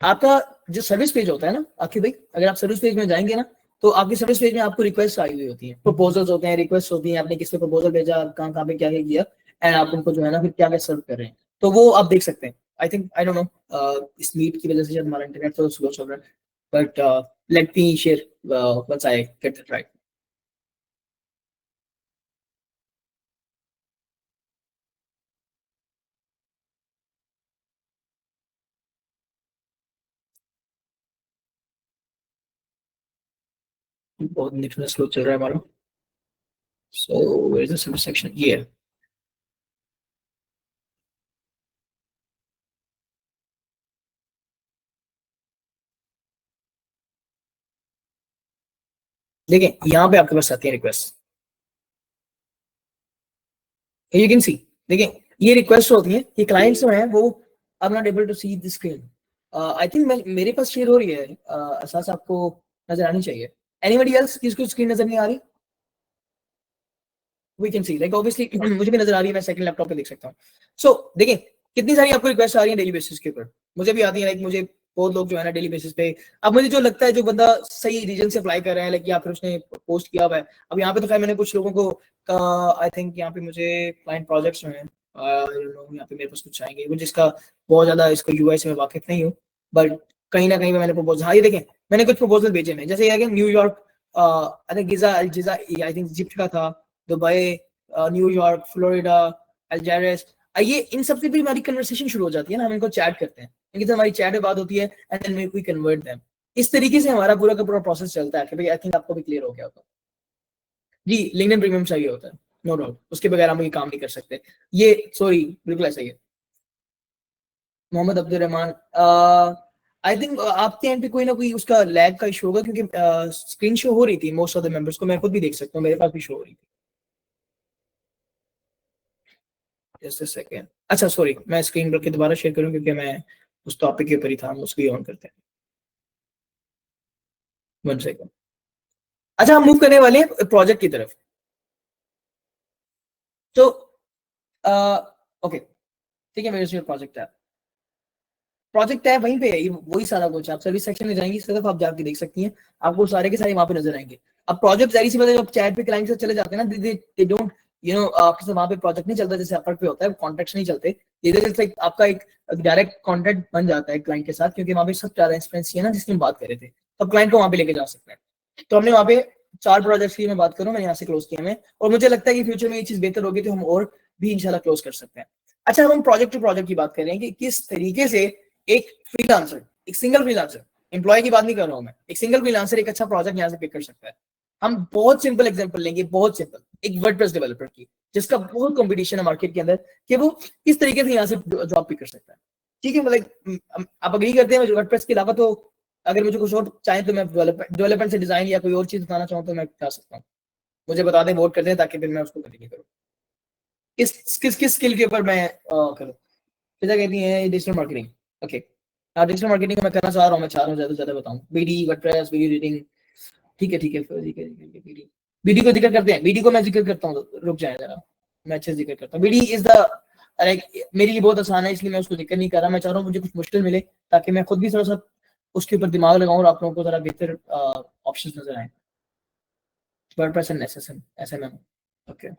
आपका जो सर्विस पेज होता है ना आखिर भाई, अगर आप सर्विस पेज में जाएंगे ना, तो आपकी सर्विस पेज में आपको रिक्वेस्ट आई हुई होती है, प्रपोजल्स होते हैं, रिक्वेस्ट होती है, आपने किस पे प्रपोजल भेजा, कहाँ कहाँ पे क्या क्या किया, एंड आप उनको जो है ना फिर क्या क्या सर्व कर रहे हैं, तो वो आप देख सकते हैं। I think, I don't know, इस मीट की वजह से शायद हमारा इंटरनेट थोड़ा स्लो चल रहा है, but let me share once I get it right. बहुत इंटरनेट स्लो चल रहा है हमारा। So where is the service section? ये है। देखिए यहाँ पे आपके पास आती है रिक्वेस्ट, यू कैन सी। देखिए ये रिक्वेस्ट होती है, ये क्लाइंट्स जो हैं वो I am not able to see the screen. I think मेरे पास शेयर हो रही है, एहसास आपको नजर आनी चाहिए। एनीबॉडी एल्स किसको स्क्रीन नजर नहीं आ रही? We can see, like obviously मुझे भी नजर आ रही है, मैं सेकंड लैपटॉप पे देख सकता हूँ। सो देखिए कितनी सारी आपको रिक्वेस्ट आ रही है डेली बेसिस के ऊपर, मुझे भी आती है। लाइक मुझे बहुत लोग जो है ना डेली बेसिस पे, अब मुझे जो लगता है जो बंदा सही रीजन से अप्लाई कर रहा है, लाइक या फिर उसने पोस्ट किया हुआ है। अब यहाँ पे तो खैर मैंने कुछ लोगों को आई थिंक यहाँ पे मुझे क्लाइंट प्रोजेक्ट्स में यहाँ पे मेरे पास कुछ आएंगे वो जिसका बहुत ज्यादा इसको यूआई से मैं वाकिफ नहीं हूँ, बट कहीं ना कहीं मैंने प्रपोजल, हाँ ये देखें मैंने कुछ प्रपोजल भेजे हैं, जैसे ये New York, I think Giza Al Giza, I think Egypt का था, दुबई, न्यूयॉर्क, फ्लोरिडा, अल्जेरिस। ये इन सबसे भी हमारी कन्वर्सेशन शुरू हो जाती है ना, हम इनको चैट करते हैं, इनकी तो हमारी चैट में बात होती है, and then we convert them. इस तरीके से हमारा पूरा का पूरा प्रोसेस चलता है कि भाई आई थिंक आपको भी क्लियर हो गया होगा। जी लिंक्डइन प्रीमियम चाहिए होता है, नो डाउट, उसके बगैर हम ये काम नहीं कर सकते। ये सॉरी बिल्कुल ऐसा ही है। मोहम्मद अब्दुल रहमान, आई थिंक आपके एंड पे कोई ना कोई उसका लैग का इशू होगा, क्योंकि स्क्रीन शो हो रही थी मोस्ट ऑफ द मेंबर्स को, मैं खुद भी देख सकता हूँ, मेरे पास भी शो हो रही थी। Just a second. अच्छा सॉरी, मैं स्क्रीन पर के दोबारा शेयर करूं क्योंकि मैं उस टॉपिक के ऊपर ही था, हम उसको ही ऑन करते हैं। 1 सेकंड। अच्छा हम मूव करने वाले हैं प्रोजेक्ट की तरफ। तो ओके ठीक है, मेरे प्रोजेक्ट है। प्रोजेक्ट है वहीं पे है, वही सारा कुछ। आप सर्विस सेक्शन में जाएंगी, सिर्फ आप जाके देख सकती हैं, आपको सारे के सारे वहां पे नजर आएंगे। अब प्रोजेक्ट जारी सी बात है, जब चैट पे क्लाइंट से चले जाते हैं ना, दे डोंट यू नो, आपके साथ वहां पे प्रोजेक्ट नहीं चलता जैसे अपवर्क पे होता है, कॉन्ट्रैक्ट्स नहीं चलते। ये आपका एक डायरेक्ट कॉन्ट्रैक्ट बन जाता है क्लाइंट के साथ, क्योंकि वहां पे सब ट्रांसपेरेंसी है ना, जिसकी हम बात कर रहे थे, तो क्लाइंट को वहां पे लेके जा सकते हैं। तो हमने वहां पे 4 प्रोजेक्ट्स की मैं बात करूं, मैंने यहाँ से क्लोज किया है, और मुझे लगता है कि फ्यूचर में ये चीज बेहतर होगी तो हम और भी इंशाल्लाह क्लोज कर सकते हैं। अच्छा, अब हम प्रोजेक्ट टू प्रोजेक्ट की बात कर रहे हैं कि किस तरीके से एक फ्रीलांसर, एक सिंगल फ्रीलांसर, एम्प्लॉय की बात नहीं कर रहा हूं मैं, एक सिंगल फ्रीलांसर एक अच्छा प्रोजेक्ट यहाँ से पिक कर सकता है। हम बहुत सिंपल एग्जांपल लेंगे, बहुत सिंपल, एक वर्डप्रेस डेवलपर की, जिसका बहुत कंपटीशन है मार्केट के अंदर, कि वो किस तरीके से यहाँ से जॉब पिक कर सकता है। ठीक है, मतलब आप अग्री करते हैं वर्डप्रेस के अलावा, तो अगर मुझे कुछ और चाहे तो मैं डेवलपमेंट से डिजाइन या कोई और चीज बताना चाहूँ तो मैं बता सकता हूँ, मुझे बता दें, वोट कर दें, ताकि फिर मैं उसको कंटिन्यू करूँ। किस स्किल के ऊपर मैं करूँ? फिजा कहती है digital marketing. Okay, digital marketing में करना चाह रहा हूँ, मैं चाह रहा हूँ ज्यादा से ज्यादा बताऊँ, बीडी, वर्डप्रेस, वीडियो एडिटिंग। ठीक है बीडी, बीडी को जिक्र करते हैं, बीडी को मैं जिक्र करता हूँ, रुक जाए जरा, मैं अच्छे से जिक्र करता हूँ। बीडी इज द मेरे लिए बहुत आसान है, इसलिए मैं उसको जिक्र नहीं कर रहा। मैं चाह रहा हूँ मुझे कुछ मुश्किल मिले, ताकि मैं खुद भी थोड़ा सा उसके ऊपर दिमाग लगाऊं और आप लोगों को जरा बेहतर ऑप्शंस नजर आए। WordPress and SMM. Okay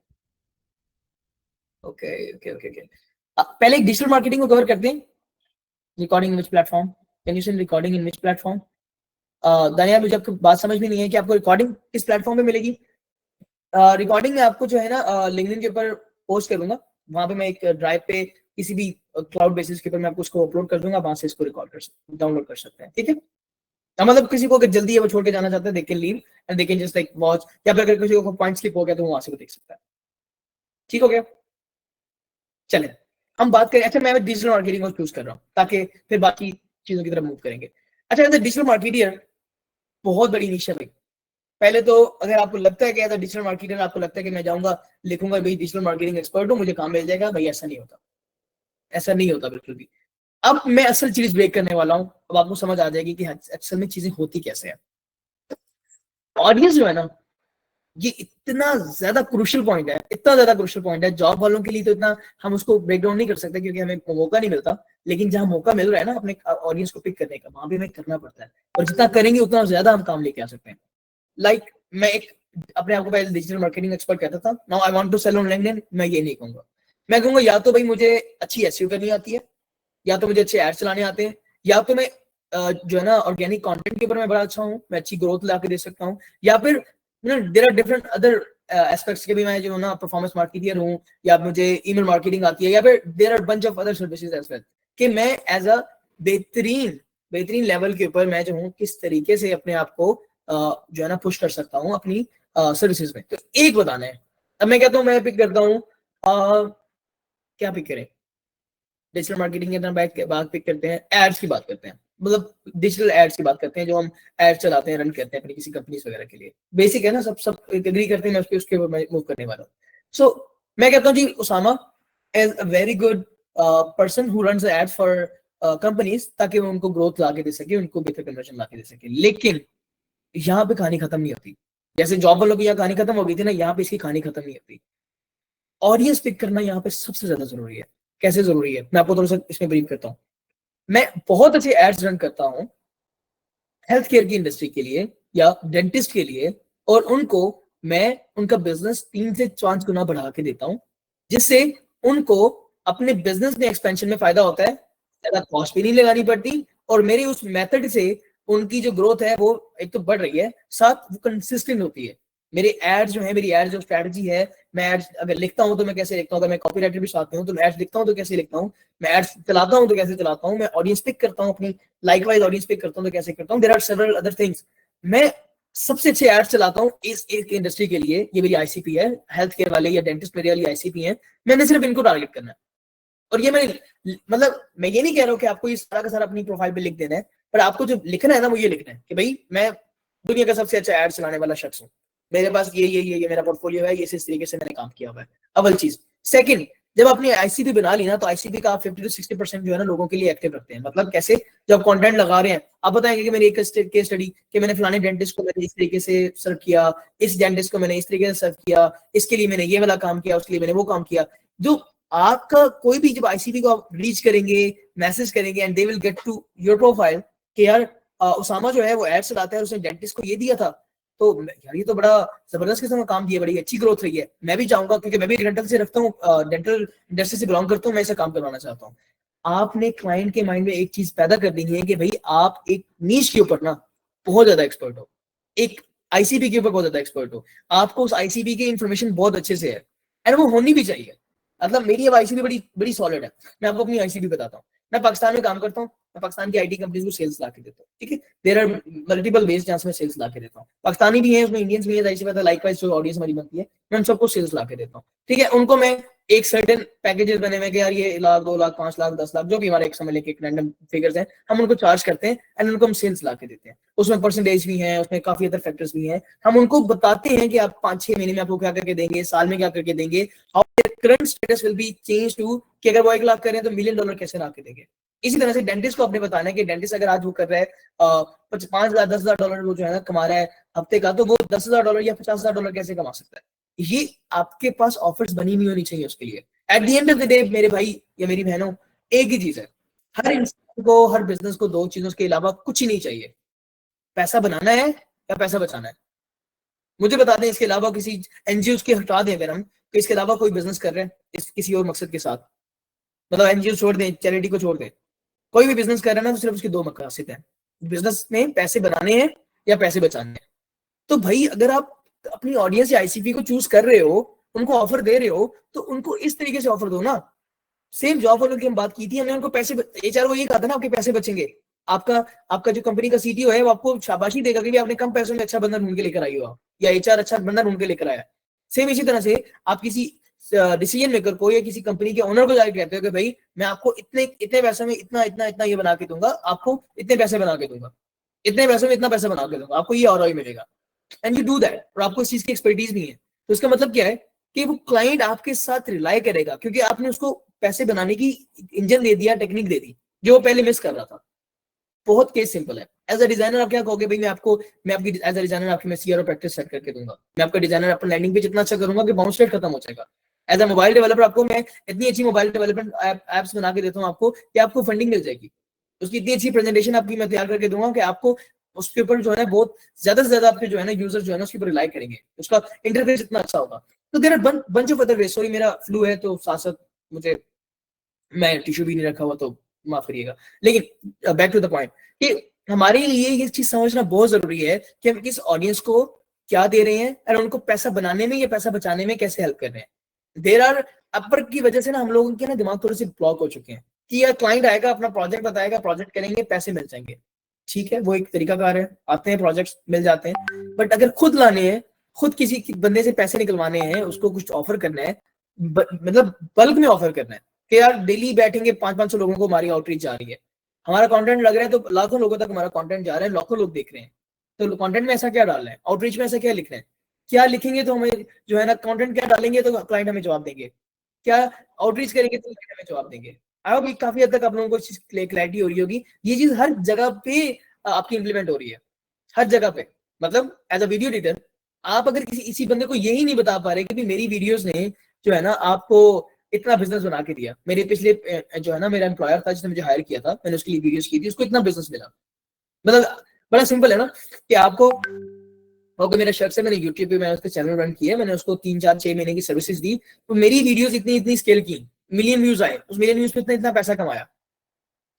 okay okay okay okay, पहले डिजिटल मार्केटिंग को कवर करते हैं। Recording in which platform, can you send recording in which platform? दानिया, मुझे आपको बात समझ में नहीं है कि आपको रिकॉर्डिंग किस प्लेटफॉर्म पे मिलेगी। रिकॉर्डिंग में आपको जो है ना लिंक्डइन के ऊपर पोस्ट करूंगा, वहां पे मैं एक ड्राइव पे किसी भी क्लाउड बेसिस के ऊपर मैं आपको उसको अपलोड कर दूंगा, वहां से इसको रिकॉर्ड कर सकते, डाउनलोड कर सकते हैं। ठीक है, मतलब किसी को अगर जल्दी है, वो छोड़ के जाना चाहता है, they can leave and they can just like watch, या फिर अगर किसी को पॉइंट स्किप हो गया तो वो वहां से वो देख सकता है। ठीक हो गया, चले हम बात करें। अच्छा, मैं डिजिटल मार्केटिंग को चूज कर रहा हूँ, ताकि फिर बाकी चीजों की तरफ मूव करेंगे। अच्छा, डिजिटल मार्केटिंग बहुत बड़ी निश है भाई। पहले तो अगर आपको लगता है कि एज अ डिजिटल मार्केटर आपको लगता है कि मैं जाऊंगा लिखूंगा भाई डिजिटल मार्केटिंग एक्सपर्ट हूं, मुझे काम मिल जाएगा, भाई ऐसा नहीं होता, ऐसा नहीं होता बिल्कुल भी। अब मैं असल चीज ब्रेक करने वाला हूं, अब आपको समझ आ जाएगी कि असल में चीजें होती कैसे हैं। ऑडियंस जो है ना, ये इतना ज्यादा क्रूशियल पॉइंट है, इतना ज्यादा क्रूशियल पॉइंट है। जॉब वालों के लिए तो इतना हम उसको ब्रेक डाउन नहीं कर सकते, क्योंकि हमें मौका नहीं मिलता, लेकिन जहां मौका मिल रहा है ना अपने ऑडियंस को पिक करने का, वहां भी हमें करना पड़ता है, और जितना करेंगे उतना ज्यादा हम काम लेके आ सकते हैं। लाइक मैं एक अपने आप को पहले डिजिटल मार्केटिंग एक्सपर्ट कहता था, now I want to sell on LinkedIn. मैं ये नहीं कहूंगा, मैं कहूंगा या तो भाई मुझे अच्छी एसईओ करनी आती है, या तो मुझे अच्छे एड चलाने आते हैं, या तो मैं जो है ना ऑर्गेनिक कंटेंट के ऊपर मैं बड़ा अच्छा हूँ, मैं अच्छी ग्रोथ ला के दे सकता हूँ, या फिर there are different other aspects के भी, मैं जो ना परफॉर्मेंस मार्केटियर हूँ, या मुझे ईमेल मार्केटिंग आती है, या फिर there are bunch of other services as well, कि मैं एज अ बेहतरीन लेवल के ऊपर मैं जो हूँ किस तरीके से अपने आप को जो है ना पुश कर सकता हूँ अपनी सर्विसेज में। तो एक बताना है। अब मैं कहता हूँ, मैं पिक करता हूँ, क्या पिक करें? डिजिटल मार्केटिंग के अंदर बैठ के बात पिक करते हैं, एड्स की बात करते हैं, मतलब डिजिटल एड्स की बात करते हैं, जो हम एड चलाते हैं, रन करते हैं अपनी किसी कंपनीज वगैरह के लिए। बेसिक है ना, सब एग्री करते हैं, मैं उसके ऊपर मूव करने वाला हूँ। सो मैं कहता हूँ जी, Usama is a very good person who runs ads for companies, ताकि वो उनको ग्रोथ ला के दे सके, उनको बेहतर कन्वर्जन ला के दे सके। लेकिन यहाँ पे कहानी खत्म नहीं होती, जैसे जॉब वालों की यहाँ कहानी खत्म हो गई थी ना, यहाँ पे इसकी कहानी खत्म नहीं होती। ऑडियंस पिक करना यहाँ पे सबसे ज्यादा जरूरी है। कैसे जरूरी है, मैं आपको थोड़ा सा इसमें ब्रीफ करता हूँ। मैं बहुत अच्छे एड्स रन करता हूँ हेल्थ केयर की इंडस्ट्री के लिए या डेंटिस्ट के लिए, और उनको मैं उनका बिजनेस 3 से 5 गुना बढ़ा के देता हूँ, जिससे उनको अपने बिजनेस में एक्सपेंशन में फायदा होता है, ज्यादा कॉस्ट भी नहीं लगानी पड़ती, और मेरी उस मेथड से उनकी जो ग्रोथ है वो एक तो बढ़ रही है, साथ वो कंसिस्टेंट होती है। मेरे एड्स जो है, मेरी एड्स जो स्ट्रेटजी है, मैं एड्स अगर लिखता हूं तो मैं कैसे लिखता हूं, अगर मैं कॉपीराइटर भी साथ में हूं तो मैं एड्स लिखता हूं तो कैसे लिखता हूं, मैं एड्स चलाता हूं तो कैसे चलाता हूं, मैं ऑडियंस पिक करता हूं अपनी, लाइकवाइज ऑडियंस पिक करता हूं तो कैसे करता हूं। There are several other things. मैं सबसे अच्छे एड्स चलाता हूं इस एक इंडस्ट्री के लिए, ये मेरी आईसीपी है, हेल्थ केयर वाले या डेंटिस्ट मेरे वाली आईसीपी है, मैंने सिर्फ इनको टारगेट करना है। और ये मैं मतलब मैं ये नहीं कह रहा हूं कि आपको ये सारा का सारा अपनी प्रोफाइल पे लिख देना है, पर आपको जो लिखना है ना वो ये लिखना है कि भाई मैं दुनिया का सबसे अच्छा एड चलाने वाला शख्स हूँ, मेरे पास ये मेरा पोर्टफोलियो है, ये इस तरीके से मैंने काम किया हुआ है। अव्वल चीज। सेकंड, जब आपने आईसीपी बना ली ना, तो आईसीपी का आप 50 से 60% जो है ना लोगों के लिए एक्टिव रखते हैं। मतलब कैसे? जब कंटेंट लगा रहे हैं, आप बताएंगे कि मैंने एक केस स्टडी कि मैंने फलाने डेंटिस्ट को मैंने इस तरीके से सर्व किया, इस डेंटिस्ट को मैंने इस तरीके से सर्व किया, इसके लिए मैंने ये वाला काम किया, उसके लिए मैंने वो काम किया। जो आपका कोई भी जब आईसीपी को आप रीच करेंगे, मैसेज करेंगे and they will get to your profile कि यार उसामा जो है वो एड चलाता है, उसने डेंटिस्ट को ये दिया था, तो यार ये तो बड़ा जबरदस्त किस्म का काम किया, बड़ी अच्छी ग्रोथ रही है, मैं भी चाहूंगा, क्योंकि मैं भी डेंटल से रखता हूँ, डेंटल इंडस्ट्री से बिलोंग करता हूँ, मैं इसे काम करवाना चाहता हूँ। आपने क्लाइंट के माइंड में एक चीज पैदा कर दी है कि भाई आप एक नीश के ऊपर ना बहुत ज्यादा एक्सपर्ट हो, एक आईसीपी के ऊपर बहुत ज्यादा एक्सपर्ट हो, आपको उस आईसीपी की इंफॉर्मेशन बहुत अच्छे से है, एंड वो होनी भी चाहिए। मतलब मेरी अब आईसीपी बड़ी बड़ी सॉलिड है। मैं आपको अपनी आईसीपी बताता हूँ। मैं पाकिस्तान में काम करता हूँ, मैं पाकिस्तान की आईटी कंपनीज को सेल्स ला के देता हूँ, ठीक है। देयर आर मल्टीपल वेज जहाँ से मैं सेल्स ला के देता हूँ, पाकिस्तानी भी है उसमें, इंडियंस भी है, जाहिर सी बात है, लाइकवाइज जो ऑडियंस हमारी बनती है, मैं उन सबको सेल्स ला के देता हूँ, ठीक है। उनको मैं एक सर्टेन पैकेजेस बने हुए कि यार ये 1 लाख 2 लाख 5 लाख 10 लाख जो भी हमारे एक समझ लेके एक रैंडम फिगर्स हैं, हम उनको चार्ज करते हैं एंड उनको हम सेल्स ला के देते हैं। उसमें परसेंटेज भी है, उसमें काफी अदर फैक्टर्स भी हैं। हम उनको बताते हैं कि आप 5-6 महीने में आपको क्या करके देंगे, साल में क्या करके देंगे, how their current status will be change to, कि अगर वो 1 लाख करें तो $1 मिलियन कैसे ला के देंगे। इसी तरह से डेंटिस्ट को आपने बताना है कि डेंटिस्ट अगर आज वो कर रहा है $5,000 $10,000 वो जो है ना कमा रहा है हफ्ते का, तो वो $10,000 या $50,000 कैसे कमा सकता है। ये आपके पास ऑफर्स बनी हुई होनी चाहिए उसके लिए। At the end of the day मेरे भाई या मेरी बहनों, एक ही चीज है, हर इंसान को, हर बिजनेस को 2 चीजों के अलावा कुछ ही नहीं चाहिए, पैसा बनाना है या पैसा बचाना है। मुझे बता दें इसके अलावा किसी एनजीओ के हटा दें अगर हम, तो इसके अलावा कोई बिजनेस कर रहे हैं इस किसी और मकसद के साथ, मतलब एनजीओ छोड़ दें, चैरिटी को छोड़ दें, कोई भी बिजनेस कर रहा है ना तो सिर्फ उसके 2 मकसद हैं, बिजनेस में पैसे बनाने हैं या पैसे बचाने हैं। तो भाई अगर आप अपनी ऑडियंस या आईसीपी को चूज कर रहे हो, उनको ऑफर दे रहे हो, तो उनको इस तरीके से ऑफर दो ना। सेम जॉब वालों की हम बात की थी, हमने उनको पैसे, एचआर वो ये कहा था ना आपके पैसे बचेंगे, आपका जो कंपनी का सीटीओ है वो आपको शाबाशी देगा कि आपने कम पैसों में अच्छा बंदा ढूंढ के लेकर आई हो, या एचआर अच्छा बंदा ढूंढ के लेकर आया। सेम इसी तरह से आप किसी डिसीजन मेकर को या किसी कंपनी के ओनर को जाकर कहते हो कि भाई मैं आपको इतने इतने पैसे में इतना इतना इतना ये बना के दूंगा, आपको इतने पैसे बना के दूंगा, इतने पैसों में इतना पैसा बना के दूंगा, आपको ये आरओआई मिलेगा, एंड यू डू दैट, और आपको इस चीज की एक्सपर्टीज भी है। तो इसका मतलब क्या है कि वो क्लाइंट आपके साथ रिलाई करेगा, क्योंकि आपने उसको पैसे बनाने की इंजन दे दिया, टेक्निक दे दी, जो वो पहले मिस कर रहा था। बहुत केस सिंपल है। एज अ डिजाइनर आप क्या कहोगे, भाई मैं आपकी एज अ डिजाइनर आपकी मैं सीआरओ प्रैक्टिस सेट करके दूंगा, मैं आपका डिजाइनर अपना लैंडिंग पेज इतना अच्छा करूंगा कि बाउंस रेट खत्म हो जाएगा। एज अ मोबाइल डेवलपर आपको मैं इतनी अच्छी मोबाइल डेवलपमेंट एप्स बना के देता हूँ आपको कि आपको फंडिंग मिल जाएगी, उसकी इतनी अच्छी प्रेजेंटेशन आपकी मैं तैयार करके दूंगा कि आपको उसके ऊपर जो है ना बहुत ज्यादा से ज्यादा आपके जो है ना यूजर जो है ना उसके ऊपर रिलाई करेंगे, उसका इंटरफेस इतना अच्छा होगा। तो there are bunch of other way. Sorry मेरा फ्लू है तो साथ साथ मुझे, मैं टिश्यू भी नहीं रखा हुआ तो माफ करिएगा। लेकिन बैक टू द पॉइंट कि हमारे लिए ये चीज समझना बहुत जरूरी है कि हम किस ऑडियंस को क्या दे रहे हैं और उनको पैसा बनाने में या पैसा बचाने में कैसे हेल्प कर रहे हैं। देयर आर अपर की वजह से ना हम लोगों के ना दिमाग थोड़े से ब्लॉक हो चुके हैं कि यार क्लाइंट आएगा, अपना प्रोजेक्ट बताएगा, प्रोजेक्ट करेंगे, पैसे मिल जाएंगे। ठीक है, वो एक तरीका कार है, आते हैं प्रोजेक्ट्स मिल जाते हैं, बट अगर खुद लाने हैं, खुद किसी बंदे से पैसे निकलवाने हैं, उसको कुछ ऑफर करना है, मतलब बल्क में ऑफर करना है कि यार डेली बैठेंगे 500-500 लोगों को हमारी आउटरीच जा रही है, हमारा कंटेंट लग रहा है तो लाखों लोगों तक हमारा कंटेंट जा रहा है, लाखों लोग देख रहे हैं, तो कंटेंट में ऐसा क्या डालना है, आउटरीच में ऐसा क्या लिख रहे हैं, क्या लिखेंगे तो हमें जो है ना कंटेंट क्या डालेंगे तो क्लाइंट हमें जवाब देंगे, क्या आउटरीच करेंगे तो क्लाइंट हमें जवाब देंगे। आई होप काफी हद तक आप लोगों को क्लैरिटी हो रही होगी। ये चीज हर जगह पे आपकी इंप्लीमेंट हो रही है, हर जगह पे। मतलब एज अ वीडियो एडिटर आप अगर इसी बंदे को यही नहीं बता पा रहे कि मेरी वीडियोस ने जो है ना आपको इतना बिजनेस बना के दिया, मेरे पिछले जो है ना मेरा एम्प्लॉयर था जिसने मुझे हायर किया था, मैंने उसके लिए वीडियोस की थी, उसको इतना बिजनेस मिला। मतलब बड़ा सिंपल है ना कि आपको ओके, मेरा शर्ट से मैंने यूट्यूब पे मैंने उसका चैनल रन किया, मैंने उसको 3-4-6 महीने की सर्विसेज दी, तो मेरी वीडियोस इतनी स्केल की, मिलियन व्यूज आए, उस मिलियन व्यूज पे इतना पैसा कमाया।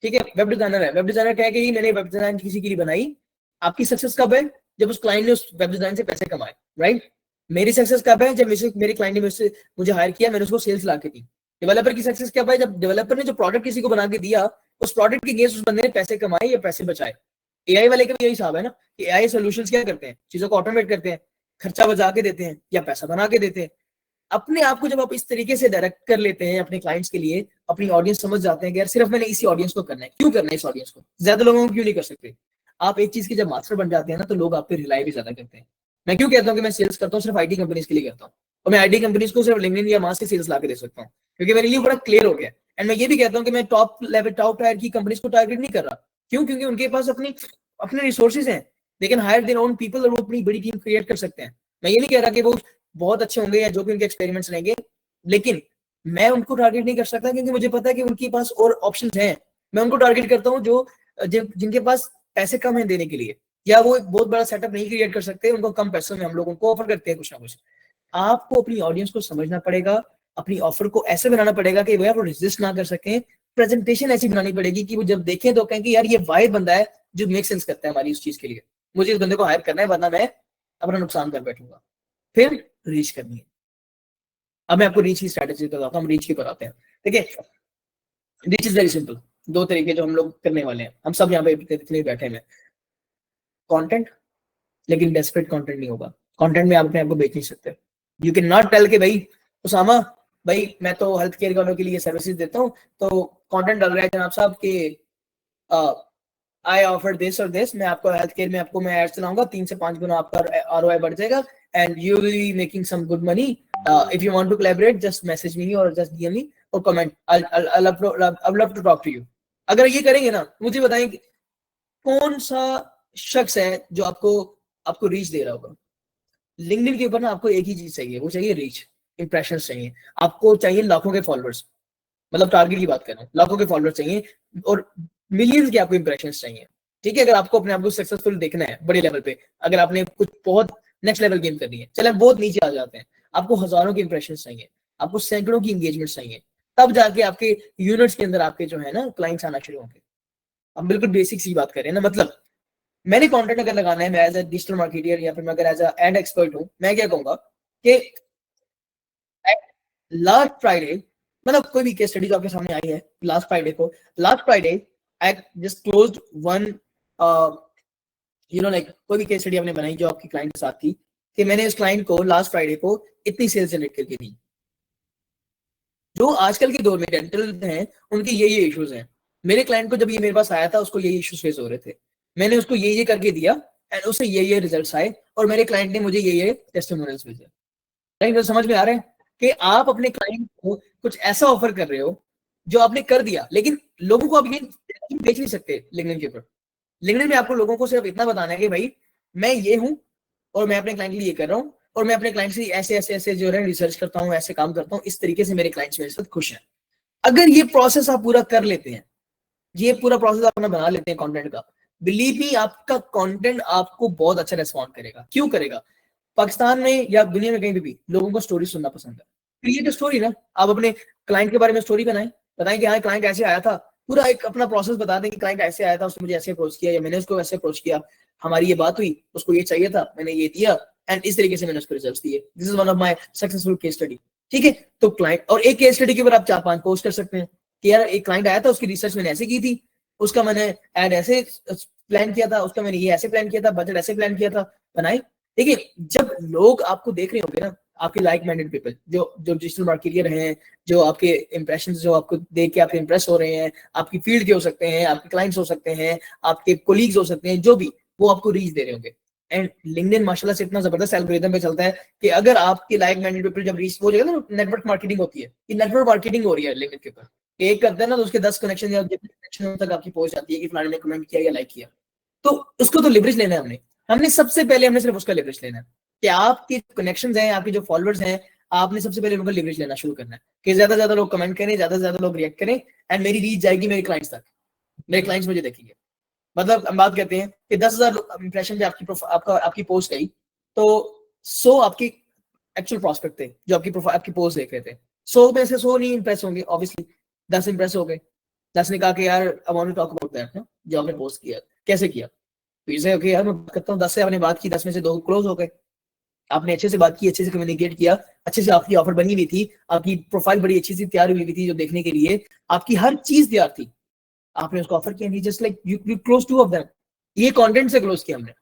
ठीक है, वेब डिजाइनर है, वेब डिजाइनर कह के मैंने वेब डिजाइन किसी के लिए बनाई। आपकी सक्सेस कब है, जब उस क्लाइंट ने उस वेब डिजाइन से पैसे कमाए, राइट। मेरी सक्सेस कब है, जब मेरे क्लाइंट ने मुझे हायर किया, मैंने उसको सेल्स ला के दी। डेवलपर की सक्सेस कब है, जब डेवलपर ने जो प्रोडक्ट किसी को बना के दिया, उस प्रोडक्ट के अगेंस्ट उस बंदे ने पैसे कमाए या पैसे बचाए। एआई वाले का भी यही हिसाब है ना कि एआई सॉल्यूशंस क्या करते हैं, चीजों को ऑटोमेट करते हैं, खर्चा बचा के देते हैं या पैसा बना के देते हैं। अपने आप को जब आप इस तरीके से डायरेक्ट कर लेते हैं अपने क्लाइंट्स के लिए, अपनी ऑडियंस समझ जाते हैं कि यार सिर्फ मैंने इसी ऑडियंस को करना है, क्यों करना है इस ऑडियंस को, ज्यादा लोगों को क्यों नहीं कर सकते। आप एक चीज के जब मास्टर बन जाते हैं ना तो लोग आप पे रिलाई भी ज्यादा करते हैं। मैं क्यों कहता हूँ कि मैं सेल्स करता हूँ सिर्फ आईटी कंपनीज के लिए करता हूँ, और मैं आईटी कंपनीज को सिर्फ लिंक्डइन या मास के सेल्स ला के दे सकता हूँ, क्योंकि मेरे लिए बड़ा क्लियर हो गया। एंड मैं ये भी कहता हूँ कि मैं टॉप लेवल टॉप टायर की कंपनीज को टारगेट नहीं कर रहा, क्यों, क्योंकि उनके पास अपने रिसोर्सेज हैं, लेकिन हायर देयर ओन पीपल, और वो अपनी बड़ी टीम क्रिएट कर सकते हैं। मैं ये नहीं कह रहा कि वो बहुत अच्छे होंगे या जो भी उनके एक्सपेरिमेंट्स रहेंगे, लेकिन मैं उनको टारगेट नहीं कर सकता क्योंकि मुझे पता है कि उनके पास और ऑप्शन हैं। मैं उनको टारगेट करता हूँ जो जिनके पास पैसे कम है देने के लिए, या वो एक बहुत बड़ा सेटअप नहीं क्रिएट कर सकते, उनको कम पैसों में हम लोग उनको ऑफर करते हैं कुछ ना कुछ। आपको अपनी ऑडियंस को समझना पड़ेगा, अपनी ऑफर को ऐसे बनाना पड़ेगा कि भैया वो रेजिस्ट ना कर सकें, प्रेजेंटेशन ऐसी बनानी पड़ेगी कि वो जब देखें तो कहें कि यार ये वाहिद बंदा है जो मेक सेंस करता है हमारी उस चीज के लिए, मुझे इस बंदे को हायर करना है वरना मैं अपना नुकसान कर बैठूंगा। फिर रीच करनी है। अब मैं आपको रीच की स्ट्रेटेजी बताता हूँ, हम रीच की कराते हैं। ठीक है, रीच इज वेरी सिंपल, दो तरीके जो हम लोग करने वाले हैं, हम सब यहाँ पे इतने बैठे हैं। कंटेंट, लेकिन डेस्परेट कंटेंट नहीं होगा। कंटेंट में आप अपने आप को बेच नहीं सकते। यू कैन नॉट टेल के भाई उसामा भाई मैं तो हेल्थ केयर वालों के लिए सर्विसेज देता हूँ, तो कंटेंट डाल रहा है जनाब साहब के आई ऑफर दिस और दिस, मैं आपको हेल्थ केयर में आपको मैं एड चलाऊंगा, 3 से 5 गुना आपका ROI बढ़ जाएगा and you will be making some good money. If you want to collaborate just message me और जस्ट डीएम मी और comment, I love to talk to you. अगर ये करेंगे ना, मुझे बताएं कौन सा शख्स है जो आपको रीच दे रहा होगा। लिंक्डइन के ऊपर ना आपको एक ही चीज चाहिए, वो चाहिए रीच, इंप्रेशंस चाहिए। आपको चाहिए लाखों के फॉलोअर्स, मतलब टारगेट की बात कर रहा हूँ, लाखों के फॉलोअर्स चाहिए और मिलियंस के आपको इंप्रेशंस चाहिए। ठीक है, अगर आपको अपने आप को सक्सेसफुल देखना है बड़े लेवल पे, अगर आपने कुछ बहुत नेक्स्ट लेवल गेम करनी है, चले बहुत नीचे आ जाते हैं, आपको हजारों के इंप्रेशंस चाहिए, आपको सैकड़ों की एंगेजमेंट चाहिए, तब जाके आपके यूनिट्स के अंदर आपके जो है ना क्लाइंट्स आना शुरू होंगे। हम बिल्कुल बेसिक सी बात कर रहे हैं ना, मतलब मैंने कंटेंट अगर लगाना है, मैं एज अ डिजिटल मार्केटर या फिर मैं अगर एज अ एड एक्सपर्ट हूं, मैं क्या कहूंगा कि लास्ट फ्राइडे, मतलब कोई भी केस स्टडी जो आपके सामने आई है, last Friday I just closed one like कोई भी केस स्टडी आपने बनाई जो आपकी क्लाइंट के साथ थी, कि मैंने उस क्लाइंट को लास्ट फ्राइडे को इतनी सेल्स जनरेट करके दी। जो आजकल के दौर में डेंटल हैं उनके ये इश्यूज हैं। मेरे क्लाइंट को जब ये मेरे पास आया था उसको ये इश्यूज फेस हो रहे थे, मैंने उसको ये करके दिया एंड उससे ये रिजल्ट्स आए और मेरे क्लाइंट ने मुझे ये टेस्टिमोनियल्स भेजे। राइट, समझ में आ रहा है कि आप अपने क्लाइंट को कुछ ऐसा ऑफर कर रहे हो जो आपने कर दिया, लेकिन लोगों को आप ये बेच नहीं सकते लिंक्डइन के ऊपर। लिंक्डइन में आपको लोगों को सिर्फ इतना बताना है कि भाई मैं ये हूं और मैं अपने क्लाइंट के लिए ये कर रहा हूं और मैं अपने क्लाइंट से ऐसे जो है रिसर्च करता हूं, ऐसे काम करता हूं, इस तरीके से मेरे क्लाइंट्स मेरे साथ खुश हैं। अगर ये प्रोसेस आप पूरा कर लेते हैं, ये पूरा प्रोसेस अपना बना लेते हैं कंटेंट का, बिलीव मी आपका कंटेंट आपको बहुत अच्छा रिस्पॉन्ड करेगा। क्यों करेगा? पाकिस्तान में या दुनिया में कहीं भी लोगों को स्टोरी सुनना पसंद है। क्रिएट स्टोरी ना, आप अपने क्लाइंट के बारे में स्टोरी बताएं कि हाँ क्लाइंट ऐसे आया था, पूरा एक अपना प्रोसेस बता दें कि क्लाइंट ऐसे आया था, उसने मुझे ऐसे अप्रोच किया या मैंने उसको ऐसे अप्रोच किया, हमारी ये बात हुई, उसको ये चाहिए था, मैंने ये दिया एंड इस तरीके से मैंने उसको रिजल्ट्स दिए। This is one of my successful case study. ठीक है, तो क्लाइंट और एक केस स्टडी के ऊपर आप 4-5 पोस्ट कर सकते हैं कि यार एक क्लाइंट आया था, उसकी रिसर्च मैंने ऐसे की थी, उसका मैंने एड ऐसे प्लान किया था, उसका मैंने ये ऐसे प्लान किया था, बजट ऐसे प्लान किया था, बनाए। देखिए जब लोग आपको देख रहे होंगे ना, आपके लाइक माइंडेड पीपल जो डिजिटल मार्केटियर हैं, जो आपके इंप्रेशंस जो आपको देख के आपके इंप्रेस हो रहे हैं, आपकी फील्ड के हो सकते हैं, आपके क्लाइंट्स हो सकते हैं, आपके कोलीग्स हो सकते हैं, जो भी, वो आपको रीच दे रहे होंगे। एंड लिंक्डइन माशाल्लाह से इतना जबरदस्त एल्गोरिथम पे चलता है कि अगर आपके लाइक माइंडेड पीपल जब रीच हो जाएगा ना, नेटवर्क मार्केटिंग होती है, ये नेटवर्क मार्केटिंग हो रही है लिंक्डइन के ऊपर। एक करते हैं ना तो उसके 10 कनेक्शन या कनेक्शन तक आपकी पहुंच जाती है कि फलाने ने कमेंट किया या लाइक किया, तो उसको तो लिवरेज लेना है हमने सबसे पहले हमने सिर्फ उसका लिवरेज लेना है कि आपके कनेक्शंस हैं, आपके जो फॉलोअर्स हैं, आपने सबसे पहले उनका लिवरेज लेना शुरू करना है कि ज्यादा से ज्यादा लोग कमेंट करें, ज्यादा से ज्यादा लोग रिएक्ट करें एंड मेरी रीच जाएगी मेरे क्लाइंट्स तक, मेरे क्लाइंट्स मुझे देखेंगे। मतलब हम बात करते हैं कि 10,000 इंप्रेशन पे आपकी पोस्ट गई तो 100 आपकी एक्चुअल प्रोस्पेक्ट थे जो आपकी पोस्ट देख रहे थे। 100 में से 100 नहीं इंप्रेस होंगे, ऑब्वियसली 10 इंप्रेस हो गए। 10 ने कहा कि यार I want to talk about that ना, जो आपने पोस्ट किया कैसे किया, तो इसे ओके यार मैं बात करता हूँ। 10 से आपने बात की, 10 में से 2 क्लोज हो गए, आपने अच्छे से बात की, अच्छे से कम्युनिकेट किया, अच्छे से आपकी ऑफर बनी हुई थी, आपकी प्रोफाइल बड़ी अच्छी सी तैयार हुई थी जो देखने के लिए, आपकी हर चीज तैयार थी, आपने उसको ऑफर किया, just like you close 2 of them. ये कंटेंट से क्लोज किया हमने।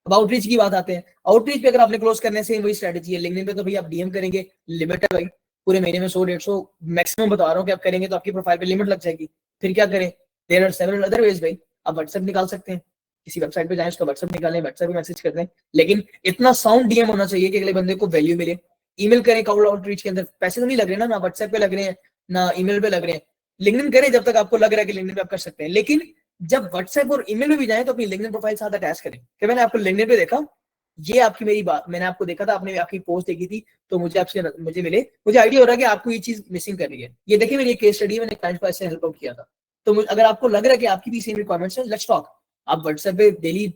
अब आउटरीच की बात आते हैं, आउटरीच पे अगर आपने क्लोज करने से वही स्ट्रेटजी है। लिंक्डइन पे तो भाई आप डीएम करेंगे, लिमिट है भाई, पूरे महीने में 100-150 मैक्सिमम बता रहा हूँ कि आप करेंगे तो आपकी प्रोफाइल पे लिमिट लग जाएगी। फिर क्या करें, there are several other ways भाई, आप व्हाट्सएप निकाल सकते हैं, किसी वेबसाइट पे जाएं, उसका व्हाट्सएप निकालें, व्हाट्सएप पे मैसेज कर दें, लेकिन इतना साउंड डीएम होना चाहिए कि अगले बंदे को वैल्यू मिले। ईमेल करें काउंट आउटरीच के अंदर, पैसे तो नहीं लग रहे ना व्हाट्सएप पे लग रहे हैं ना ईमेल पे लग रहे हैं। लिंक्डइन करें जब तक आपको लग रहा है कि लिंक्डइन पे आप कर सकते हैं, लेकिन जब व्हाट्सएप और ईमेल में भी जाएं तो अपनी लिंक्डइन प्रोफाइल साथ अटैच करें कि मैंने आपको लिंक्डइन पे देखा, ये आपकी मेरी बात, मैंने आपको देखा था, आपने आपकी पोस्ट देखी थी, तो मुझे मिले, मुझे आइडिया हो रहा है कि आपको ये चीज मिसिंग कर रही है। ये देखिए मेरी केस स्टडी है, मैंने क्लाइंट को ऐसे हेल्प आउट किया था। तो अगर आपको लग रहा है कि आपकी भी सेम रिक्वायरमेंट्स है, लेट्स टॉक। आप व्हाट्सएप पे डेली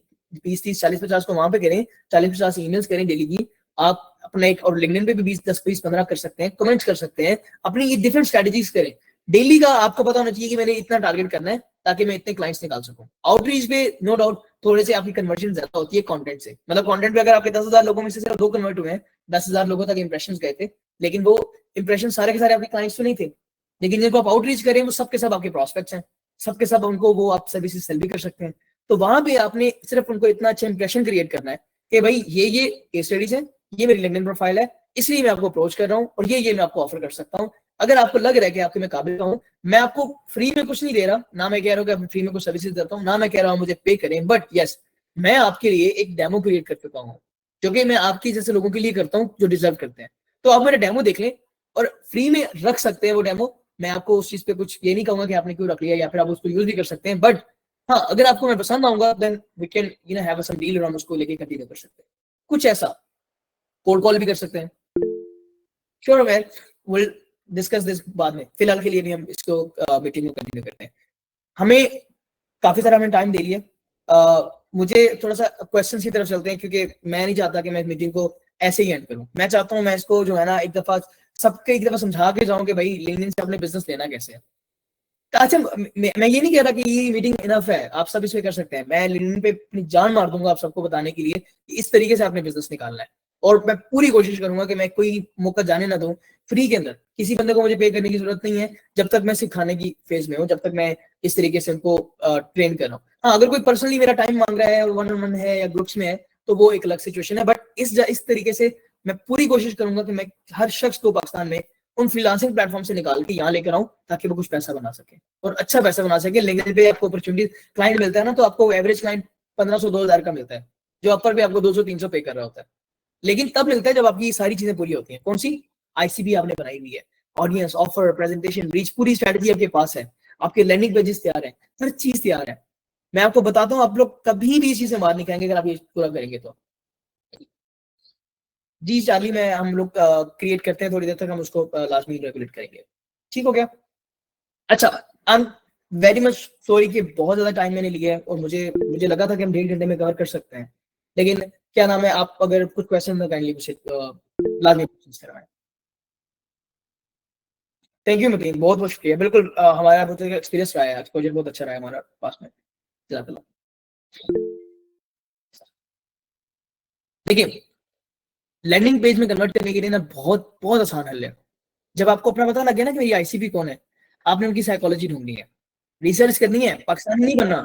20-30 40-50 को वहां पे करें, 40-50 ईमेल्स करें डेली की। आप अपना एक, और लिंक्डइन पे भी 20-10-20-15 कर सकते हैं, कमेंट्स कर सकते हैं, अपनी ये डिफरेंट स्ट्रेटजीज करें। डेली का आपको पता होना चाहिए कि मैंने इतना टारगेट करना है ताकि मैं इतने क्लाइंट्स निकाल सकूं। आउटरीच पे नो डाउट थोड़े से आपकी कन्वर्जन ज्यादा होती है कंटेंट से, मतलब कंटेंट पे अगर आपके 10,000 लोगों में से सिर्फ 2 कन्वर्ट हुए हैं, 10,000 लोगों तक इंप्रेशंस गए थे, लेकिन वो इंप्रेशन सारे के सारे आपके क्लाइंट्स तो नहीं थे। लेकिन जिनको आप आउटरीच करें वो सबके सब आपके प्रॉस्पेक्ट्स हैं, सबके सब उनको वो आप सर्विसेज सेल भी कर सकते हैं। तो वहां पे आपने सिर्फ उनको इतना अच्छा इंप्रेशन क्रिएट करना है कि भाई ये केस स्टडीज है, ये मेरी लिंक्डइन प्रोफाइल है, इसलिए मैं आपको अप्रोच कर रहा हूँ, और ये मैं आपको ऑफर कर सकता हूँ। अगर आपको लग रहा है कि आपके मैं काबिल हूँ, मैं आपको फ्री में कुछ नहीं दे रहा, ना मैं कह रहा हूँ कि फ्री में कुछ सर्विसेज देता हूँ, ना मैं कह रहा हूँ मुझे पे करें, बट यस, मैं आपके लिए एक डेमो क्रिएट कर चुका हूँ, जो कि मैं आपके जैसे लोगों के लिए करता हूँ जो डिजर्व करते हैं। तो आप मेरा डेमो देख लें और फ्री में रख सकते हैं वो डेमो। मैं आपको उस चीज पे कुछ ये नहीं कहूंगा कि आपने क्यों रख लिया, या फिर आप उसको यूज भी कर सकते हैं, बट हाँ, अगर आपको मैं पसंद आऊंगा then we can have some deal, और हम उसको लेके कंटिन्यू कर सकते हैं। कुछ ऐसा कोल्ड कॉल भी कर सकते हैं। Sure man, will discuss this बाद में, फिलहाल के लिए भी हम इसको मीटिंग में कंटिन्यू करते हैं। हमें काफी सारा हमने टाइम दे लिया। मुझे थोड़ा सा क्वेश्चन की तरफ चलते हैं, क्योंकि मैं नहीं चाहता कि मैं मीटिंग को ऐसे ही एंड करूं। मैं चाहता हूं मैं इसको जो है ना एक दफा समझा के जाऊं कि भाई लिंक्डइन से अपने बिजनेस लेना कैसे है। अच्छा, मैं ये नहीं कह रहा कि ये मीटिंग इनफ है, आप सब इसमें कर सकते हैं। मैं लिंक्डइन पे अपनी जान मार दूंगा आप सबको बताने के लिए कि इस तरीके से आपने बिजनेस निकालना है, और मैं पूरी कोशिश करूंगा कि मैं कोई मौका जाने ना दूं। फ्री के अंदर किसी बंदे को मुझे पे करने की जरूरत नहीं है, जब तक मैं सिखाने की फेज में हूँ, जब तक मैं इस तरीके से उनको ट्रेन कर रहा हूँ। हाँ, अगर कोई पर्सनली मेरा टाइम मांग रहा है, और 1-on-1 है या ग्रुप्स में है, तो वो एक अलग सिचुएशन है। बट इस तरीके से मैं पूरी कोशिश करूंगा कि मैं हर शख्स को पाकिस्तान में उन फ्रीलांसिंग प्लेटफॉर्म से निकाल के यहाँ लेकर आऊं, ताकि वो कुछ पैसा बना सके, और अच्छा पैसा बना सके। लिंक्डइन पे आपको अपॉर्चुनिटी क्लाइंट मिलता है ना, तो आपको एवरेज क्लाइंट 1500-2000 का मिलता है, जो अपर पे आपको 200-300 पे कर रहा होता है। लेकिन तब मिलता है जब आपकी सारी चीजें पूरी होती हैं। कौन सी? आईसीबी आपने बनाई हुई है, ऑडियंस, ऑफर, प्रेजेंटेशन, रीच, पूरी स्ट्रेटजी आपके पास है, आपके लैंडिंग पेजेस तैयार है, हर चीज तैयार है। मैं आपको बताता हूँ, आप लोग कभी भी इस चीज से बाहर नहीं खाएंगे अगर आप ये पूरा करेंगे तो। जी चार्ली, मैं हम लोग क्रिएट करते हैं, थोड़ी देर तक हम उसको लाजमी रेगुलेट करेंगे। ठीक हो गया? अच्छा, आई एम वेरी मच सॉरी कि बहुत ज्यादा टाइम मैंने लिया है, और मुझे लगा था कि हम 1.5 घंटे में कवर कर सकते हैं, लेकिन क्या नाम है, आप अगर कुछ क्वेश्चन में काइंडली मुझे लाजमी पूछ करवाएं। थैंक यू मतीन, बहुत बहुत शुक्रिया। बिल्कुल हमारा बहुत एक्सपीरियंस रहा है, एक्सपोजर बहुत अच्छा रहा है हमारा पास में। देखिए, लैंडिंग पेज में कन्वर्ट करने के लिए ना बहुत बहुत आसान हल है। जब आपको अपना पता लग गया ना कि मेरी आईसीपी कौन है, आपने उनकी साइकोलॉजी ढूंढनी है, रिसर्च करनी है। पाकिस्तानी नहीं बनना,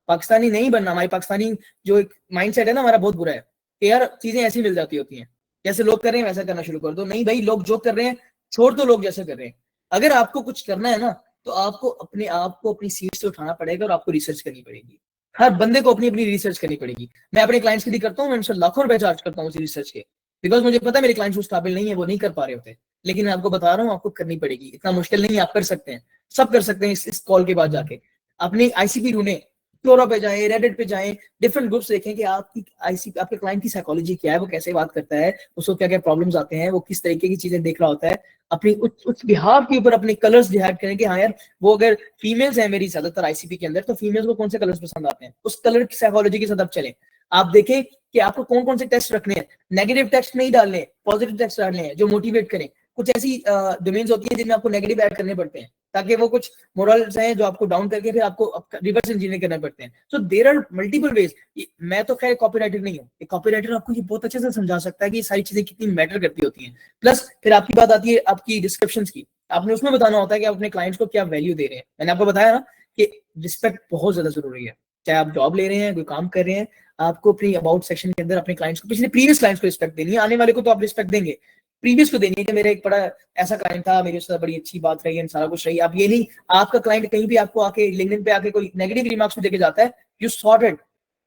पाकिस्तानी नहीं बनना। हमारी पाकिस्तानी जो एक माइंडसेट है ना हमारा, बहुत बुरा है कि यार चीजें ऐसी मिल जाती होती हैं, जैसे लोग कर रहे हैं वैसा करना शुरू कर दो। नहीं भाई, लोग जो कर रहे हैं छोड़ दो, लोग जैसे कर रहे हैं। अगर आपको कुछ करना है ना, तो आपको अपने आप को अपनी सीट से उठाना पड़ेगा, और आपको रिसर्च करनी पड़ेगी। हर बंदे को अपनी अपनी रिसर्च करनी पड़ेगी। मैं अपने क्लाइंट्स के लिए करता हूँ, मैं उनसे लाखों रुपए चार्ज करता हूँ रिसर्च के, बिकॉज मुझे पता है मेरे क्लाइंट्स उस काबिल नहीं है, वो नहीं कर पा रहे होते। लेकिन मैं आपको बता रहा हूँ, आपको करनी पड़ेगी, इतना मुश्किल नहीं है, आप कर सकते हैं, सब कर सकते हैं। इस कॉल के बाद जाके अपनी आईसीपी ढूंढें, क्लोरा पे जाएं, रेडिट पे जाएं, डिफरेंट ग्रुप्स देखें कि आपकी आईसीपी, आपके क्लाइंट की साइकोलॉजी क्या है, वो कैसे बात करता है, उसको क्या क्या प्रॉब्लम्स आते हैं, वो किस तरीके की चीजें देख रहा होता है। अपनी उस बिहाव के ऊपर अपने कलर्स डिसाइड करें कि हाँ यार, वो अगर फीमेल्स हैं मेरी ज्यादातर आईसीपी के अंदर, तो फीमेल्स को कौन से कलर्स पसंद आते हैं, उस कलर की साइकोलॉजी के साथ आप चलें। आप देखें कि आपको कौन कौन से टेक्स्ट रखने हैं, नेगेटिव टेक्स्ट नहीं डालने, पॉजिटिव टेक्स्ट डालने हैं जो मोटिवेट करें। कुछ ऐसी डोमेन्स होती है जिनमें आपको नेगेटिव ऐड करने पड़ते हैं, ताकि वो कुछ मोरल्स हैं जो आपको डाउन करके फिर आपको रिवर्स इंजीनियर करने पड़ते हैं। So there are multiple ways. मैं तो खैर कॉपीराइटर नहीं हूँ, एक कॉपीराइटर आपको ये बहुत अच्छे से समझा सकता है कि ये सारी चीजें कितनी मैटर करती होती हैं। प्लस फिर आपकी बात आती है आपकी डिस्क्रिप्शन की, आपने उसमें बताना होता है कि आप अपने क्लाइंट्स को क्या वैल्यू दे रहे हैं। मैंने आपको बताया ना कि रिस्पेक्ट बहुत ज्यादा जरूरी है, चाहे आप जॉब ले रहे हैं, कोई काम कर रहे हैं, आपको अपनी अबाउट सेक्शन के अंदर अपने क्लाइंट्स को, पिछले प्रीवियस क्लाइंट्स को रिस्पेक्ट देनी है। आने वाले को तो आप रिस्पेक्ट देंगे, प्रीवियस को देनी है कि मेरा एक बड़ा ऐसा क्लाइंट था, मेरे साथ बड़ी अच्छी बात रही है, सारा कुछ रही। आप ये नहीं, आपका क्लाइंट कहीं भी आपको आके लिंक्डइन पे आके कोई नेगेटिव रिमार्क्स देके जाता है, यू सॉर्टेड,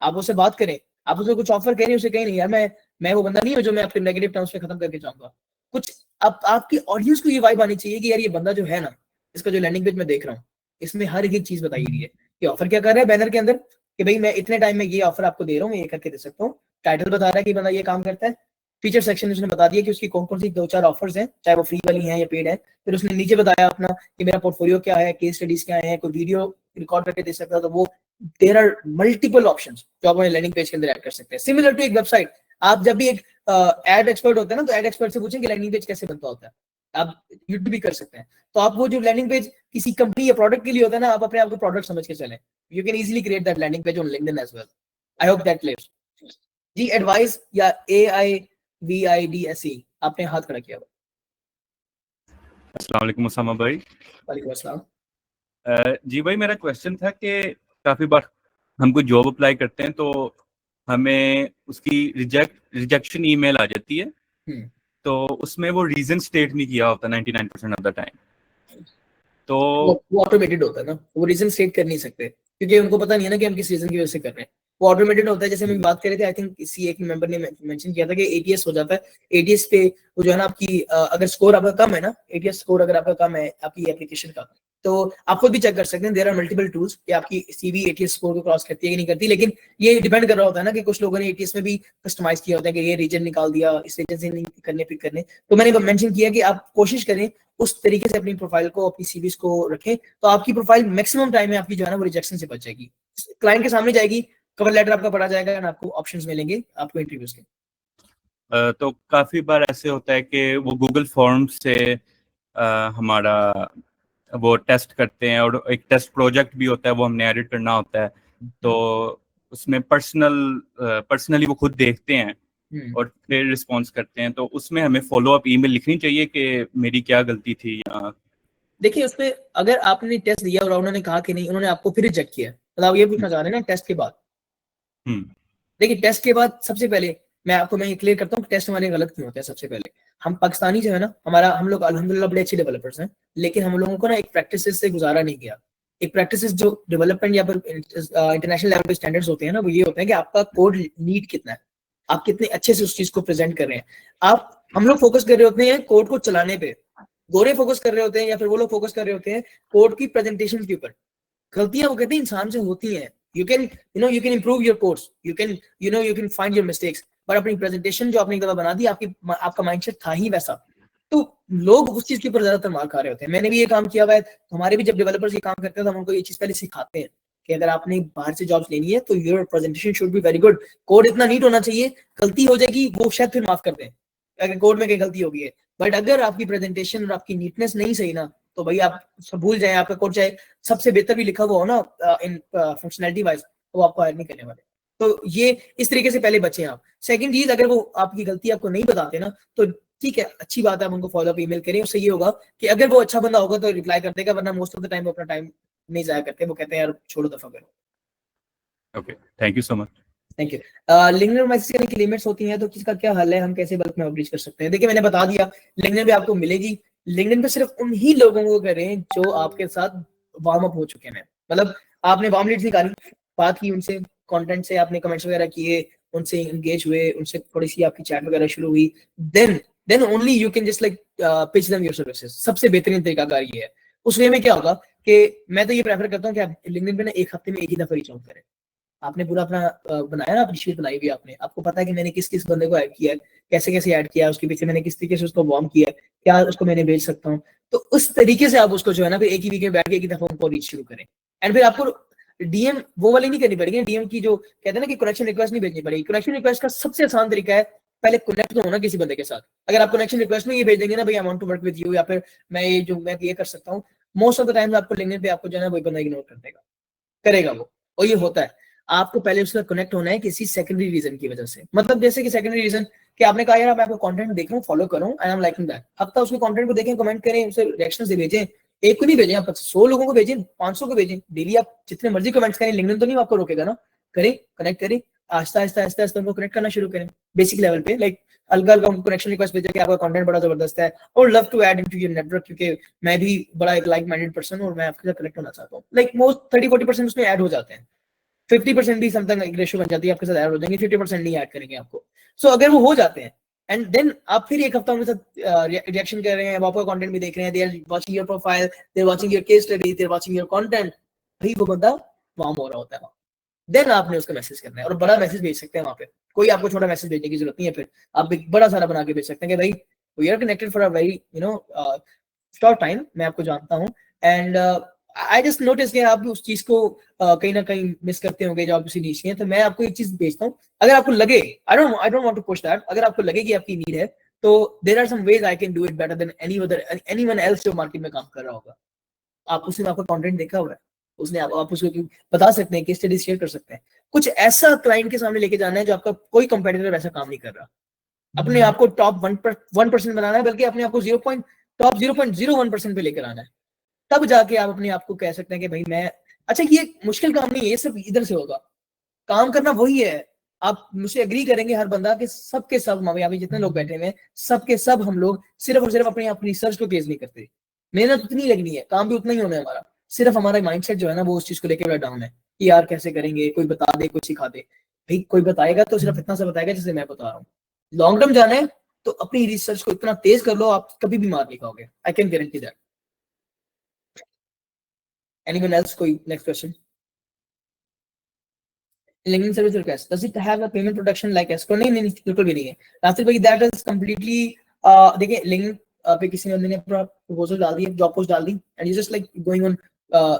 आप उससे बात करें, आप उसे कुछ ऑफर करें, उसे कहीं नहीं यार मैं वो बंदा नहीं हूं जो मैं अपने नेगेटिव टर्म्स पे खत्म करके जाऊंगा। कुछ आपकी ऑडियंस को ये वाइब आनी चाहिए कि यार ये बंदा जो है ना, इसका जो लैंडिंग पेज मैं देख रहा हूँ, इसमें हर एक चीज बताई गई है कि ऑफर क्या कर रहा है बैनर के अंदर, कि भाई मैं इतने टाइम में ये ऑफर आपको दे रहा हूँ, मैं ये करके दे सकता हूँ, टाइटल बता रहा है कि बंदा ये काम करता है, फीचर सेक्शन में उसने बता दिया कि उसकी कौन कौन सी 2-4 ऑफर्स हैं, चाहे वो फ्री वाली हैं या पेड है। फिर उसने नीचे बताया अपना कि मेरा पोर्टफोलियो क्या है, केस स्टडीज क्या है, कोई वीडियो रिकॉर्ड करके दे सकता है। तो वो देयर आर मल्टीपल ऑप्शंस जो आप अपने लैंडिंग पेज के अंदर ऐड कर सकते हैं। सिमिलर टू एक वेबसाइट, आप जब भी एक एड एक्सपर्ट होता है ना, तो एड एक्सपर्ट से पूछें कि लैंडिंग पेज कैसे बनता होता है, आप यूट्यूब भी कर सकते हैं। तो आप वो जो लैंडिंग पेज किसी कंपनी या प्रोडक्ट के लिए होता है ना, आप अपने आप को प्रोडक्ट समझ के चलें। You can easily create that landing page on LinkedIn as well. I hope that clears. जी एडवाइस या AIVIDSE, आपने हाथ खड़ा किया। अस्सलाम वालेकुम उसामा भाई। वालेकुम अस्सलाम। जी भाई, मेरा क्वेश्चन था कि काफ़ी बार हम कोई जॉब अप्लाई करते हैं तो हमें उसकी रिजेक्शन ईमेल आ जाती है, तो उसमें वो रीजन स्टेट नहीं किया होता 99% ऑफ द टाइम। तो वो ऑटोमेटेड होता है ना, वो रीजन स्टेट कर नहीं सकते क्योंकि उनको पता नहीं है ना कि हम किस रीजन की वजह से कर रहे हैं। वो ऑटोमेटेड होता है। जैसे हम बात कर रहे थे, आई थिंक किसी एक मेंबर ने मेंशन किया था कि ATS हो जाता है। ATS पे वो जो है ना आपकी अगर स्कोर आपका कम है ना, ATS स्कोर अगर आपका कम है आपकी एप्लीकेशन का, तो आप खुद भी चेक कर सकते हैं। देयर आर मल्टीपल टूल्स कि आपकी CV ATS स्कोर को क्रॉस करती है कि नहीं करती। लेकिन ये डिपेंड कर रहा होता है ना कि कुछ लोगों ने ATS में भी कस्टमाइज किया होता है कि ये रीजन निकाल दिया, इस रीजन से नहीं करने पिक करने। तो मैंने मेंशन किया कि आप कोशिश करें उस तरीके से अपनी प्रोफाइल को, अपनी CVs को रखें, तो आपकी प्रोफाइल मैक्सिमम टाइम में आपकी जो है ना वो रिजेक्शन से बच जाएगी, क्लाइंट के सामने जाएगी, कवर लेटर आपका पढ़ा जाएगा और आपको ऑप्शंस मिलेंगे आपको इंटरव्यूज के। तो काफ़ी बार ऐसे होता है कि वो गूगल फॉर्म से हमारा वो टेस्ट करते हैं, और एक टेस्ट प्रोजेक्ट भी होता है, वो हमने एडिट करना होता है। तो उसमें पर्सनली वो खुद देखते हैं और फिर रिस्पॉन्स करते हैं। तो उसमें हमें फॉलो अप ईमेल लिखनी चाहिए कि मेरी क्या गलती थी या? देखिए, उसमें अगर आपने टेस्ट दिया और उन्होंने कहा कि नहीं, उन्होंने आपको फिर रिजेक्ट किया, मतलब ये पूछना चाह रहे हैं ना टेस्ट के बाद। देखिए, टेस्ट के बाद सबसे पहले मैं ये क्लियर करता हूँ टेस्ट हमारे गलत क्यों होते हैं। सबसे पहले हम पाकिस्तानी जो है ना, हम लोग अल्हम्दुलिल्लाह बड़े अच्छे डेवलपर्स हैं, लेकिन हम लोगों को ना एक प्रैक्टिस से गुजारा नहीं गया। एक प्रैक्टिस जो डेवलपमेंट या फिर इंटरनेशनल लेवल पे स्टैंडर्ड्स होते हैं ना, वो ये होते हैं कि आपका कोड नीट कितना है, आप कितने अच्छे से उस चीज को प्रेजेंट कर रहे हैं। हम लोग फोकस कर रहे होते हैं कोड को चलाने पे, गोरे फोकस कर रहे होते हैं या फिर वो लोग फोकस कर रहे होते हैं कोड की प्रेजेंटेशन के ऊपर। गलतियां वो कहते हैं इंसान से होती हैं। you can improve your course, you can find your mistakes, पर अपनी प्रेजेंटेशन जो आपने एक दफा बना दी, आपका माइंडसेट था ही वैसा, तो लोग उस चीज के ऊपर ज्यादातर मार खा रहे होते हैं। मैंने भी ये काम किया हुआ है, हमारे भी जब डेवलपर्स ये काम करते हैं तो हम उनको ये चीज पहले सिखाते हैं कि अगर आपने बाहर से जॉब्स लेनी है तो your presentation should be very good, code इतना नीट होना चाहिए, गलती हो जाएगी वो शायद फिर माफ कर दें अगर कोड में कहीं गलती हो गई है, बट अगर आपकी प्रेजेंटेशन और आपकी नीटनेस नहीं सही ना, तो भाई आप भूल जाए, आपका कोड चाहे सबसे बेहतर भी लिखा हुआ हो ना इन फंक्शनैलिटी वाइज, तो आपको हायर नहीं करने वाले। तो ये इस तरीके से पहले बचे आप। सेकंड चीज, अगर वो आपकी गलती आपको नहीं बताते ना, तो ठीक है, अच्छी बात है, आप उनको फॉलो अप ईमेल करें। उससे ये होगा कि अगर वो अच्छा बंदा होगा तो रिप्लाई कर देगा, वरना मोस्ट ऑफ द टाइम वो अपना टाइम नहीं जाया करते, वो कहते हैं यार छोड़ो, दफा करो। Okay, thank you so much. Thank you. LinkedIn message करने की लिमिट्स होती हैं, तो किसका क्या हल है, हम कैसे बल्क में आउटरीच कर सकते हैं? देखिए, मैंने बता दिया, लिंक्डइन पे आपको मिलेगी। लिंक्डइन पे सिर्फ उन्हीं लोगों को करें जो आपके साथ वार्म अप हो चुके हैं। मतलब आपने वार्म लीड्स निकाली, बात की उनसे, कंटेंट से आपने कमेंट्स वगैरह किए, उनसे एंगेज हुए, उनसे थोड़ी सी आपकी चैट वगैरह शुरू हुई, then only you can just like pitch them your services. सबसे बेहतरीन तरीकाकार ये है। उस वे में क्या होगा कि मैं तो ये प्रेफर करता हूँ कि आप लिंक्डइन पे ना एक हफ्ते में एक ही दफा रीच आउट करें। आपने पूरा अपना बनाया ना, अपनी शीट बनाई हुई आपने, आपको पता है कि मैंने किस किस बंदे को ऐड किया है, कैसे कैसे ऐड किया है, उसके पीछे मैंने किस तरीके से उसको वार्म किया है, क्या उसको मैंने भेज सकता हूँ। तो उस तरीके से आप उसको जो है ना फिर एक ही वीक में बैठ के एक ही दफा उनको रीच शुरू करें। एंड फिर आपको DM वो वाली नहीं करनी पड़ेगी, DM की जो कहते हैं ना कि कनेक्शन रिक्वेस्ट नहीं भेजनी पड़ेगी। कनेक्शन रिक्वेस्ट का सबसे आसान तरीका है पहले कनेक्ट तो होना किसी बंदे के साथ। अगर आप कनेक्शन रिक्वेस्ट में ये भेज देंगे ना, भाई I want to work with you, या फिर मैं ये कर सकता हूँ, मोस्ट ऑफ द टाइम्स आपको लिंक्डइन पे आपको जो है ना वही बंदा इग्नोर कर देगा, करेगा वो। और ये होता है, आपको पहले उसका कनेक्ट होना है किसी सेकेंडरी रीजन की वजह से। मतलब जैसे कि सेकेंडरी रीजन कि आपने कहा यार मैं आपका कंटेंट देख रहा हूँ, फॉलो करूँ, आई एम लाइकिंग दैट, हफ्ता उसके कंटेंट को देखें, कमेंट करें, उसे रिएक्शंस दे भेजें। एक को नहीं भेजें आप, 100 लोगों को भेजें, 500 को भेजें, डेली आप जितने मर्जी कमेंट्स करें, लिंक्डइन तो नहीं आपको रोकेगा ना। करें, कनेक्ट करें, आहिस्ता आहिस्ता उनको कनेक्ट करना शुरू करें बेसिक लेवल पे। लाइक अलग अलग उनको कनेक्शन रिक्वेस्ट भेजें कि आपका कंटेंट बड़ा जबरदस्त है और love to add into your network, क्योंकि मैं भी बड़ा एक लाइक माइंडेड पर्सन हूं और मैं आपके साथ कनेक्ट होना चाहता हूँ। लाइक मोस्ट 30-40% उसमें ऐड हो जाते हैं, 50% भी समथिंग रेशियो बन जाती है, आपके साथ ऐड हो जाएंगे, 50% नहीं ऐड करेंगे आपको। सो अगर वो हो जाते हैं एंड देन आप फिर एक हफ्ता उनके साथ रिएक्शन कर रहे हैं, आपका कंटेंट भी देख रहे हैं, they are watching your profile, they are watching your case study, they are watching your content, भाई वो बंदा वार्म हो रहा होता है। देन आपने उसका मैसेज करना है और बड़ा मैसेज भेज सकते हैं वहां पे कोई आपको छोटा मैसेज भेजने की जरूरत नहीं है, फिर आप एक बड़ा सारा बना के भेज सकते हैं कि भाई we are connected for a very short time, मैं आपको जानता हूँ, एंड आई जस्ट नोटिस कि आप उस चीज को कहीं ना कहीं मिस करते होंगे जो आप उसी नीच है, तो मैं आपको एक चीज भेजता हूँ, अगर आपको लगे, I don't want to push that, अगर आपको लगे कि आपकी नीड है तो there are some ways I can do it better than anyone else जो मार्केट में काम कर रहा होगा। आप उसने आपका कंटेंट देखा हुआ है, उसने आप उसको बता सकते हैं, केस स्टडी शेयर कर सकते हैं, कुछ ऐसा क्लाइंट के सामने लेके जाना है जो आपका कोई कंपेटिटर वैसा काम नहीं कर रहा, अपने आप को टॉप 1% बनाना है, बल्कि अपने आप को टॉप 0.01% पे लेकर आना है, तब जाके आप अपने आप को कह सकते हैं कि भाई मैं, अच्छा ये मुश्किल काम नहीं है, ये सब इधर से होगा, काम करना वही है। आप मुझसे एग्री करेंगे हर बंदा कि सबके सब यहाँ पे जितने लोग बैठे हुए हैं सबके सब हम लोग सिर्फ और सिर्फ अपने आप रिसर्च को तेज नहीं करते, मेहनत उतनी लगनी है, काम भी उतना ही होना है हमारा, सिर्फ हमारा माइंडसेट जो है ना वो उस चीज को लेकर बड़ा डाउन है कि यार कैसे करेंगे, कोई बता दे, कोई सिखा दे, भाई कोई बताएगा तो सिर्फ इतना सा बताएगा जैसे मैं बता रहा हूँ। लॉन्ग टर्म जाना है तो अपनी रिसर्च को इतना तेज कर लो, आप कभी भी मार नहीं पाओगे, I can guarantee that. Anyone else, कोई next question? Linking service request, does it have a payment protection like escrow? नहीं, बिल्कुल भी नहीं है रास्ते भाई, दैट इज कंप्लीटली, देखिए लिंक पे किसी ने प्रपोजल डाल दी, जॉब पोस्ट डाल दी, and you just like going on,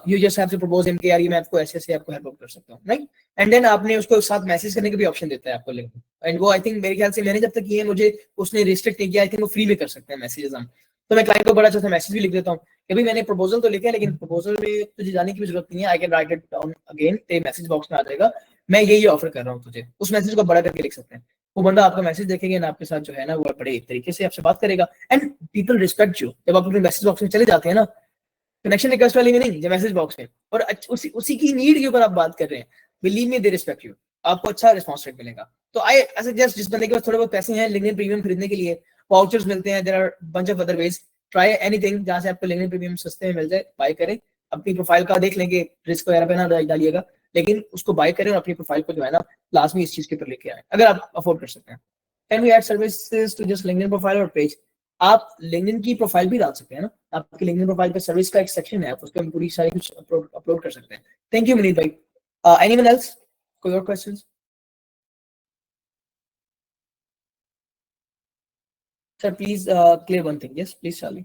you just have to propose him कि यार ये मैं आपको ऐसे आपको हेल्प कर सकता हूँ, राइट, एंड देन आपने उसको साथ मैसेज करने का भी ऑप्शन देता है आपको लिंक, एंड वो आई थिंक मेरे ख्याल से मैंने जब तक किए मुझे उसने रिस्ट्रिक्ट नहीं किया, आई थिंक वो फ्री में कर सकते हैं मैसेजेस हम, तो मैं क्लाइंट को बड़ा अच्छा मैसेज भी लिख देता हूँ कि भाई मैंने प्रपोजल तो लिखा है लेकिन प्रपोजल में तुझे जाने की भी जरूरत नहीं है, I can write it down again, तेरे मैसेज बॉक्स में आ जाएगा, मैं यही ऑफर कर रहा हूँ तुझे, उस मैसेज को बड़ा करके लिख सकते हैं, वो बंदा आपका मैसेज देखेगा ना आपके साथ जो है ना वो बड़े एक तरीके से आपसे बात करेगा, एंड पीपल रिस्पेक्ट यू, जब आप अपने मैसेज बॉक्स में चले जाते हैं ना, कनेक्शन रिक्वेस्ट वाली में नहीं, जो मैसेज बॉक्स में, और उसी की नीड के ऊपर आप बात कर रहे हैं, believe me they respect you, आपको अच्छा रिस्पॉन्स रेट मिलेगा। तो आई सजेस्ट जिस बंदे के पास थोड़े बहुत पैसे हैं लिंक्डइन प्रीमियम खरीदने के लिए, वाउचर्स मिलते हैं, there are bunch of other ways, try anything जहां से आपको लिंक्डइन प्रीमियम सस्ते में मिल जाए, बाय करें, अपनी प्रोफाइल का देख लेंगे, रिस्क वगैरह पे ना डालिएगा, लेकिन उसको बाय करें और अपनी प्रोफाइल को जो है ना लाजमी इस चीज के ऊपर लेके आए अगर आप अफोर्ड कर सकते हैं। Can we add services to just LinkedIn profile और पेज? आप लिंक्डइन की प्रोफाइल भी डाल सकते हैं ना, आपके लिंक्डइन प्रोफाइल पे सर्विस का एक सेक्शन है, आप उस पर पूरी सारी कुछ अपलोड कर सकते हैं। थैंक यू विनीत भाई। एनीवन एल्स, कोई और questions? Sir please clear one thing, yes please Charlie.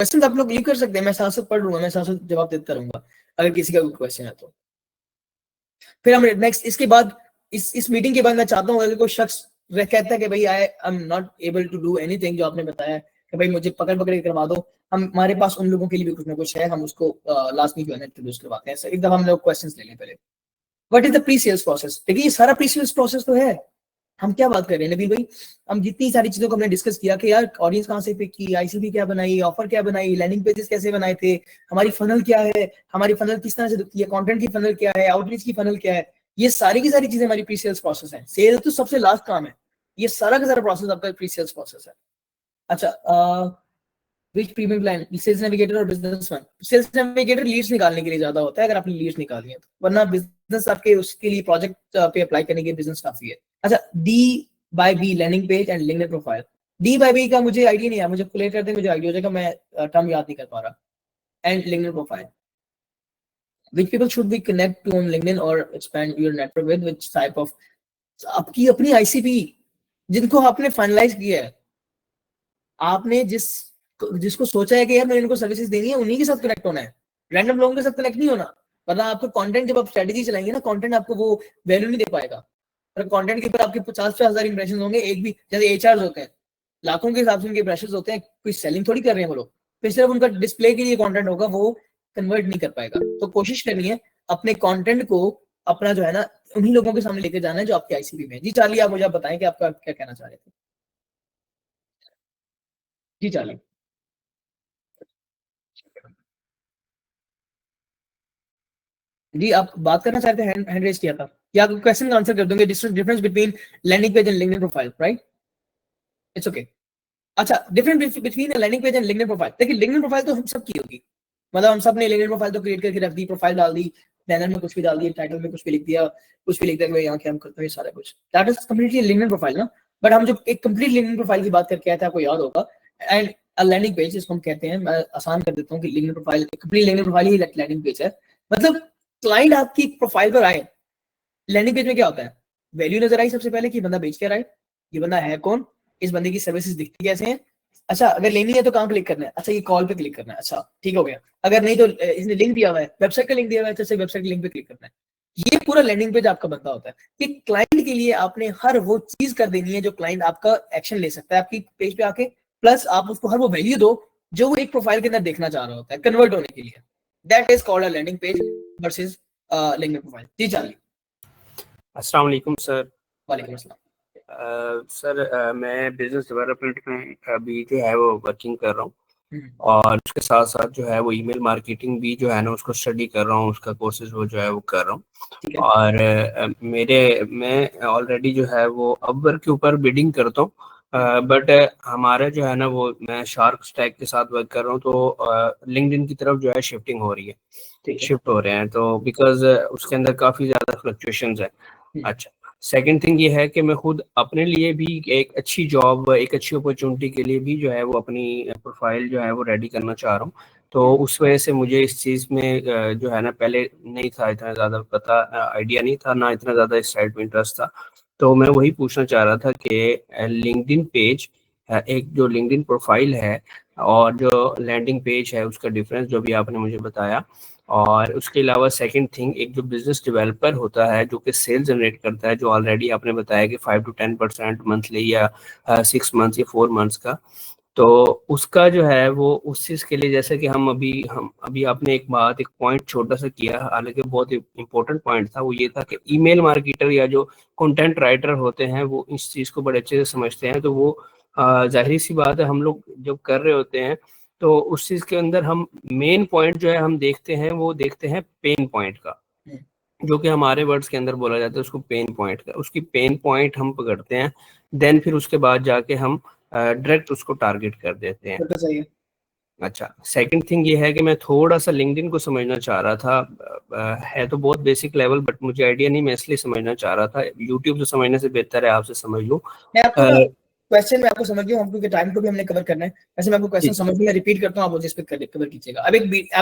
Question आप लोग लीव कर सकते हैं, मैं साथ साथ पढ़ लूंगा, मैं साथ साथ जवाब देता रहूंगा अगर किसी का कोई क्वेश्चन है तो। फिर हम नेक्स्ट, इसके बाद इस मीटिंग के बाद मैं चाहता हूँ अगर कोई शख्स कहता है कि भाई I am not able to do anything जो आपने बताया कि भाई मुझे पकड़ के करवा दो, हमारे पास उन लोगों के लिए भी कुछ ना कुछ है, हम उसको लास्ट में जो है ना इंट्रोड्यूस करवाते हैं। एक दफा हम लोग क्वेश्चंस ले लें पहले। What is the pre sales process? देखिए ये सारा प्री सेल्स प्रोसेस तो है, हम क्या बात कर रहे हैं नबील भाई, हम जितनी सारी चीजों को हमने डिस्कस किया कि यार ऑडियंस कहाँ से पिक की, आईसीपी क्या बनाई, ऑफर क्या बनाई, लैंडिंग पेजेस कैसे बनाए थे, हमारी फनल क्या है, हमारी फनल किस तरह से दिखती है, कंटेंट की फनल क्या है, आउटरीच की फनल क्या है, ये सारी की सारी चीजें हमारी प्री सेल्स प्रोसेस है। सेल्स तो सबसे लास्ट काम है, ये सारा का सारा प्रोसेस आपका प्री सेल्स प्रोसेस है। अच्छा, which premium plan, sales navigator और business one? Sales navigator leads निकालने के लिए ज्यादा होता है अगर आपने लीड्स निकाली है तो, वरना बिजनेस आपके उसके लिए प्रोजेक्ट पे अप्लाई करने के बिजनेस काफी है। अच्छा, D/B landing page and LinkedIn profile, D/B का मुझे आइडिया नहीं है, मुझे क्लियर कर दें, मुझे आइडिया हो जाएगा, मैं टर्म याद नहीं कर पा रहा। And LinkedIn profile, which people should we connect to on LinkedIn or expand your network with, which type of, आपकी अपनी ICP जिनको आपने फाइनलाइज किया है, आपने जिसको सोचा है कि यार मैंने इनको सर्विसेज देनी है, उन्हीं के साथ कनेक्ट होना है, रैंडम लोगों के साथ कनेक्ट नहीं होना, वरना आपको कंटेंट जब आप स्ट्रेटजी चलाएंगे ना, कंटेंट आपको वो वैल्यू नहीं दे पाएगा। और कंटेंट के ऊपर आपके 50,000 इंप्रेशन होंगे, एक भी जैसे एचआर होते हैं लाखों के हिसाब से उनके इंप्रेशन होते हैं, कोई सेलिंग थोड़ी कर रहे हैं वो लोग, फिर सिर्फ उनका डिस्प्ले के लिए कंटेंट होगा, वो कन्वर्ट नहीं कर पाएगा। तो कोशिश करनी है अपने कंटेंट को अपना जो है ना उन्हीं लोगों के सामने लेके जाना है जो आपके आईसीपी में। जी चार्ली, आप मुझे बताएं कि आपका क्या कहना चाह रहे थे। जी चार्ली। जी आप बात करना चाहते हैं, हैंड रेज किया था, या क्वेश्चन का आंसर कर दूंगे, difference between landing page and LinkedIn profile, right? It's okay. अच्छा, difference between landing page and LinkedIn profile, देखिए लिंक्डइन प्रोफाइल तो हम सब की होगी, मतलब हम सब ने लिंक्डइन प्रोफाइल तो क्रिएट करके रख दी, प्रोफाइल डाल दी, बैनर में कुछ भी डाल दिया, टाइटल में कुछ भी लिख दिया, कुछ भी लिख दिया कि यहाँ क्या हम करते हैं, सारा कुछ, that is completely LinkedIn profile ना। बट हम जो एक कंप्लीट लिंक्डइन प्रोफाइल की बात करके आए थे, आपको याद होगा, एंड लैंडिंग पेज जिसको हम कहते हैं, मैं आसान कर देता हूँ कि LinkedIn profile complete LinkedIn profile ही लैंडिंग पेज है। मतलब क्लाइंट आपकी प्रोफाइल पर आए, लैंडिंग पेज में क्या होता है, वैल्यू नजर आई सबसे पहले कि बंदा बेच के रहा है, ये बंदा है कौन, इस बंदे की सर्विसेज दिखती कैसे हैं, अच्छा अगर लेनी है तो कहाँ क्लिक करना है, अच्छा ये कॉल पे क्लिक करना है, अच्छा ठीक हो गया, अगर नहीं तो इसने लिंक दिया हुआ है, वेबसाइट का लिंक दिया हुआ है, तो वेबसाइट के लिंक पे क्लिक करना है। ये पूरा लैंडिंग पेज आपका बनता होता है कि क्लाइंट के लिए आपने हर वो चीज कर देनी है जो क्लाइंट आपका एक्शन ले सकता है आपकी पेज पे आके, प्लस आप उसको हर वो वैल्यू दो जो वो एक प्रोफाइल के अंदर देखना चाह रहा होता है कन्वर्ट होने के लिए। That is called a landing page versus LinkedIn profile. जी चार्ली। अस्सलाम वालेकुम सर। वालेकुम अस्सलाम। सर मैं बिजनेस डेवलपमेंट में अभी जो है वो वर्किंग कर रहा हूँ, हम्म, और उसके साथ साथ जो है वो ईमेल मार्केटिंग भी जो है ना उसको स्टडी कर रहा हूँ, उसका कोर्सेज वो जो है वो कर रहा हूँ। ठीक है। और मैं ऑलरेडी जो है वो अपवर्क के ऊपर बिडिंग करता हूँ, बट हमारा जो है ना वो मैं शार्क स्टैक के साथ वर्क कर रहा हूँ, तो लिंक्डइन की तरफ जो है शिफ्टिंग हो रही है, ठीक है। शिफ्ट हो रहे हैं, तो बिकॉज उसके अंदर काफ़ी ज़्यादा फ्लक्चुएशंस है। अच्छा, सेकंड थिंग ये है कि मैं खुद अपने लिए भी एक अच्छी जॉब, एक अच्छी अपॉर्चुनिटी के लिए भी जो है वो अपनी प्रोफाइल जो है वो रेडी करना चाह रहा हूँ। तो उस वजह से मुझे इस चीज़ में जो है ना पहले नहीं था इतना ज़्यादा पता, आइडिया नहीं था, ना इतना ज़्यादा इस साइड में इंटरेस्ट था। तो मैं वही पूछना चाह रहा था कि लिंक्डइन पेज, एक जो लिंक्डइन प्रोफाइल है और जो लैंडिंग पेज है उसका डिफरेंस जो भी आपने मुझे बताया, और उसके अलावा सेकंड थिंग एक जो बिजनेस डेवलपर होता है जो कि सेल जनरेट करता है, जो ऑलरेडी आपने बताया कि 5 to 10% मंथली या 6 मंथ्स या 4 मंथ्स का, तो उसका जो है वो उस चीज़ के लिए, जैसे कि हम अभी आपने एक पॉइंट छोटा सा किया, हालांकि बहुत इंपॉर्टेंट पॉइंट था, वो ये था कि ईमेल मार्केटर या जो कंटेंट राइटर होते हैं वो इस चीज़ को बड़े अच्छे से समझते हैं। तो वो जाहिर सी बात है, हम लोग जब कर रहे होते हैं तो उस चीज़ के अंदर हम मेन पॉइंट जो है हम देखते हैं, वो देखते हैं पेन पॉइंट का, जो कि हमारे वर्ड्स के अंदर बोला जाता है उसको पेन पॉइंट का, उसकी पेन पॉइंट हम पकड़ते हैं, देन फिर उसके बाद जाके हम डायरेक्ट उसको टारगेट कर देते हैं। तो सही है। अच्छा, सेकंड थिंग ये है कि मैं थोड़ा सा लिंक्डइन को समझना चाह रहा था, है तो बहुत बेसिक लेवल, बट मुझे आइडिया नहीं, मैं इसलिए समझना चाह रहा था, यूट्यूब से समझने से बेहतर है आपसे समझ लूँ। मैं आपको ना क्वेश्चन में आपको समझ गया हूं, क्योंकि टाइम को भी हमने कवर करना है, वैसे मैं आपको क्वेश्चन समझ में रिपीट करता हूं, आप मुझे इस पे कवर कीजिएगा। अब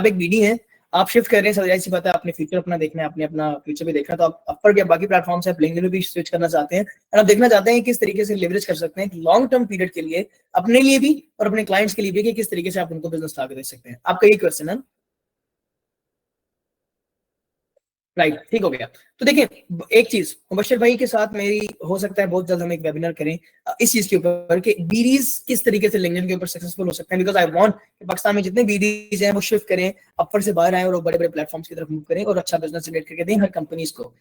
एक बीडी है, आप शिफ्ट कर रहे हैं, समझ सी बात है, आपने फ्यूचर अपना देखना है, आपने अपना फ्यूचर भी देखना है, तो आप अपर या बाकी प्लेटफॉर्म से आप लिंक्डइन में भी स्विच करना चाहते हैं, और आप देखना चाहते हैं किस तरीके से लेवरेज कर सकते हैं लॉन्ग टर्म पीरियड के लिए, अपने लिए भी और अपने क्लाइंट्स के लिए भी, कि किस तरीके से आप उनको बिजनेस टारगेट दे सकते हैं। आपका ये क्वेश्चन है, राइट? ठीक हो गया। तो देखिए, एक चीज मुबश्शिर भाई के साथ मेरी हो सकता है बहुत जल्द हम एक वेबिनार करें इस चीज के ऊपर कि बीडीज किस तरीके से लिंक्डइन के ऊपर सक्सेसफुल हो सकते हैं, बिकॉज आई वांट पाकिस्तान में जितने बीडीज हैं वो शिफ्ट करें, अपर से बाहर आए और बड़े बड़े प्लेटफॉर्म्स की तरफ मूव करें और अच्छा बिजनेस जनरेट करके दें हर कंपनीज को।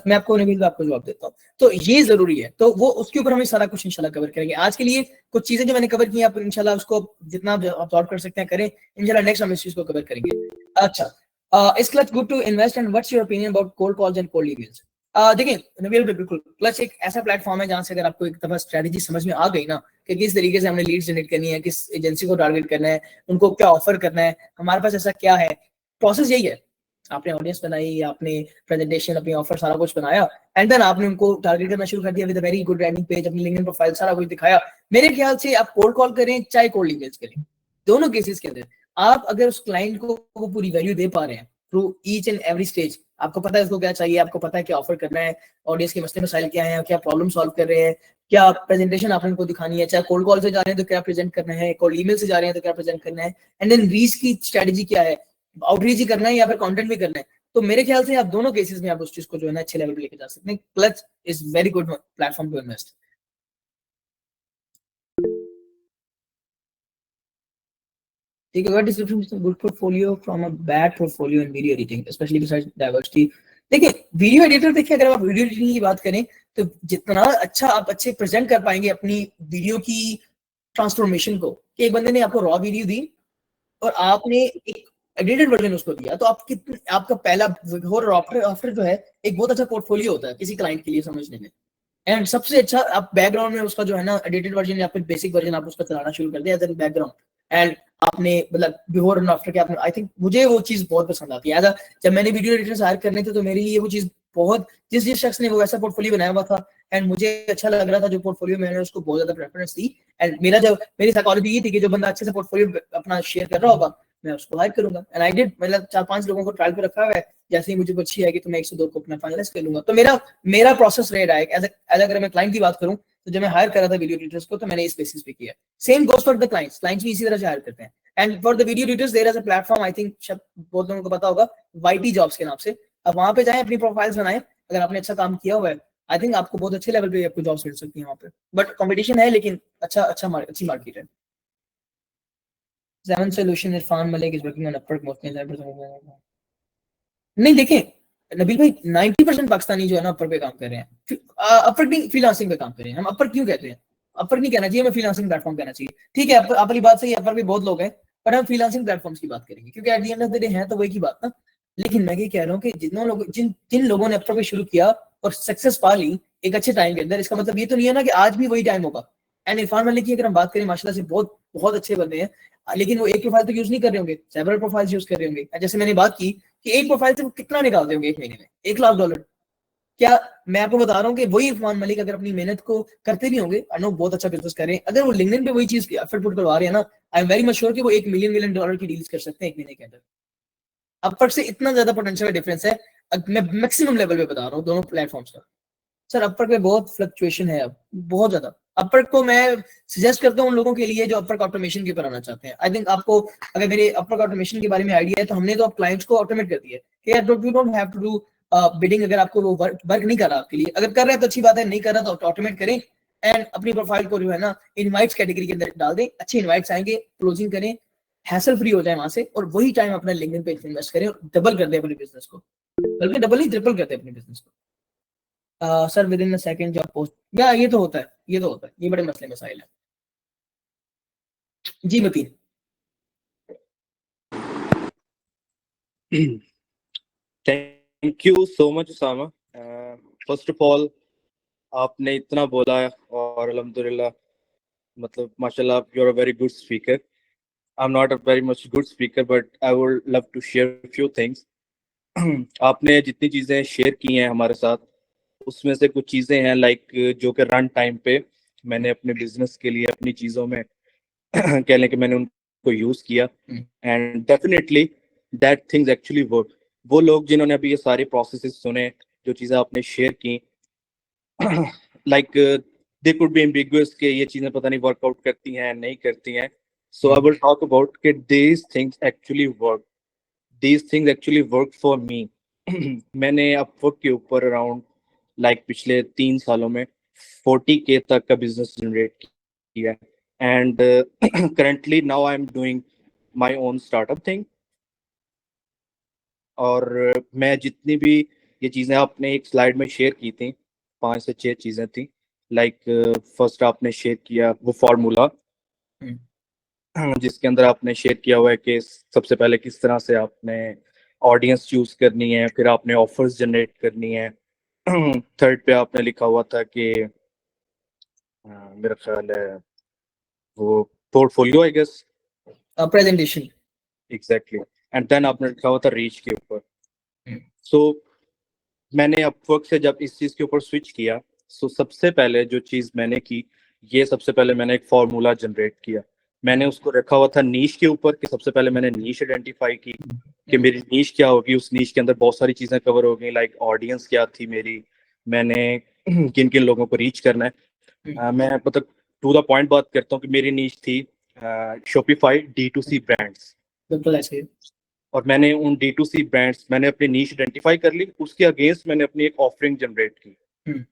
मैं आपको नबील आपको जवाब देता हूँ, तो ये जरूरी है, तो वो उसके ऊपर हम सारा कुछ इंशाल्लाह कवर करेंगे। आज के लिए कुछ चीजें जो मैंने कवर की आप इंशाल्लाह उसको जितना अब्सॉर्ब कर सकते हैं करें, इंशाल्लाह नेक्स्ट हम इस चीज को कवर करेंगे। अच्छा, is Clutch good to invest and what's your opinion about cold calls and cold emails? देखिए नबील, बिल्कुल क्लच एक ऐसा प्लेटफॉर्म है जहां से अगर आपको एक दफा स्ट्रेटजी समझ में आ गई ना कि किस तरीके से हमने लीड्स जनरेट करनी है, किस एजेंसी को टारगेट करना है, उनको क्या ऑफर करना है, हमारे पास ऐसा क्या है, प्रोसेस यही है। आपने ऑडियंस बनाई, आपने प्रेजेंटेशन, अपनी ऑफर सारा कुछ बनाया, एंड देन आपने उनको टारगेट करना शुरू कर दिया with a very good landing page, अपनी लिंक्डइन प्रोफाइल सारा कुछ दिखाया। मेरे ख्याल से आप कोल्ड कॉल करें चाहे कोल्ड ईमेल्स करें, दोनों केसेस के अंदर आप अगर उस क्लाइंट को वो पूरी वैल्यू दे पा रहे हैं through each and every stage, आपको पता है उसको क्या चाहिए, आपको पता है क्या ऑफर करना है, ऑडियंस के मसले मसाइल क्या है, क्या प्रॉब्लम सॉल्व कर रहे हैं, क्या प्रेजेंटेशन आपने उनको दिखानी है, चाहे कोल्ड कॉल से जा रहे हैं तो क्या प्रेजेंट करना है, कोल्ड ईमेल से जा रहे हैं तो क्या प्रेजेंट करना है, एंड देन रीच की स्ट्रेटजी क्या है, आउटरीच ही करना है या फिर कंटेंट भी करना है। तो मेरे ख्याल से आप दोनों केसेस में आप उस चीज को जो है ना अच्छे लेवल पे लेके जा सकते हैं। Clutch is very good platform to invest. ठीक है, what is the difference between a good portfolio from a bad portfolio in video editing, especially besides diversity? देखिए, वीडियो एडिटर, देखिए अगर आप वीडियो एडिटिंग की बात करें तो जितना अच्छा आप अच्छे प्रेजेंट कर पाएंगे अपनी वीडियो की ट्रांसफॉर्मेशन को, कि एक बंदे ने आपको रॉ वीडियो दी और आपने एक एडिटेड वर्जन उसको दिया, तो आप कितने, आपका पहला बिफोर और आफ्टर जो है एक बहुत अच्छा पोर्टफोलियो होता है किसी क्लाइंट के लिए समझने में। एंड सबसे अच्छा आप बैकग्राउंड में उसका जो है ना एडिटेड वर्जन या फिर बेसिक वर्जन आप उसका चलाना शुरू कर दिया एज एन बैकग्राउंड, एंड आपने मतलब बिफोर एंड आफ्टर के आपने, आई थिंक मुझे वो चीज बहुत पसंद आती है। जब मैंने वीडियो एडिटर हायर करने थे तो मेरे लिए वो चीज बहुत, जिस शख्स ने वो ऐसा पोर्टफोलियो बनाया हुआ था एंड मुझे अच्छा लग रहा था जो पोर्टफोलियो, मैंने उसको बहुत ज्यादा प्रेफरेंस दी। एंड मेरी साइकोलॉजी ये थी कि जो बंदा अच्छे से पोर्टफोलियो अपना शेयर कर रहा होगा मैं उसको हायर करूंगा। एंड आई डिड, मतलब 4-5 लोगों को ट्रायल पे रखा हुआ है, जैसे ही मुझे अच्छी आएगी तो मैं 1 से 2 को अपना फाइनलाइज कर लूंगा। तो मेरा प्रोसेस रहा है एज अगर मैं क्लाइंट की बात करूं तो जब मैं हायर कर रहा था वीडियो एडिटर्स को तो मैंने इस बेसिस पे किया। Same goes for the clients भी इसी तरह से हायर करते हैं। And for the video editors there is a platform, I think बहुत लोगों को पता होगा, YT जॉब्स के नाम से। अब वहां पे जाएं, अपनी प्रोफाइल्स बनाएं, अगर आपने अच्छा काम किया हुआ है आई थिंक आपको बहुत अच्छे लेवल पे आपको जॉब्स मिल सकती है वहां पे। बट कंपटीशन है, लेकिन अच्छी मार्केट है। Seven Solution, Irfan Malik is working on Upwork mostly. नहीं देखें नबील भाई, 90% पाकिस्तानी जो है ना अपर पे काम कर रहे हैं, अपर नहीं फ्रीलांसिंग पे काम कर रहे हैं। हम अपर क्यों कहते हैं? अपर नहीं कहना चाहिए, हमें फ्रीलांसिंग प्लेटफॉर्म कहना चाहिए। ठीक है, आप वाली बात सही है, अपर पे बहुत लोग हैं, पर हम फ्रीलांसिंग प्लेटफॉर्म्स की बात करेंगे क्योंकि at the end of the day है तो वही की बात ना। लेकिन मैं ये कह रहा हूँ कि जिन लोगों ने अपर पे शुरू किया और सक्सेस पा ली एक अच्छे टाइम के अंदर, इसका मतलब ये तो नहीं है ना कि आज भी वही टाइम होगा। एंड इरफान मलिक की अगर हम बात करें, माशाल्लाह से बहुत अच्छे बंदे हैं, लेकिन वो एक प्रोफाइल तो यूज नहीं कर रहे होंगे, सेवरल प्रोफाइल्स यूज कर रहे होंगे। जैसे मैंने बात की कि एक प्रोफाइल से वो कितना निकालते होंगे एक महीने में, $1 लाख। क्या मैं आपको बता रहा हूँ कि वही इरफान मलिक अगर अपनी मेहनत को करते भी होंगे, आई नो बहुत अच्छा बिजनेस कर रहे हैं, अगर वो लिंक्डइन पे वही चीज एफर्ट पुट करवा रहे हैं ना, आई एम वेरी मच श्योर कि वो $1 मिलियन की डील्स कर सकते हैं एक महीने के अंदर। अपवर्क से इतना ज्यादा पोटेंशियल डिफरेंस है, मैं मैक्सिमम लेवल पे बता रहा हूँ दोनों प्लेटफॉर्म्स का। सर अपवर्क में बहुत फ्लक्चुएशन है अब, बहुत ज्यादा। अपवर्क को मैं सजेस्ट करता हूँ उन लोगों के लिए जो अपवर्क ऑटोमेशन के ऊपर आना चाहते हैं। आई थिंक आपको अगर मेरे अपवर्क ऑटोमेशन के बारे में आइडिया है तो हमने तो अब क्लाइंट्स को ऑटोमेट कर दिया है कि यार you don't have to do bidding. अगर आपको वो वर्क नहीं कर रहा आपके लिए, अगर कर रहे हैं तो अच्छी बात है, नहीं कर रहा तो ऑटोमेट करें एंड अपनी प्रोफाइल को जो है ना इनवाइट्स कैटेगरी के अंदर डाल दें। अच्छे इनवाइट्स आएंगे, क्लोजिंग करें, हैसल फ्री हो जाए वहां से, और वही टाइम अपना लिंक्डइन पे इन्वेस्ट करें और डबल कर दे अपने बिजनेस को, बल्कि डबल नहीं ट्रिपल कर दे अपने बिजनेस को। Sir with in a second job post, या ये तो होता है, ये बड़े मसले मसाइल है। जी Matin. Thank you so much Usama. First of all आपने इतना बोला और अल्हम्दुलिल्लाह, मतलब माशाल्लाह you are a very good speaker. I am not a very much good speaker but I would love to share few things. आपने जितनी चीज़ें शेयर की हैं हमारे साथ, उसमें से कुछ चीज़ें हैं लाइक जो कि रन टाइम पे मैंने अपने बिजनेस के लिए अपनी चीज़ों में कह लें कि मैंने उनको यूज़ किया and definitely that things actually work. वो लोग जिन्होंने अभी ये सारे प्रोसेसेस सुने, जो चीज़ें आपने शेयर की, like they could be ambiguous कि ये चीज़ें पता नहीं वर्कआउट करती हैं नहीं करती हैं। सो आई विल टॉक अबाउट कि these things actually work, these things actually work for मी। मैंने अपवर्क के ऊपर अराउंड लाइक पिछले 3 सालों में 40K तक का बिजनेस जनरेट किया and currently now I am doing my own startup thing. और मैं जितनी भी ये चीज़ें आपने एक स्लाइड में शेयर की थी, 5 से 6 चीज़ें थी। लाइक फर्स्ट आपने शेयर किया वो फार्मूला, जिसके अंदर आपने शेयर किया हुआ है कि सबसे पहले किस तरह से आपने ऑडियंस चूज करनी है, फिर आपने ऑफर्स जनरेट करनी है। थर्ड पे आपने लिखा हुआ था कि मेरा ख्याल है वो portfolio I guess, presentation, exactly. And then आपने लिखा हुआ था रीच के ऊपर। सो मैंने अपवर्क से जब इस चीज़ के ऊपर स्विच किया, सो सबसे पहले जो चीज़ मैंने की, ये सबसे पहले मैंने एक फार्मूला जनरेट किया। मैंने उसको रखा हुआ था नीश के ऊपर कि सबसे पहले मैंने नीश आइडेंटिफाई की कि मेरी नीश क्या होगी। उस नीश के अंदर बहुत सारी चीज़ें कवर हो गई, लाइक ऑडियंस क्या थी मेरी, मैंने किन किन लोगों को रीच करना है। मैं मतलब टू द पॉइंट बात करता हूँ कि मेरी नीश थी शॉपिफाई D2C ब्रांड्स, बिल्कुल ऐसे। और मैंने उन D2C ब्रांड्स, मैंने अपनी नीश आइडेंटिफाई कर ली, उसके अगेंस्ट मैंने अपनी एक ऑफरिंग जनरेट की।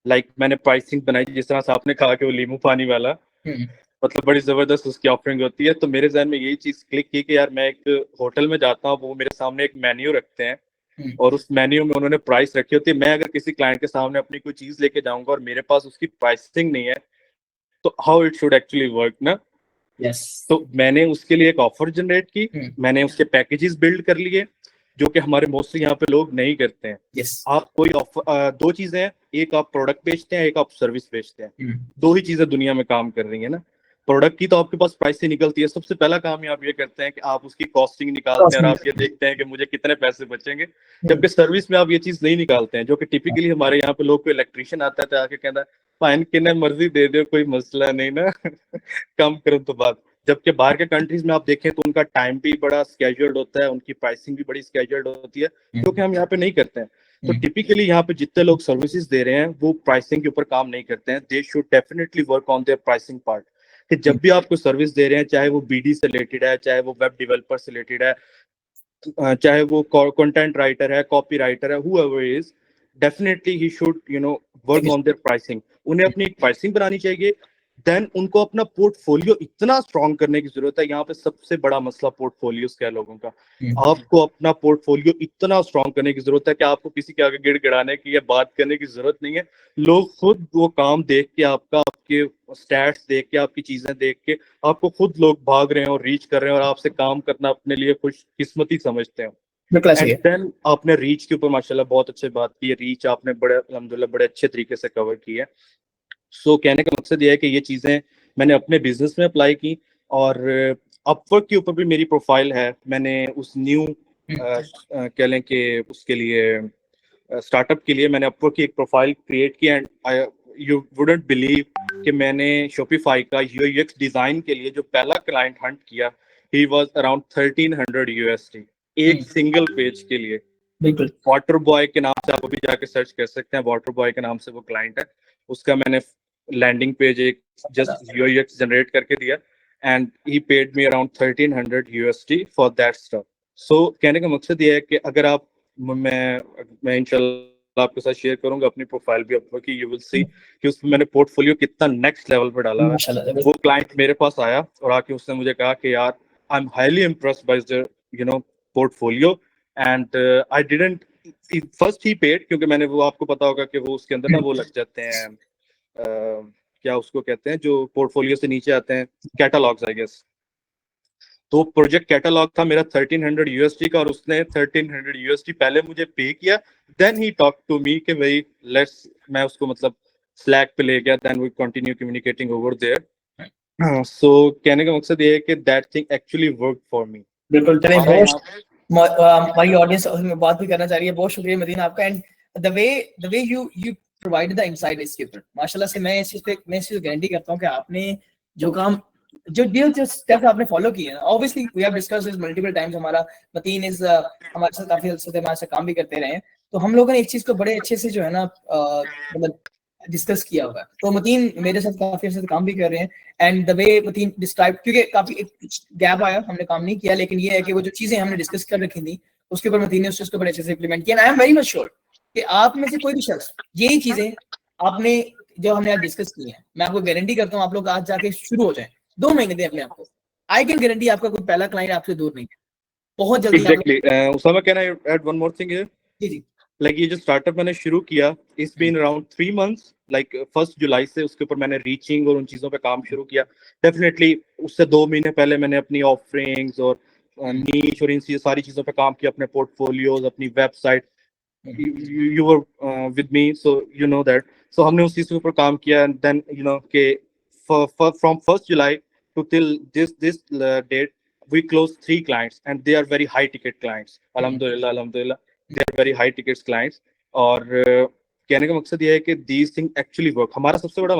लाइक मैंने प्राइसिंग बनाई, जिस तरह से आपने कहा कि वो लीमू पानी वाला, मतलब बड़ी जबरदस्त उसकी ऑफरिंग होती है। तो मेरे जहन में यही चीज क्लिक की कि यार मैं एक होटल में जाता हूँ, वो मेरे सामने एक मेन्यू रखते हैं और उस मेन्यू में उन्होंने प्राइस रखी होती है। मैं अगर किसी क्लाइंट के सामने अपनी कोई चीज लेके जाऊंगा और मेरे पास उसकी प्राइसिंग नहीं है, तो how it should actually work ना। तो मैंने उसके लिए एक ऑफर जनरेट की, मैंने उसके पैकेजेस बिल्ड कर लिए, जो कि हमारे मोस्टली यहाँ पे लोग नहीं करते हैं। आप कोई ऑफर, दो चीजें हैं, एक आप प्रोडक्ट बेचते हैं, एक आप सर्विस बेचते हैं। दो ही चीजें दुनिया में काम कर रही है ना। प्रोडक्ट की तो आपके पास प्राइस ही निकलती है, सबसे पहला काम आप ये करते हैं कि आप उसकी कॉस्टिंग निकालते हैं और आप ये देखते हैं कि मुझे कितने पैसे बचेंगे। जबकि सर्विस में आप ये चीज नहीं निकालते हैं, जो कि टिपिकली हमारे यहाँ पे लोग, कोई इलेक्ट्रिशियन आता है आके कहता है फाइन कितने मर्जी दे दो, कोई मसला नहीं ना, कम करो तो बात। जबकि बाहर के कंट्रीज में आप देखें तो उनका टाइम भी बड़ा स्केड्यूल्ड होता है, उनकी प्राइसिंग भी बड़ी स्केड्यूल्ड होती है, जो कि हम यहाँ पे नहीं करते हैं। तो टिपिकली यहाँ पे जितने लोग सर्विसेज दे रहे हैं वो प्राइसिंग के ऊपर काम नहीं करते हैं। They should definitely work on their pricing part, कि जब भी आप कोई सर्विस दे रहे हैं, चाहे वो बीडी से रिलेटेड है, चाहे वो वेब डेवलपर से रिलेटेड है, चाहे वो कंटेंट राइटर है, कॉपी राइटर है, whoever is, definitely he should work on their pricing। उन्हें अपनी प्राइसिंग बनानी चाहिए। देन उनको अपना पोर्टफोलियो इतना स्ट्रॉन्ग करने की जरूरत है। यहाँ पे सबसे बड़ा मसला पोर्टफोलियोज का है लोगों का। आपको अपना पोर्टफोलियो इतना स्ट्रॉन्ग करने की जरूरत है कि आपको किसी के आगे गिड़गिड़ाने की या बात करने की जरूरत नहीं है। लोग खुद वो काम देख के, आपके स्टैट्स देख के, आपकी चीजें देख के आपको खुद लोग भाग रहे हैं और रीच कर रहे हैं और आपसे काम करना अपने लिए खुशकिस्मती समझते हैं। देन आपने रीच के ऊपर माशाल्लाह बहुत अच्छी बात की है। रीच आपने बड़े अल्हम्दुलिल्लाह बड़े अच्छे तरीके से कवर की है। सो कहने का मकसद ये है कि ये चीजें मैंने अपने बिजनेस में अप्लाई की, और अपवर्क के ऊपर भी मेरी प्रोफाइल है। मैंने उस न्यू कह लें कि उसके लिए स्टार्टअप के लिए मैंने अपवर्क की एक प्रोफाइल क्रिएट की। एंड यू वुडंट बिलीव कि मैंने शॉपिफाई का यूएक्स डिजाइन के लिए जो पहला क्लाइंट हंट किया, ही वाज अराउंड 1300 USD एक सिंगल पेज के लिए। बिल्कुल। वाटर बॉय के नाम से आप अभी जाके सर्च कर सकते हैं, वाटर बॉय के नाम से वो क्लाइंट है। उसका मैंने लैंडिंग पेज एक जस्ट यूएक्स जनरेट करके दिया, and he paid me around 1300 USD for that stuff. So कहने का मकसद ये है कि अगर आप मैं इंशाल्लाह आपके साथ शेयर करूंगा अपनी प्रोफाइल भी अपवर्क की, यू विल सी कि उसमें मैंने पोर्टफोलियो कितना नेक्स्ट लेवल पर डाला है। वो क्लाइंट मेरे पास आया और आके उसने मुझे कहा कि यार I am highly impressed by the portfolio, and I didn't first he paid, क्योंकि मैंने वो आपको पता होगा कि वो उसके अंदर ना वो लग जाते हैं क्या उसको कहते हैं जो पोर्टफोलियो से नीचे आते हैं, कैटलॉग्स आई गेस। तो प्रोजेक्ट कैटलॉग था मेरा 1300 USD का, और उसने 1300 USD पहले मुझे पे किया। Then he talk to me कि भाई लेट्स, मैं उसको मतलब स्लैक पे ले गया। Then we continue communicating over there. So कहने का मकसद ये है कि that thing actually work for me. बिल्कुल। चलिए, हमारी ऑडियंस में बात भी करना चाह रही है। बहुत शुक्रिया मदीन आपका। And the way you provide the insight इस के ऊपर माशाल्लाह से मैं इस चीज गारंटी करता हूं कि आपने जो काम जो स्टेप्स आपने फॉलो किए हैं, obviously we have discussed this multiple times. हमारा मतीन इज हमारे साथ काफी हद तक हमारे साथ काम भी करते रहे हैं, तो हम लोगों ने एक चीज को बड़े अच्छे से जो है ना मतलब डिस्कस किया हुआ है। तो मतीन मेरे साथ काफी हद तक काम भी कर रहे हैं। And the way Mateen describe, क्योंकि काफी एक गैप आया, हमने काम नहीं किया, लेकिन ये है कि वो जो चीजें हमने डिस्कस कर रखी थी उसके ऊपर मतीन ने उस चीज को बड़े अच्छे से इंप्लीमेंट किया। आई एम वेरी मच श्योर कि आप में से कोई भी शख्स यही चीजें आपने जो हमने आज डिस्कस की है, मैं आपको गारंटी करता हूँ आप लोग आज जाके शुरू हो जाएं। 2 महीने दें अपने आपको, आई कैन गारंटी आपका कोई पहला क्लाइंट आपसे दूर नहीं है, बहुत जल्दी। Exactly. Usama, can I add one more thing here? जी जी। लाइक ये जो स्टार्टअप मैंने शुरू किया, it's been around 3 months, like 1 जुलाई से उसके ऊपर मैंने रीचिंग और उन चीजों पे काम शुरू किया। डेफिनेटली उससे 2 महीने पहले मैंने अपनी ऑफरिंग्स और नीश और इन सारी चीजों पे काम किया, अपने पोर्टफोलियोज, अपनी website. you were with me, so you know that। so हमने उस चीज के ऊपर काम किया, and then के from 1st July to till this date we closed 3 clients, and they are very high ticket clients। alhamdulillah they are very high tickets clients। और कहने का मकसद ये है कि these things actually work। हमारा सबसे बड़ा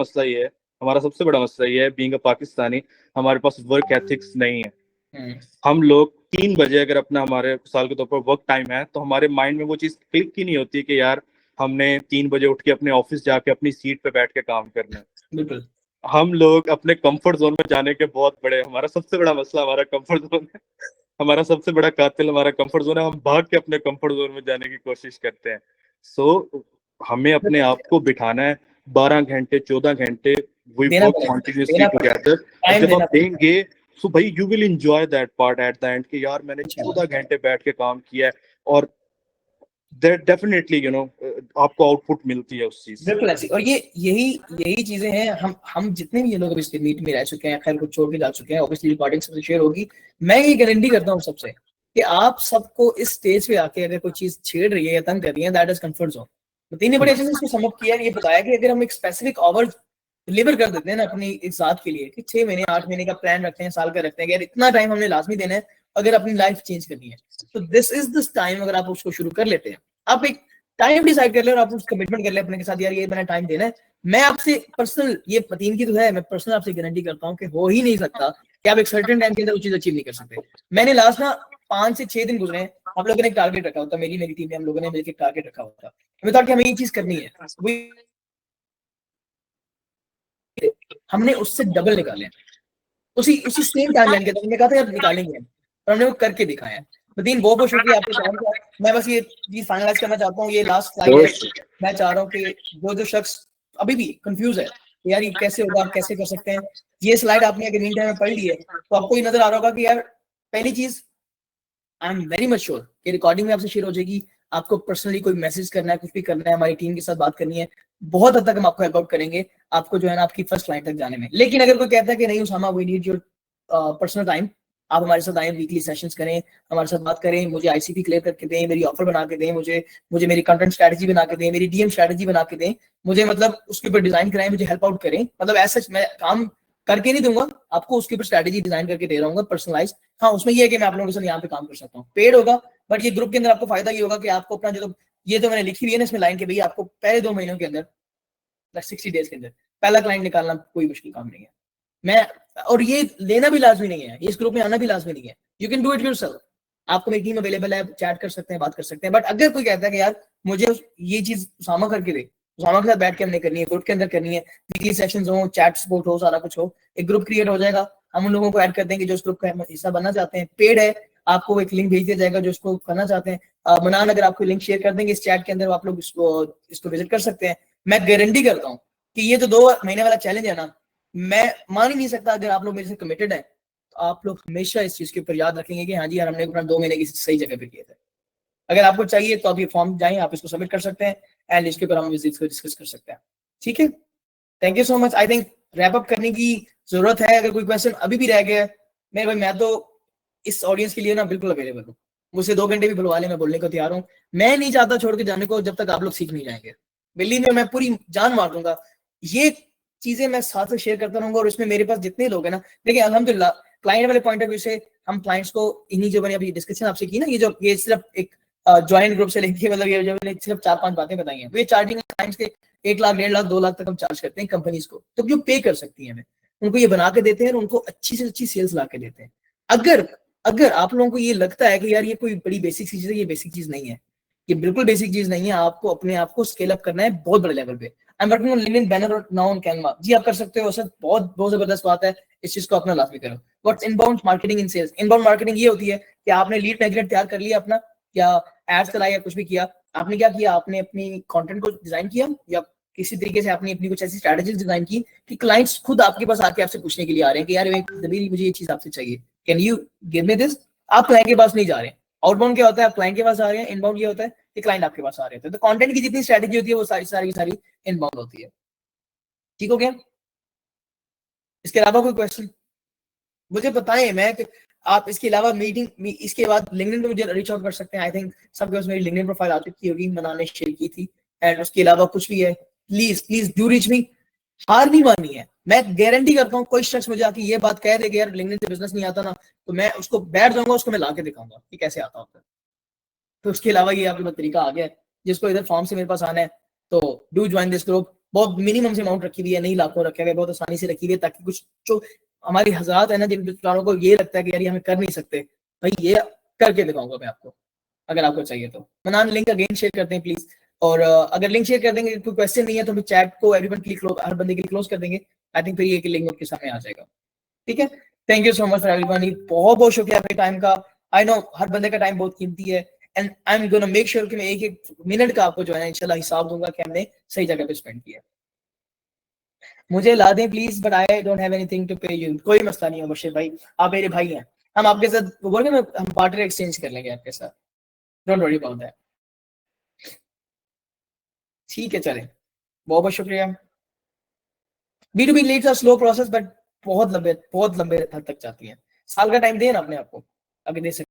मसला ये है बीइंग अ पाकिस्तानी, हमारे पास वर्क एथिक्स नहीं है। हम लोग 3 बजे अगर अपना, हमारे साल के तौर पर वर्क टाइम है, तो हमारे माइंड में वो चीज क्लिक ही नहीं होती कि यार हमने 3 बजे उठ के अपने ऑफिस जाके अपनी सीट पे बैठ के काम करना है। बिल्कुल। हम लोग अपने कंफर्ट जोन में जाने के बहुत बड़े, हमारा सबसे बड़ा मसला हमारा कंफर्ट जोन है। हमारा सबसे बड़ा कातिल हमारा कंफर्ट जोन है। हम भाग के अपने कंफर्ट जोन में जाने की कोशिश करते हैं। सो हमें अपने आप को बिठाना है 12 घंटे 14 घंटे वी वर्क कंटिन्यूअसली टुगेदर। जब आप देंगे सो भाई you will enjoy that part at the end कि यार मैंने 14 घंटे बैठ के काम किया है, और दैट डेफिनेटली आपको आउटपुट मिलती है उस चीज से। बिल्कुल ऐसी। और यही चीजें हैं। हम जितने भी ये लोग इस मीट में रह चुके हैं, खैर कुछ छोड़ के जा चुके हैं, ऑब्वियसली रिकॉर्डिंग सबसे शेयर होगी। मैं ये गारंटी करता हूँ सबसे कि आप सबको इस स्टेज पे आके अगर कोई चीज छेड़ रही है या तंग कर रही है, that is comfort zone. Mateen ने बड़े अच्छे से इसको समअप किया, ये बताया कि अगर हम एक स्पेसिफिक आवर डिलीवर कर देते हैं ना अपनी इस बात के लिए कि 6 महीने 8 महीने का प्लान रखते हैं, साल का रखते हैं कि यार इतना टाइम हमने लाजमी देना है अगर अपनी लाइफ चेंज करनी है, तो दिस इज दिस टाइम। अगर आप उसको शुरू कर लेते हैं, आप एक टाइम डिसाइड कर ले और आप उस कमिटमेंट कर ले अपने के साथ, यार ये मैंने टाइम देना है, मैं आपसे पर्सनल, ये टीम की तो है, मैं पर्सनल आपसे गारंटी करता हूँ कि हो ही नहीं सकता कि आप एक सर्टेन टाइम के अंदर वो चीज अचीव नहीं कर सकते। मैंने लास्ट ना 5 से 6 दिन गुजरे हैं, हम लोगों ने एक टारगेट रखा होता, मेरी टीम में हम लोगों ने मिलकर टारगेट रखा होता, हमें था कि हमें ये चीज करनी है, हमने उससे डबल निकाले, उसी उसी सेम टाइमलाइन के, हमने कहा था यार निकालेंगे, और हमने वो करके दिखाया है। मदीन बहुत बहुत शुक्रिया आपके टाइम का। मैं बस ये चीज फाइनलाइज करना चाहता हूँ, ये लास्ट स्लाइड है, मैं चाह रहा हूँ कि जो शख्स अभी भी कंफ्यूज है यार ये कैसे होगा, कैसे कर सकते हैं, ये स्लाइड आपने अगर मीन टाइम में पढ़ ली है तो आपको ये नजर आ रहा होगा कि यार पहली चीज, आई एम वेरी मच श्योर कि रिकॉर्डिंग में आपसे शेयर हो जाएगी, आपको पर्सनली कोई मैसेज करना है, कुछ भी करना है, हमारी टीम के साथ बात करनी है, बहुत हद तक हम आपको हेल्प आउट करेंगे, आपको जो है ना आपकी फर्स्ट लाइन तक जाने में। लेकिन अगर कोई कहता है कि नहीं Usama we need your personal time, आप हमारे साथ आए, वीकली सेशंस करें, हमारे साथ बात करें, मुझे आईसीपी क्लियर करके दें, मेरी ऑफर बना के दें, मुझे मेरी कंटेंट स्ट्रेटजी बना के दें, मेरी डीएम स्ट्रेटजी बना के दें, मुझे मतलब उसके ऊपर डिजाइन कराएं, मुझे हेल्प आउट करें, मतलब ऐसा मैं काम करके नहीं दूंगा आपको, उसके ऊपर स्ट्रेटजी डिजाइन करके दे रहा हूँ पर्सनलाइज। हाँ उसमें ये है कि मैं आप लोगों के साथ यहाँ पे काम कर सकता हूँ, पेड होगा, बट ये ग्रुप के अंदर आपको फायदा ये होगा कि आपको अपना जो ये तो मैंने लिखी हुई है ना इसमें लाइन के, भाई आपको पहले 2 महीनों के अंदर 60 डेज के अंदर पहला क्लाइंट निकालना कोई मुश्किल काम नहीं है। मैं और ये लेना भी लाजमी नहीं है, इस ग्रुप में आना भी लाजमी नहीं है, you can do it yourself, आपको मेरी टीम अवेलेबल है, चैट कर सकते हैं, बात कर सकते हैं। बट अगर कोई कहता है कि यार मुझे ये चीज उसामा करके दे, उसामा के साथ बैठ के हमने करनी है, ग्रुप के अंदर करनी है, वीकली सेशंस हो, चैट सपोर्ट हो, सारा कुछ हो, एक ग्रुप क्रिएट हो जाएगा, हम उन लोगों को ऐड कर देंगे जो उस ग्रुप का हिस्सा बनना चाहते हैं, पेड है, आपको एक लिंक भेज दिया जाएगा जो उसको करना चाहते हैं। मनान अगर आपको लिंक शेयर कर देंगे इस चैट के अंदर, आप लोग इसको विजिट कर सकते हैं। मैं गारंटी करता हूँ कि ये जो 2 महीने वाला चैलेंज है ना, मैं मान ही नहीं सकता, अगर आप लोग मेरे से कमिटेड है तो आप लोग हमेशा इस चीज के ऊपर याद रखेंगे कि हाँ जी यार हमने अपना 2 महीने की सही जगह पे किए थे। अगर आपको चाहिए तो आप ये फॉर्म जाएं, आप इसको सबमिट कर सकते हैं, एंड इसके ऊपर हम इसको डिस्कस कर सकते हैं। ठीक है, thank you so much. I think wrap up करने की जरूरत है, अगर कोई क्वेश्चन अभी भी रह गया है मेरे भाई, मैं तो इस ऑडियंस के लिए ना बिल्कुल अवेलेबल हूँ, मुझसे 2 घंटे भी बुलवा ले, मैं बोलने को तैयार हूँ। मैं नहीं चाहता छोड़ के जाने को जब तक आप लोग सीख नहीं जाएंगे, बिलीव में मैं पूरी जान मार दूंगा, ये चीजें मैं साथ में शेयर करता रहूंगा। और इसमें मेरे पास जितने लोग हैं ना, देखिए अल्हम्दुलिल्लाह क्लाइंट वाले पॉइंट ऑफ व्यू से हम क्लाइंट्स को इन्हीं जो मैंने अभी डिस्कशन आपसे की ना, ये सिर्फ एक ज्वाइंट ग्रुप से लेके मतलब ये जो मैंने सिर्फ 4-5 बातें बताई हैं, ये चार्जिंग क्लाइंट्स के 1 लाख 1.5 लाख 2 लाख तक हम चार्ज करते हैं कंपनीज को, तो जो पे कर सकती है हमें, उनको ये बना के देते हैं और उनको अच्छी से अच्छी सेल्स ला के देते हैं। अगर आप लोगों को ये लगता है कि यार ये कोई बड़ी बेसिक चीज है, ये बेसिक चीज नहीं है, ये बिल्कुल बेसिक चीज नहीं है, आपको अपने आप को स्केल अप करना है बहुत बड़े लेवल पे। I am working on LinkedIn banner और नाउ ऑन कैनवा, जी आप कर सकते हो सर, बहुत बहुत जबरदस्त बात है, इस चीज को अपना लाजमी करो। What's inbound marketing in sales, inbound marketing ये होती है कि आपने लीड मैग्नेट तैयार कर लिया अपना, या एड्स चलाया या कुछ भी किया, आपने क्या किया, आपने अपनी कंटेंट को डिजाइन किया या किसी तरीके से आपने अपनी कुछ ऐसी स्ट्रेटजीज डिजाइन की कि क्लाइंट्स खुद आपके पास आके आपसे पूछने के लिए आ रहे हैं कि यार मुझे ये चीज आपसे चाहिए, can you give me this. आप क्लाइंट के पास नहीं जा रहे हैं, आउटबाउंड क्या होता है, आप क्लाइंट के पास आ रहे हैं, इनबाउंड ये होता है कि क्लाइंट आपके पास आ रहे हैं। तो कंटेंट की जितनी स्ट्रेटजी होती है वो सारी इनबाउंड होती है। ठीक हो गया, इसके अलावा कोई क्वेश्चन मुझे बताएं, मैं आप इसके अलावा मीटिंग इसके बाद लिंक्डइन पे मुझे रीच आउट कर सकते हैं। आई थिंक सबके पास मेरी लिंक्डइन प्रोफाइल आ चुकी होगी, मैंने शेयर की थी, एंड उसके अलावा कुछ भी है प्लीज डू रीच मी। हार नहीं माननी है, मैं गारंटी करता हूँ कोई शख्स मुझे आके ये बात कह दे कि यार लिंक्डइन से बिजनेस नहीं आता ना, तो मैं उसको बैठ जाऊंगा, उसको मैं ला के दिखाऊंगा कि कैसे आता होता है। तो उसके अलावा ये आपके पास तरीका आ गया है, जिसको इधर फॉर्म से मेरे पास आना है तो डू ज्वाइन दिस ग्रुप। बहुत मिनिमम से अमाउंट रखी हुई है, नहीं लाखों रखा गया, बहुत आसानी से रखी हुई है, ताकि कुछ जो हमारी हज़रात है ना जिन बेचारों को ये लगता है कि यार ये हमें कर नहीं सकते, भाई ये करके दिखाऊंगा मैं आपको, अगर आपको चाहिए तो। मनान लिंक अगेन शेयर करते हैं प्लीज, और अगर लिंक शेयर कर देंगे, कोई क्वेश्चन नहीं है तो चैट को एवरीवन के लिए हर बंदे के लिए क्लोज कर देंगे। आई थिंक फिर ये लिंक आपके सामने आ जाएगा। ठीक है, thank you so much for everyone, बहुत बहुत शुक्रिया आपके टाइम का। आई नो हर बंदे का टाइम बहुत कीमती है, and I am gonna make sure कि मैं एक एक मिनट का आपको जो है इंशाल्लाह हिसाब दूंगा कि हमने सही जगह पे स्पेंड किया। मुझे ला दें please, but I don't have anything to pay you. कोई मसला नहीं है मुर्शिद भाई, आप मेरे भाई हैं, हम आपके साथ बोल के हम पार्टनर एक्सचेंज कर लेंगे आपके साथ, डोंट वरी अबाउट दैट। ठीक है, चलें, बहुत बहुत शुक्रिया। B2B leads are slow process, but बहुत लंबे हद तक जाती है। साल का टाइम दें ना अपने आप को, अभी दे सकते